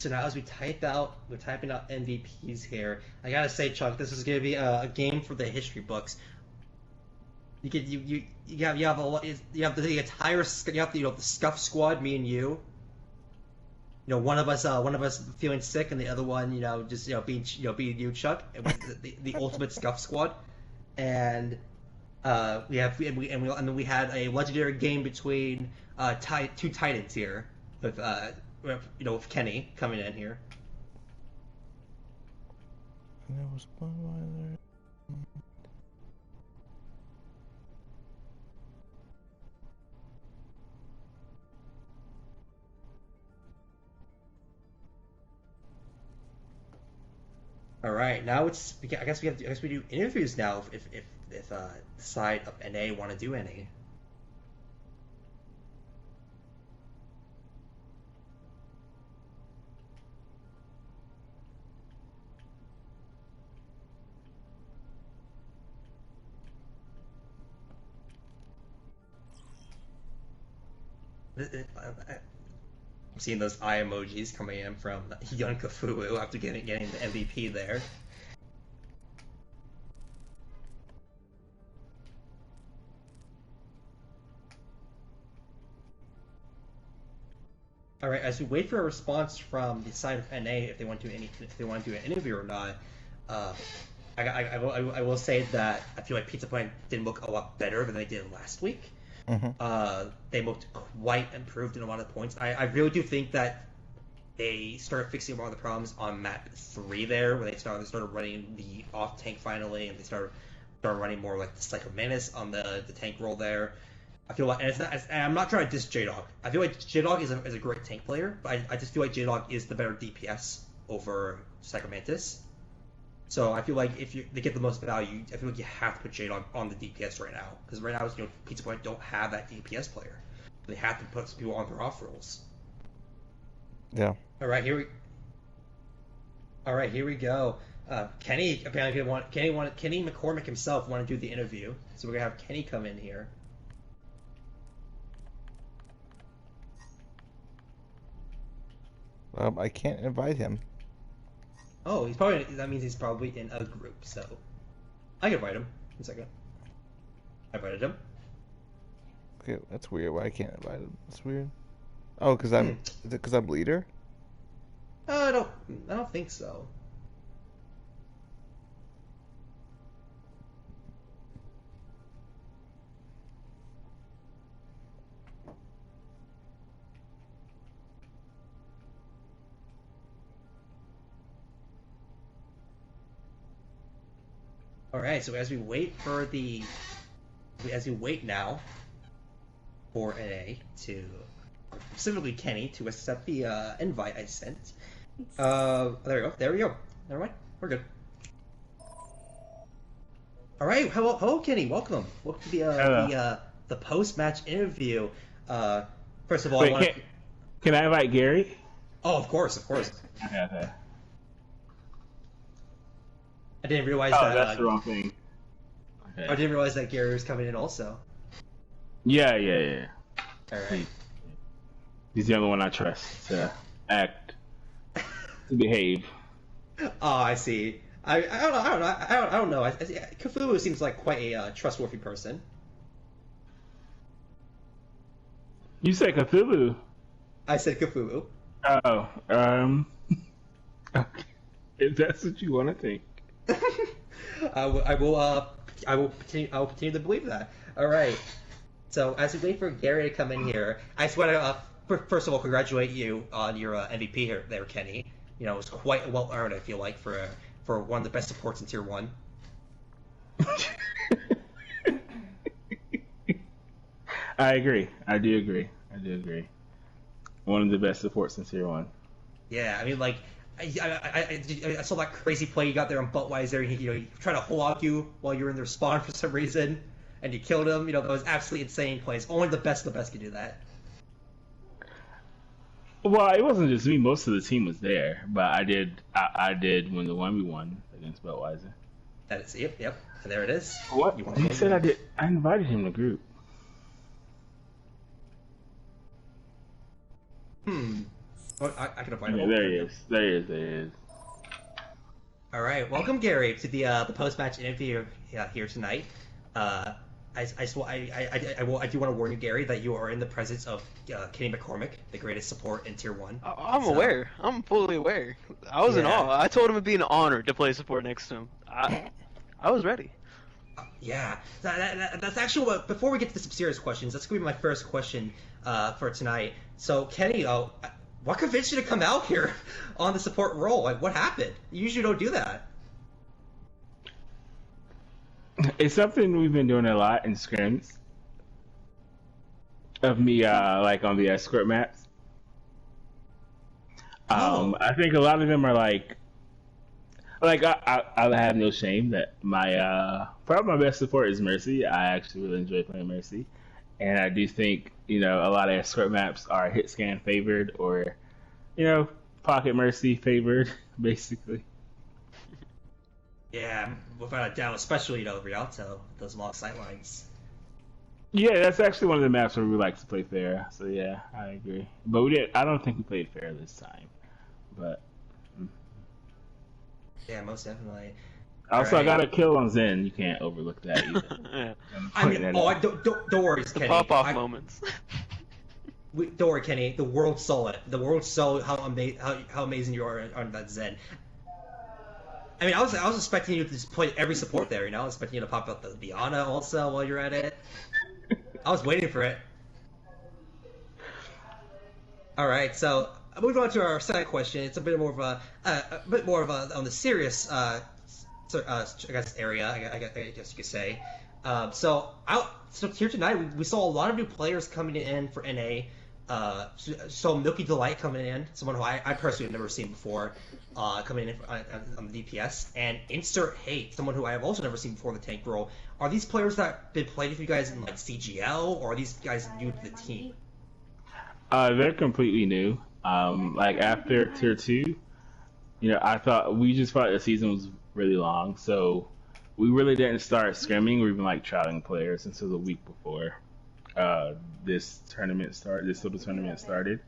[SPEAKER 1] So now as we're typing out MVPs here. I gotta say, Chuck, this is gonna be a game for the history books. You have the entire the Scuff squad, me and you. You know, one of us feeling sick, and the other one, just being you, Chuck. It was the ultimate Scuff squad, and then we had a legendary game between two Titans here with Kenny coming in here.
[SPEAKER 2] And there was one.
[SPEAKER 1] All right, now I guess we do interviews now if the side of NA want to do any. I'm seeing those eye emojis coming in from Young Kafuwu after getting the MVP there. All right, as we wait for a response from the side of NA if they want to do an interview or not, I will say that I feel like Pizza Point did look a lot better than they did last week. They looked quite improved in a lot of points. I really do think that they started fixing a lot of the problems on map 3 there, where they started running the off tank finally, and they started running more like the Psycho Menace on the tank role there. I feel like, and I'm not trying to diss J-Dog. I feel like J-Dog is a great tank player, but I just feel like J-Dog is the better DPS over Psycho Mantis. So I feel like if they get the most value, I feel like you have to put J-Dog on the DPS right now, because right now, Pizza Point don't have that DPS player. They have to put some people on their off roles.
[SPEAKER 2] Yeah.
[SPEAKER 1] All right, here we go. Kenny apparently Kenny McCormick himself wanted to do the interview, so we're gonna have Kenny come in here.
[SPEAKER 2] I can't invite him.
[SPEAKER 1] Oh, that means he's probably in a group, so I can invite him. 1 second. I invited him.
[SPEAKER 2] Okay, that's weird. Why I can't invite him? That's weird. Oh, is it because I'm leader?
[SPEAKER 1] I don't think so. All right, so as we wait now for NA to, specifically Kenny, to accept the invite I sent. There we go. Never mind, we're good. All right, hello, Kenny. Welcome to the post-match interview. First of all,
[SPEAKER 8] can I invite Gary?
[SPEAKER 1] Oh, of course.
[SPEAKER 8] Okay.
[SPEAKER 1] I didn't realize that.
[SPEAKER 8] That's the wrong thing. Okay.
[SPEAKER 1] I didn't realize that Gary was coming in also.
[SPEAKER 8] Yeah.
[SPEAKER 1] All right.
[SPEAKER 8] He's the only one I trust to act, to behave.
[SPEAKER 1] Oh, I see. I don't know. Cthulhu seems like quite a trustworthy person.
[SPEAKER 8] You said Cthulhu.
[SPEAKER 1] I said Cthulhu.
[SPEAKER 8] Oh, okay. If that's what you want to think.
[SPEAKER 1] I will continue to believe that. All right. So as we wait for Gary to come in here, I just want to first of all congratulate you on your MVP here, there, Kenny. It was quite well earned. I feel like for one of the best supports in Tier 1.
[SPEAKER 8] I agree. I do agree. One of the best supports in Tier 1.
[SPEAKER 1] Yeah, I mean, like, I saw that crazy play you got there on Buttweiser. He tried to hole you while you were in their spawn for some reason, and you killed him. That was absolutely insane plays. Only the best can do that.
[SPEAKER 8] Well, it wasn't just me. Most of the team was there, but I did win the 1v1 against Buttweiser.
[SPEAKER 1] That is, yep. And there it is.
[SPEAKER 8] What? You said I did. I invited him to group.
[SPEAKER 1] Oh, I can avoid
[SPEAKER 8] Yeah,
[SPEAKER 1] him.
[SPEAKER 8] there he is. There he is. There he is.
[SPEAKER 1] All right, welcome Gary to the post-match interview here tonight. I do want to warn you, Gary, that you are in the presence of Kenny McCormick, the greatest support in Tier 1.
[SPEAKER 9] I'm aware. I'm fully aware. I was in
[SPEAKER 1] Yeah.
[SPEAKER 9] awe. I told him it'd be an honor to play support next to him. I was ready.
[SPEAKER 1] Yeah, that's actually what. Before we get to some serious questions, that's gonna be my first question for tonight. So, Kenny, what convinced you to come out here on the support role? Like, what happened? You usually don't do that.
[SPEAKER 8] It's something we've been doing a lot in scrims. Of me, like on the escort maps. I think a lot of them are like I have no shame that my probably my best support is Mercy. I actually really enjoy playing Mercy, and I do think a lot of escort maps are hit scan favored or pocket Mercy favored basically.
[SPEAKER 1] Yeah, without a doubt, especially Rialto, those long sight lines.
[SPEAKER 8] Yeah, that's actually one of the maps where we like to play fair. So yeah, I agree. But I don't think we played fair this time. But
[SPEAKER 1] yeah, most definitely.
[SPEAKER 8] Also,
[SPEAKER 1] Right.
[SPEAKER 8] I got a kill on Zen. You can't overlook that either.
[SPEAKER 9] Yeah.
[SPEAKER 1] I mean, don't worry,
[SPEAKER 9] The
[SPEAKER 1] Kenny.
[SPEAKER 9] pop-off moments.
[SPEAKER 1] Don't worry, Kenny. The world saw it. The world saw how amazing you are on that Zen. I mean, I was expecting you to just play every support there. I was expecting you to pop out the Ana also while you're at it. I was waiting for it. All right, so moving on to our second question. It's a bit more of a on the serious I guess area. I guess you could say. So here tonight we saw a lot of new players coming in for NA. So Milky Delight coming in, someone who I personally have never seen before, coming in on the DPS, and Insert Hate, someone who I have also never seen before in the tank role. Are these players that have been playing with you guys in like CGL, or are these guys new to the team?
[SPEAKER 8] They're completely new. Like after tier 2, I thought we just thought the season was really long, so we really didn't start scrimming or even like trialing players until the week before this little tournament started.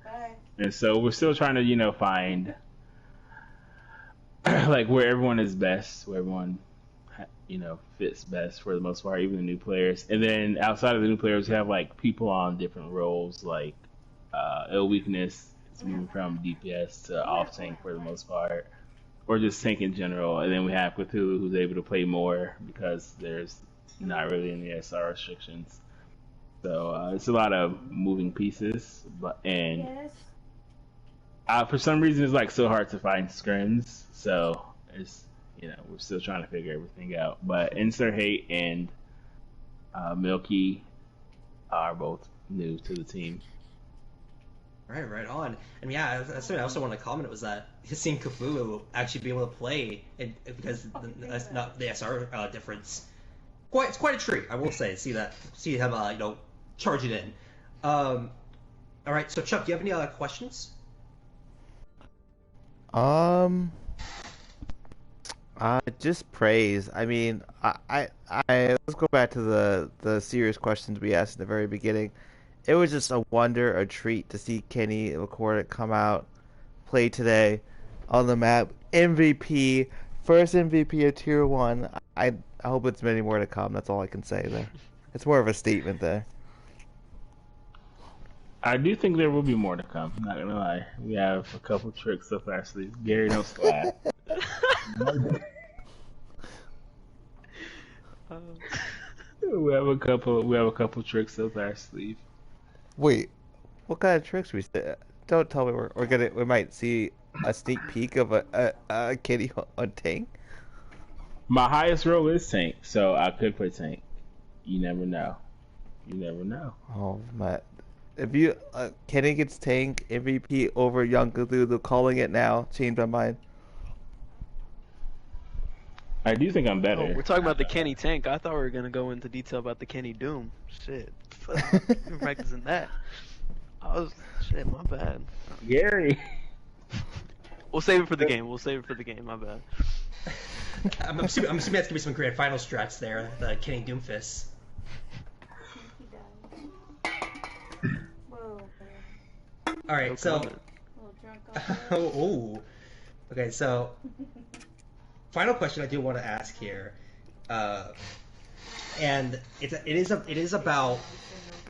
[SPEAKER 8] And so we're still trying to, find like where everyone is best, where everyone fits best for the most part, even the new players. And then outside of the new players, we have like people on different roles, like ill weakness is moving from DPS to off tank for the most part, or just tank in general. And then we have Cthulhu, who's able to play more because there's not really any SR restrictions. So it's a lot of moving pieces, for some reason it's like so hard to find scrims. So it's we're still trying to figure everything out. But Insert Hate and Milky are both new to the team.
[SPEAKER 1] Right on. And yeah, that's something I also want to comment was that seeing Cthulhu actually be able to play, because that's not the SR difference. It's quite a treat, I will say. See him charge it in. All right, so Chuck, do you have any questions?
[SPEAKER 2] Just praise. I mean, I let's go back to the serious questions we asked in the very beginning. It was just a wonder, a treat to see Kenny McCormick come out, play today on the map. MVP, first MVP of Tier 1. I hope it's many more to come. That's all I can say there. It's more of a statement there.
[SPEAKER 8] I do think there will be more to come. Not gonna lie, we have a couple tricks up our sleeves. Gary, don't slap. We have a couple tricks up our sleeve.
[SPEAKER 2] Wait, what kind of tricks we say? Don't tell me we might see a sneak peek of a Kenny on tank.
[SPEAKER 8] My highest role is tank, so I could play tank. You never know.
[SPEAKER 2] Oh man. If you Kenny gets tank MVP over Young Cthulhu, calling it now. Change my mind.
[SPEAKER 8] I do think I'm better.
[SPEAKER 9] Oh, we're talking about the Kenny tank. I thought we were gonna go into detail about the Kenny Doom. Shit, been practicing that. My bad.
[SPEAKER 8] Gary.
[SPEAKER 9] We'll save it for the game. My bad.
[SPEAKER 1] I'm assuming that's gonna be some grand final strats there. The Kenny Doomfist.
[SPEAKER 6] Whoa.
[SPEAKER 1] All right,
[SPEAKER 9] No
[SPEAKER 1] so
[SPEAKER 9] comment.
[SPEAKER 6] Little
[SPEAKER 1] Oh, okay. So, final question I do want to ask here, and it is about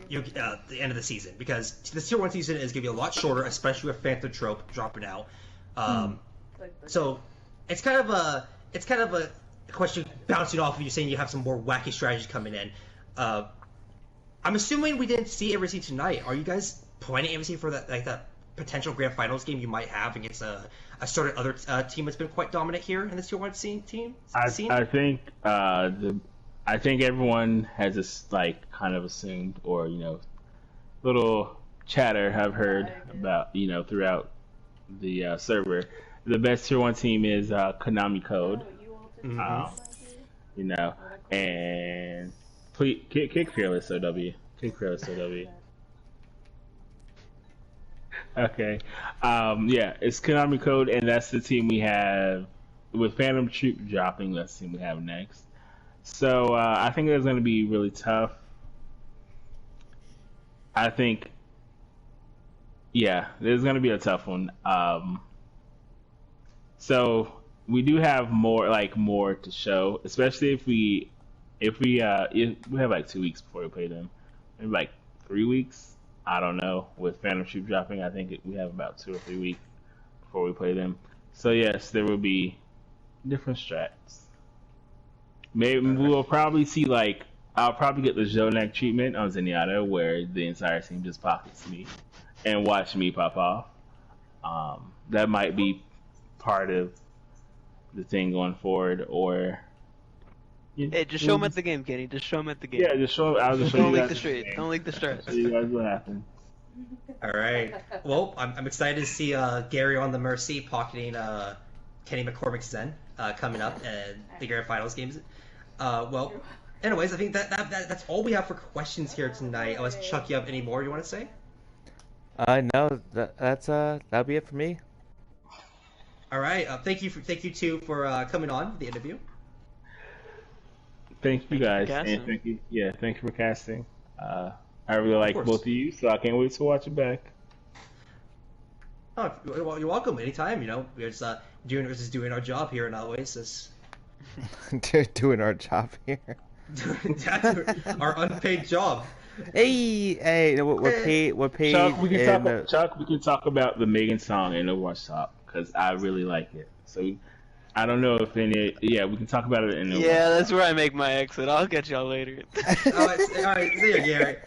[SPEAKER 1] the end of the season, because the tier 1 season is going to be a lot shorter, especially with Phantom Trope dropping out. So it's kind of a question bouncing off of you saying you have some more wacky strategies coming in. I'm assuming we didn't see everything tonight. Are you guys planning everything for that potential grand finals game you might have against a sort of other team that's been quite dominant here in this tier 1 scene?
[SPEAKER 8] I think I think everyone has just like kind of assumed, or little chatter I've heard about throughout the server. The best tier 1 team is Konami Code. And please kick Fearless OW. Kick Fearless OW. Okay. Yeah, it's Konami Code, and that's the team we have with Phantom Troop dropping. That's the team we have next. So I think it's going to be really tough. I think, yeah, there's going to be a tough one. So we do have more to show, especially if we have like 2 weeks before we play them, maybe like 3 weeks. I don't know. With Phantom Troop dropping, I think we have about 2 or 3 weeks before we play them. So yes, there will be different strats. Maybe we will probably see I'll probably get the Zonak treatment on Zenyatta, where the entire team just pockets me and watch me pop off. That might be part of the thing going forward, or
[SPEAKER 9] hey, just show him at the game, Kenny. Just show him at the game.
[SPEAKER 8] Yeah, just show him. I'll just show
[SPEAKER 9] Don't
[SPEAKER 8] you
[SPEAKER 9] leak
[SPEAKER 8] guys
[SPEAKER 9] the street. Don't leak the stress.
[SPEAKER 8] Show you guys what happens.
[SPEAKER 1] All right. Well, I'm excited to see Gary on the Mercy pocketing Kenny McCormick's Zen coming up and the grand finals games. Well, anyways, I think that's all we have for questions here tonight. Unless Chuck, you have any more you want to say?
[SPEAKER 2] No, that'll be it for me.
[SPEAKER 1] All right. Thank you two for coming on the interview.
[SPEAKER 8] Thank you guys, and thank you for casting. I really like both of you, so I can't wait to watch it back.
[SPEAKER 1] Oh, well, you're welcome. Anytime. We're just doing our job here in Oasis.
[SPEAKER 2] Doing our job here.
[SPEAKER 1] Our unpaid job.
[SPEAKER 2] Hey, we're paid.
[SPEAKER 8] Chuck, we can talk about the Megan song in Overwatch Talk, because I really like it. So I don't know if any. Yeah, we can talk about it in Overwatch.
[SPEAKER 9] Yeah, that's where I make my exit. I'll catch y'all later.
[SPEAKER 1] All right, see you, Gary.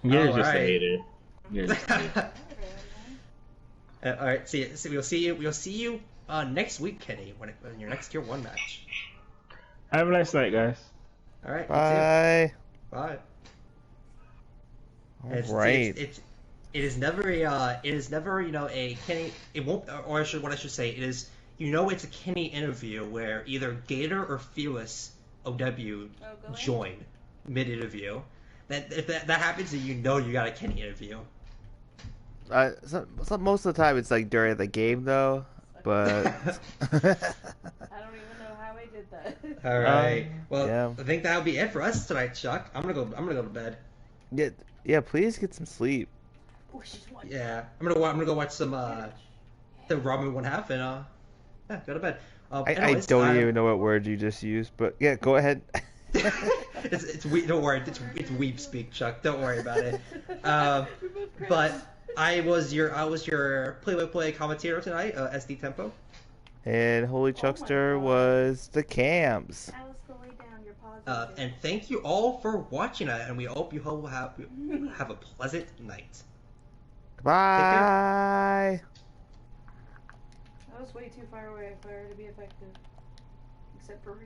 [SPEAKER 8] Gary's just a hater.
[SPEAKER 1] All right, see you. We'll see you next week, Kenny, when your next tier 1 match.
[SPEAKER 8] Have a nice night, guys.
[SPEAKER 1] All right.
[SPEAKER 2] Bye.
[SPEAKER 1] Bye.
[SPEAKER 2] All right.
[SPEAKER 1] It is never a Kenny. It won't, or what I should say, it is. It's a Kenny interview where either Gator or Fearless OW join mid interview. If that happens, then you got a Kenny interview.
[SPEAKER 2] So most of the time it's like during the game though, but
[SPEAKER 6] I don't even know how I did that.
[SPEAKER 1] All right. Well,
[SPEAKER 2] yeah.
[SPEAKER 1] I think that'll be it for us tonight, Chuck. I'm gonna go to bed.
[SPEAKER 2] Yeah. Please get some sleep.
[SPEAKER 1] Yeah, I'm gonna go watch some the Robin 1/2 and go to bed.
[SPEAKER 2] I don't even know what word you just used, but yeah, go ahead.
[SPEAKER 1] Don't worry, it's weep speak, Chuck. Don't worry about it. But I was your play-by-play commentator tonight, SD Tempo.
[SPEAKER 2] And Holy Chuckster was the Cams.
[SPEAKER 6] Alice, go lay down. You're pausing.
[SPEAKER 1] And thank you all for watching it, and we hope you all have a pleasant night.
[SPEAKER 2] Bye.
[SPEAKER 6] That was way too far away for her to be effective. Except for